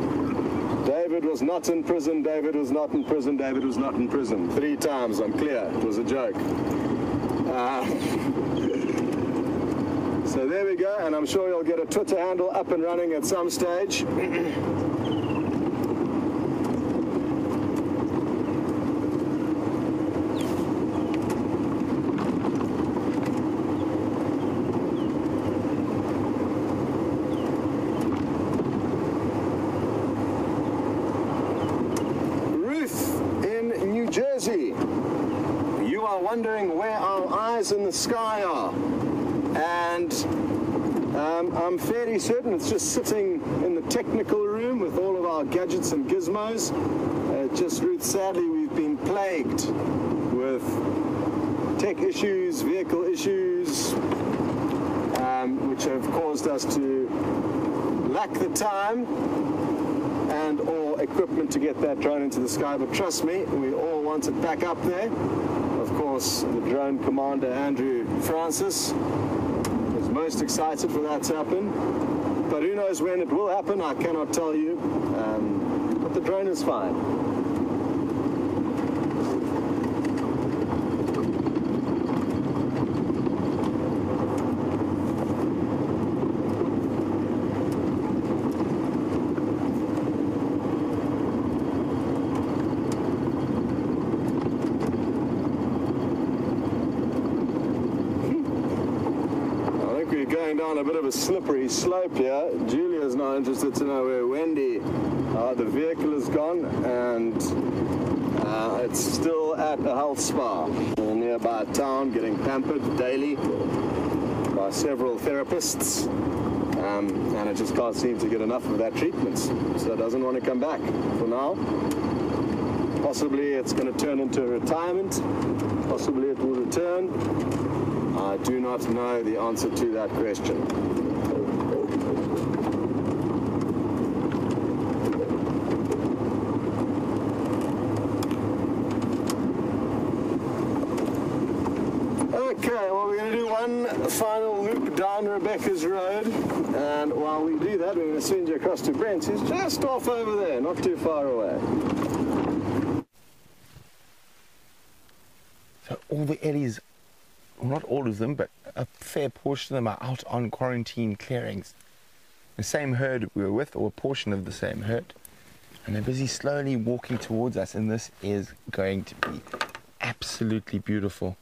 David was not in prison, David was not in prison, David was not in prison. 3 times, I'm clear. It was a joke. So there we go, and I'm sure you'll get a Twitter handle up and running at some stage. You are wondering where our eyes in the sky are, and I'm fairly certain it's just sitting in the technical room with all of our gadgets and gizmos. Just Ruth, sadly we've been plagued with tech issues, vehicle issues, which have caused us to lack the time and or equipment to get that drone into the sky. But trust me, we all want it back up there. Of course, the drone commander, Andrew Francis, is most excited for that to happen. But who knows when it will happen, I cannot tell you. But the drone is fine. Down a bit of a slippery slope here. Julia's now interested to know where Wendy, the vehicle is gone, and it's still at a health spa in a nearby town, getting pampered daily by several therapists, and it just can't seem to get enough of that treatment, so it doesn't want to come back for now. Possibly it's going to turn into a retirement, possibly it will return. I do not know the answer to that question. Okay, well, we're going to do one final loop down Rebecca's Road, and while we do that, we're going to send you across to Brent, who's just off over there, not too far away. So all the eddies, well, not all of them, but a fair portion of them are out on quarantine clearings. The same herd we were with, or a portion of the same herd, and they're busy slowly walking towards us, and this is going to be absolutely beautiful.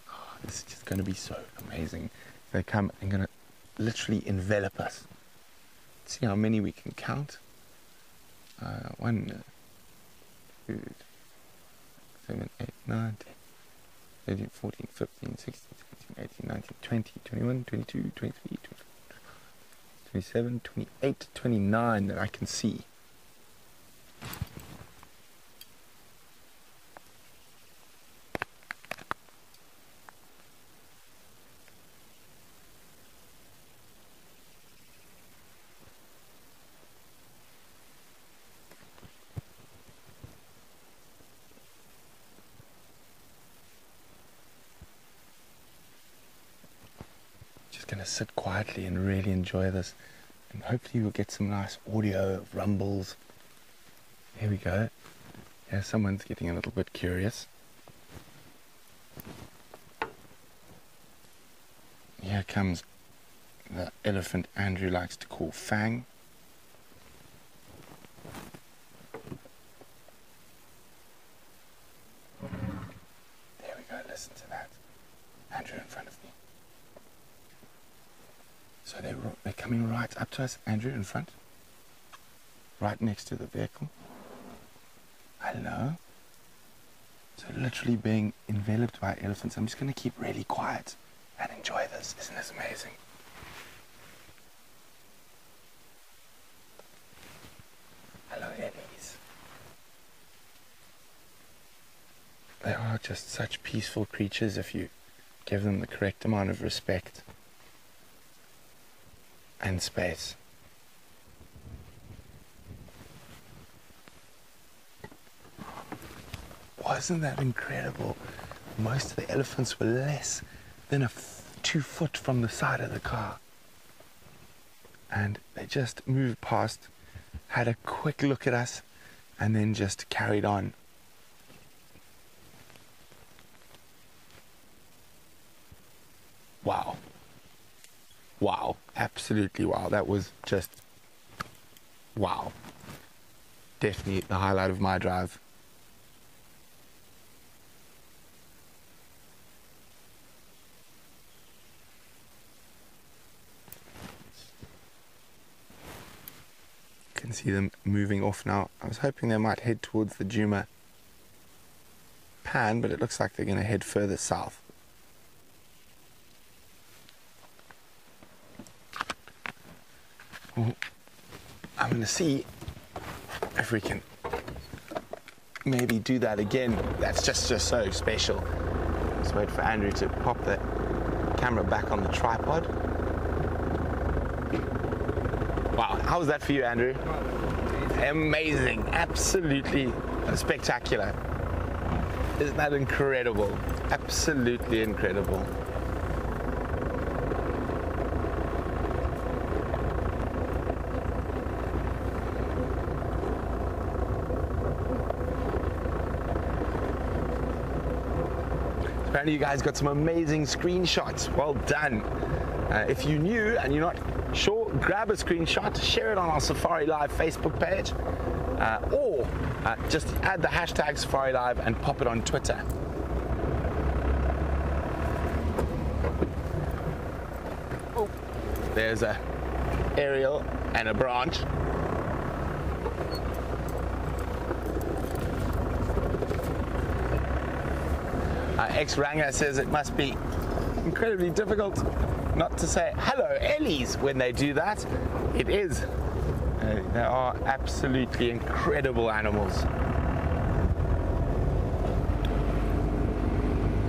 Oh, this is just going to be so amazing. They come and going to literally envelop us. Let's see how many we can count. 1, 2, 7, 8, 9, 10. 13, 14, 15, 16, 17, 18, 19, 20, 21, 22, 23, 24, 27, 28, 29 that I can see. Going to sit quietly and really enjoy this, and hopefully we'll get some nice audio of rumbles. Here we go. Yeah, someone's getting a little bit curious. Here comes the elephant Andrew likes to call Fang. There we go, listen to that. Andrew in front of me. So they're coming right up to us, Andrew in front, right next to the vehicle. Hello. So literally being enveloped by elephants. I'm just going to keep really quiet and enjoy this. Isn't this amazing? Hello, Ellies. They are just such peaceful creatures if you give them the correct amount of respect and space. Wasn't that incredible? Most of the elephants were less than 2 foot from the side of the car, and they just moved past had a quick look at us, and then just carried on. Wow. Wow. Absolutely wow. That was just wow. Definitely the highlight of my drive. Can see them moving off now. I was hoping they might head towards the Djuma Pan, but it looks like they're going to head further south. Well, I'm going to see if we can maybe do that again. That's just so special. Let's wait for Andrew to pop the camera back on the tripod. Wow, how was that for you, Andrew? Amazing, absolutely spectacular. Isn't that incredible? Absolutely incredible. Apparently you guys got some amazing screenshots. Well done. If you're new and you're not sure, grab a screenshot, share it on our SafariLIVE Facebook page, or just add the hashtag SafariLIVE and pop it on Twitter. Oh, there's a aerial and a branch. Ex-Ranger says it must be incredibly difficult not to say hello Ellies when they do that. It is. They are absolutely incredible animals.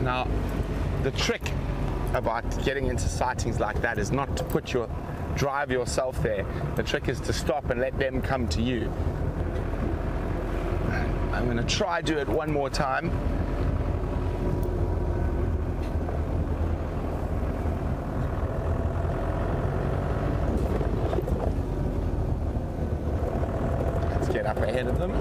Now, the trick about getting into sightings like that is not to drive yourself there. The trick is to stop and let them come to you. I'm going to try do it one more time. Get up ahead of them.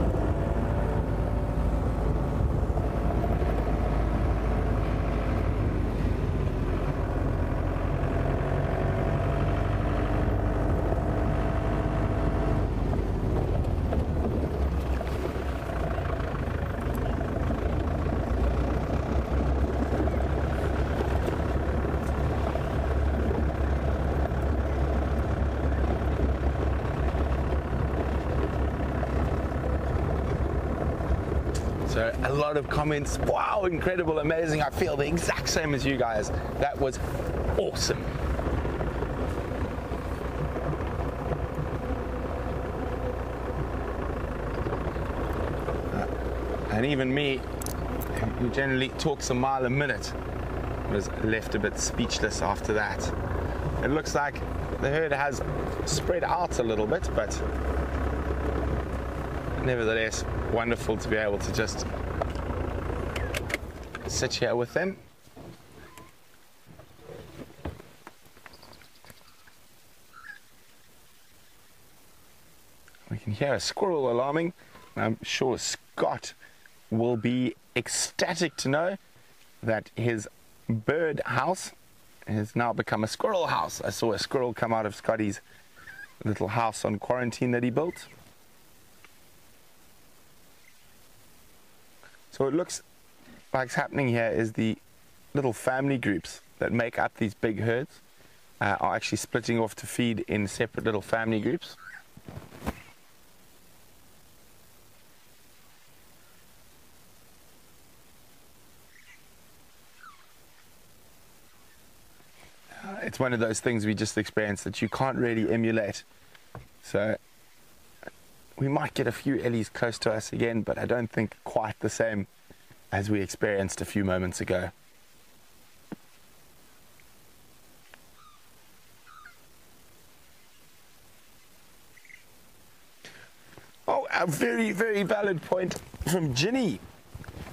So a lot of comments, wow, incredible, amazing. I feel the exact same as you guys. That was awesome. And even me, who generally talks a mile a minute, was left a bit speechless after that. It looks like the herd has spread out a little bit, but nevertheless, wonderful to be able to just sit here with them. We can hear a squirrel alarming. I'm sure Scott will be ecstatic to know that his bird house has now become a squirrel house. I saw a squirrel come out of Scotty's little house on quarantine that he built. So it looks like what's happening here is the little family groups that make up these big herds are actually splitting off to feed in separate little family groups. It's one of those things we just experienced that you can't really emulate. So we might get a few ellies close to us again, but I don't think quite the same as we experienced a few moments ago. Oh, a very, very valid point from Ginny.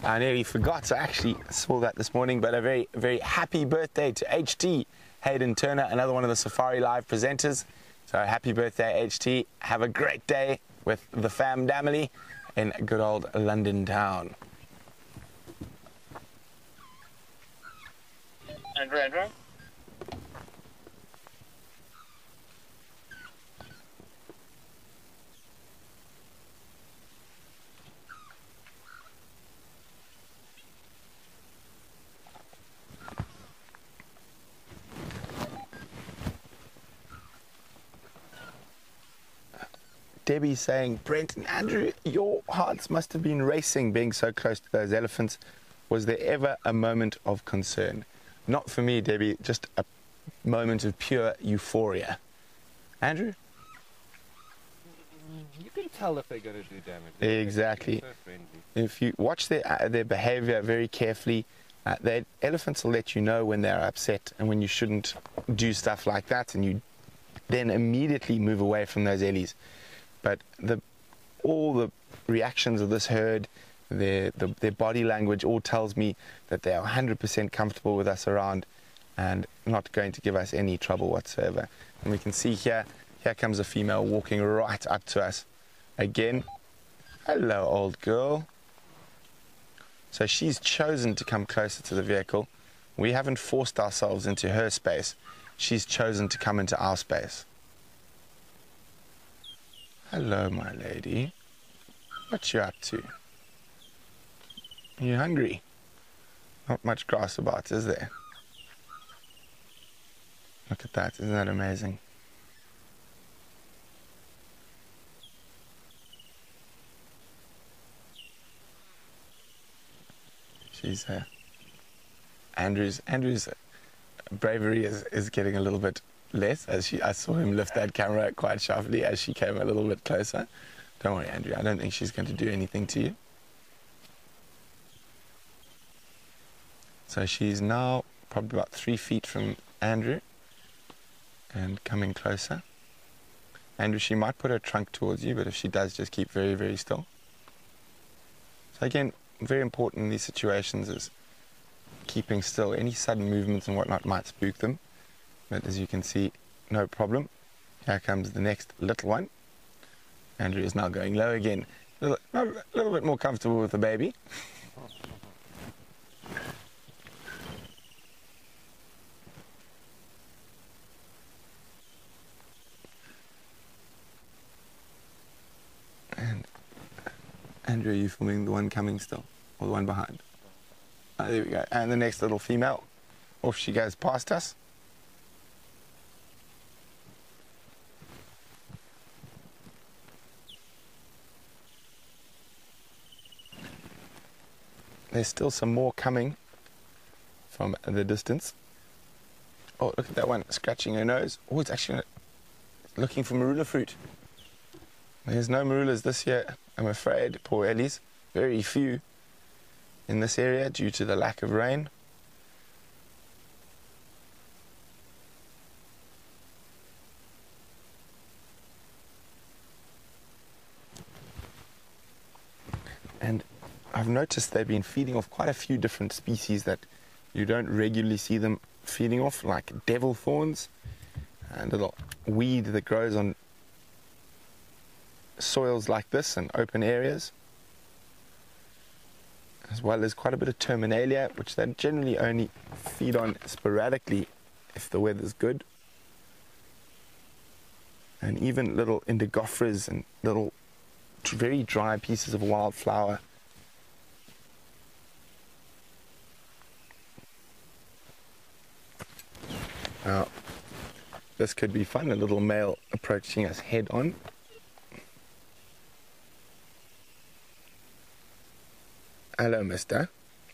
I nearly forgot, I actually saw that this morning, but a very, very happy birthday to HT Hayden Turner, another one of the SafariLIVE presenters. So happy birthday, HT. Have a great day. with the family in good old London town. Andrew? Debbie's saying, Brent and Andrew, your hearts must have been racing being so close to those elephants. Was there ever a moment of concern? Not for me, Debbie, just a moment of pure euphoria. Andrew? You can tell if they're going to do damage. Exactly. They're so friendly. If you watch their behavior very carefully, the elephants will let you know when they're upset and when you shouldn't do stuff like that, and you then immediately move away from those ellies. But all the reactions of this herd, their body language all tells me that they are 100% comfortable with us around and not going to give us any trouble whatsoever. And we can see here comes a female walking right up to us. Again, hello, old girl. So she's chosen to come closer to the vehicle. We haven't forced ourselves into her space. She's chosen to come into our space. Hello, my lady. What you up to? You hungry? Not much grass about, is there? Look at that, isn't that amazing? She's Andrew's bravery is getting a little bit less as I saw him lift that camera quite sharply as she came a little bit closer. Don't worry, Andrew, I don't think she's going to do anything to you. So she's now probably about 3 feet from Andrew and coming closer. Andrew, she might put her trunk towards you, but if she does, just keep very, very still. So again, very important in these situations is keeping still. Any sudden movements and whatnot might spook them. But as you can see, no problem. Here comes the next little one. Andrew is now going low again. A little bit more comfortable with the baby. And Andrew, are you filming the one coming still? Or the one behind? Oh, there we go. And the next little female. Off she goes past us. There's still some more coming from the distance. Oh, look at that one scratching her nose. Oh, it's actually looking for marula fruit. There's no marulas this year, I'm afraid. Poor Ellie's. Very few in this area due to the lack of rain. And I've noticed they've been feeding off quite a few different species that you don't regularly see them feeding off, like devil thorns, and a little weed that grows on soils like this and open areas, as well as quite a bit of terminalia, which they generally only feed on sporadically if the weather's good, and even little indigofras and little very dry pieces of wildflower. Now, this could be fun, a little male approaching us head on. Hello, mister.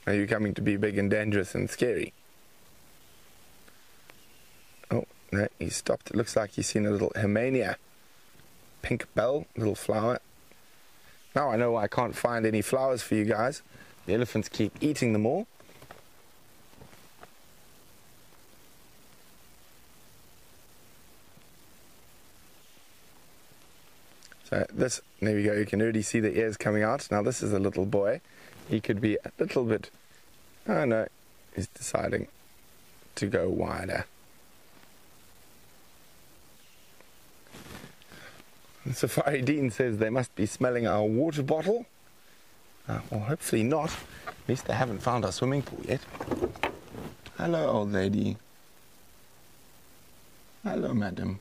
Are you coming to be big and dangerous and scary? Oh, no, he stopped. It looks like he's seen a little Hemania. Pink bell, little flower. Now I know why I can't find any flowers for you guys. The elephants keep eating them all. So this, there we go, you can already see the ears coming out. Now this is a little boy. He could be a little bit, oh no, he's deciding to go wider. Safari Dean says they must be smelling our water bottle. Well, hopefully not. At least they haven't found our swimming pool yet. Hello, old lady. Hello, madam.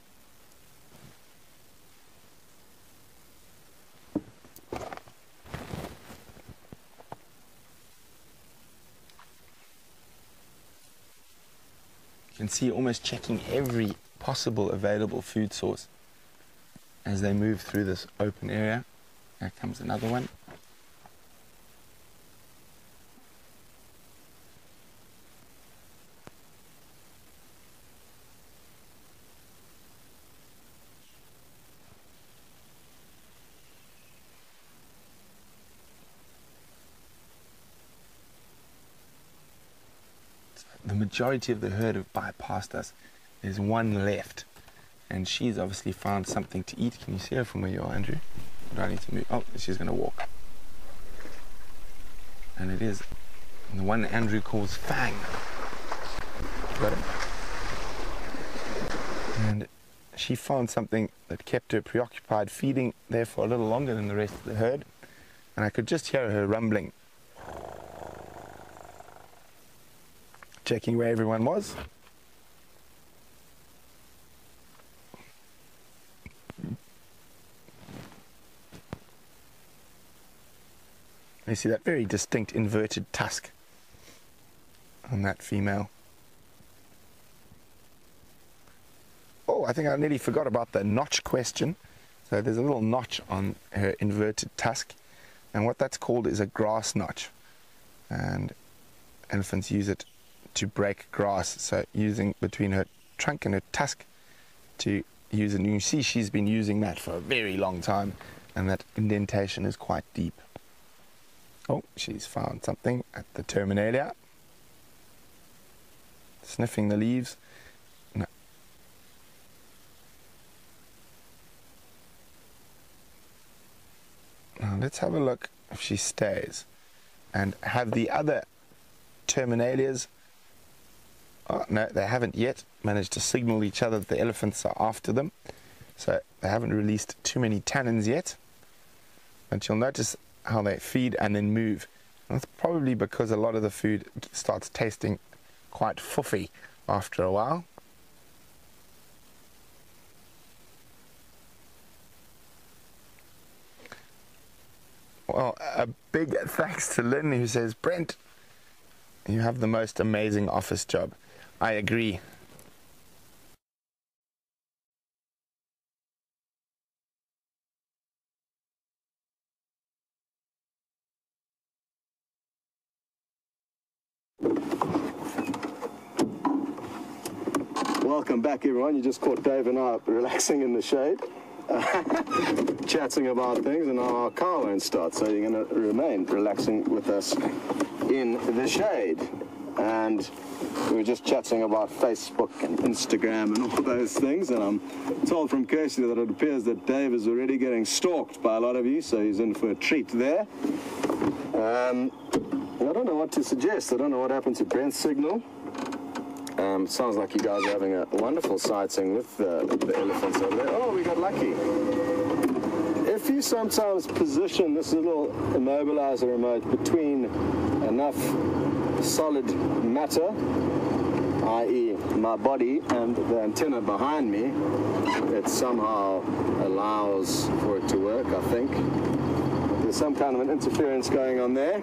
You can see almost checking every possible available food source as they move through this open area. Here comes another one. The majority of the herd have bypassed us. There's one left, and she's obviously found something to eat. Can you see her from where you are, Andrew? Do I need to move? Oh, she's going to walk. And it is the one Andrew calls Fang. Got it? And she found something that kept her preoccupied, feeding there for a little longer than the rest of the herd. And I could just hear her rumbling, checking where everyone was. You see that very distinct inverted tusk on that female. Oh, I think I nearly forgot about the notch question. So there's a little notch on her inverted tusk, and what that's called is a grass notch. And elephants use it to break grass, so using between her trunk and her tusk to use it. And you see she's been using that for a very long time, and that indentation is quite deep. Oh, she's found something at the terminalia. Sniffing the leaves. No. Now let's have a look if she stays. And have the other terminalias. Oh, no, they haven't yet managed to signal each other that the elephants are after them. So they haven't released too many tannins yet. But you'll notice how they feed and then move. And that's probably because a lot of the food starts tasting quite fuffy after a while. Well, a big thanks to Lynn, who says, Brent, you have the most amazing office job. I agree. Welcome back, everyone. You just caught Dave and I relaxing in the shade, chatting about things, and our car won't start, so you're going to remain relaxing with us in the shade. And we were just chatting about Facebook and Instagram and all those things, and I'm told from Kirsty that it appears that Dave is already getting stalked by a lot of you, so he's in for a treat there. I don't know what to suggest. I don't know what happened to Brent's signal. Sounds like you guys are having a wonderful sighting with the elephants over there. Oh, we got lucky. If you sometimes position this little immobilizer remote between enough solid matter, i.e. my body and the antenna behind me, it somehow allows for it to work, I think. There's some kind of an interference going on there.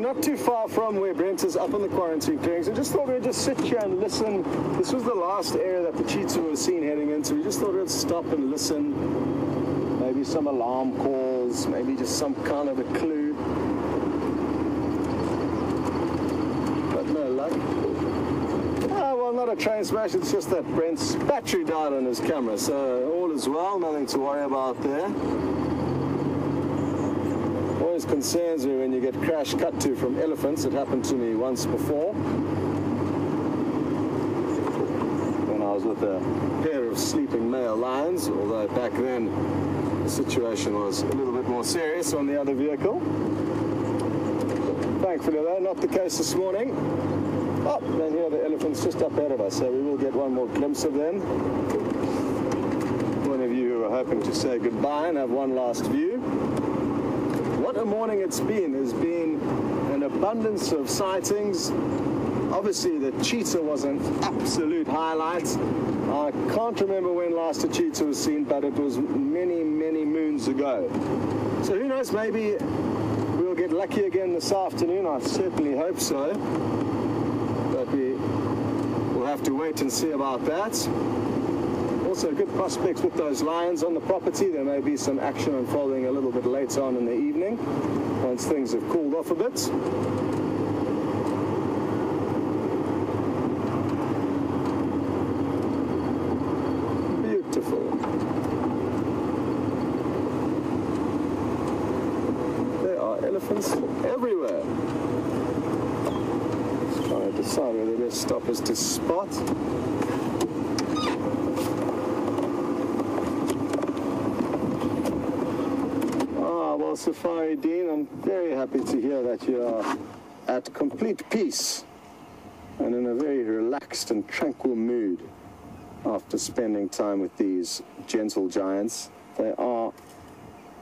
Not too far from where Brent is, up on the quarantine clearings. I just thought we'd just sit here and listen. This was the last area that the cheetah was seen heading into. We just thought we'd stop and listen. Maybe some alarm calls, maybe just some kind of a clue. But no luck. Oh, well, not a train smash. It's just that Brent's battery died on his camera. So all is well, nothing to worry about there. Always concerns me when you get crash cut to from elephants. It happened to me once before when I was with a pair of sleeping male lions, although back then the situation was a little bit more serious on the other vehicle. Thankfully though, not the case this morning. Oh, and here the elephants just up ahead of us, so we will get one more glimpse of them. hoping to say goodbye and have one last view. What a morning it's been. There's been an abundance of sightings. Obviously, the cheetah was an absolute highlight. I can't remember when last a cheetah was seen, but it was many, many moons ago. So who knows, maybe we'll get lucky again this afternoon. I certainly hope so. But we'll have to wait and see about that. Also, good prospects with those lions on the property. There may be some action unfolding a little bit later on in the evening, once things have cooled off a bit. Beautiful. There are elephants everywhere. Just trying to decide where the best stop is to spot. Well, Safari Dean, I'm very happy to hear that you are at complete peace and in a very relaxed and tranquil mood after spending time with these gentle giants. They are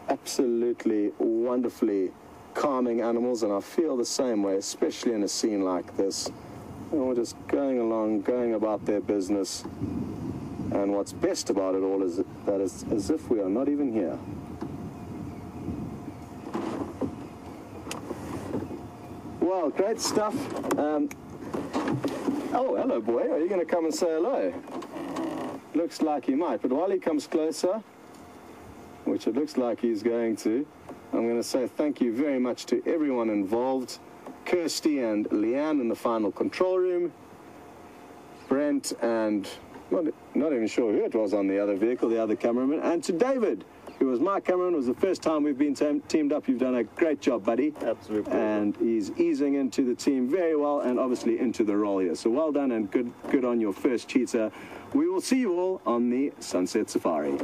absolutely wonderfully calming animals, and I feel the same way, especially in a scene like this. And we're just going along, going about their business, and what's best about it all is that it's as if we are not even here. Well, great stuff. Oh, hello, boy. Are you going to come and say hello? Looks like he might, but while he comes closer, which it looks like he's going to, I'm going to say thank you very much to everyone involved. Kirsty and Leanne in the final control room. Brent and, not even sure who it was on the other vehicle, the other cameraman. And to David, who was my cameraman. It was the first time we've been teamed up. You've done a great job, buddy. Absolutely. And he's easing into the team very well, and obviously into the role here. So well done, and good on your first cheetah. We will see you all on the Sunset Safari.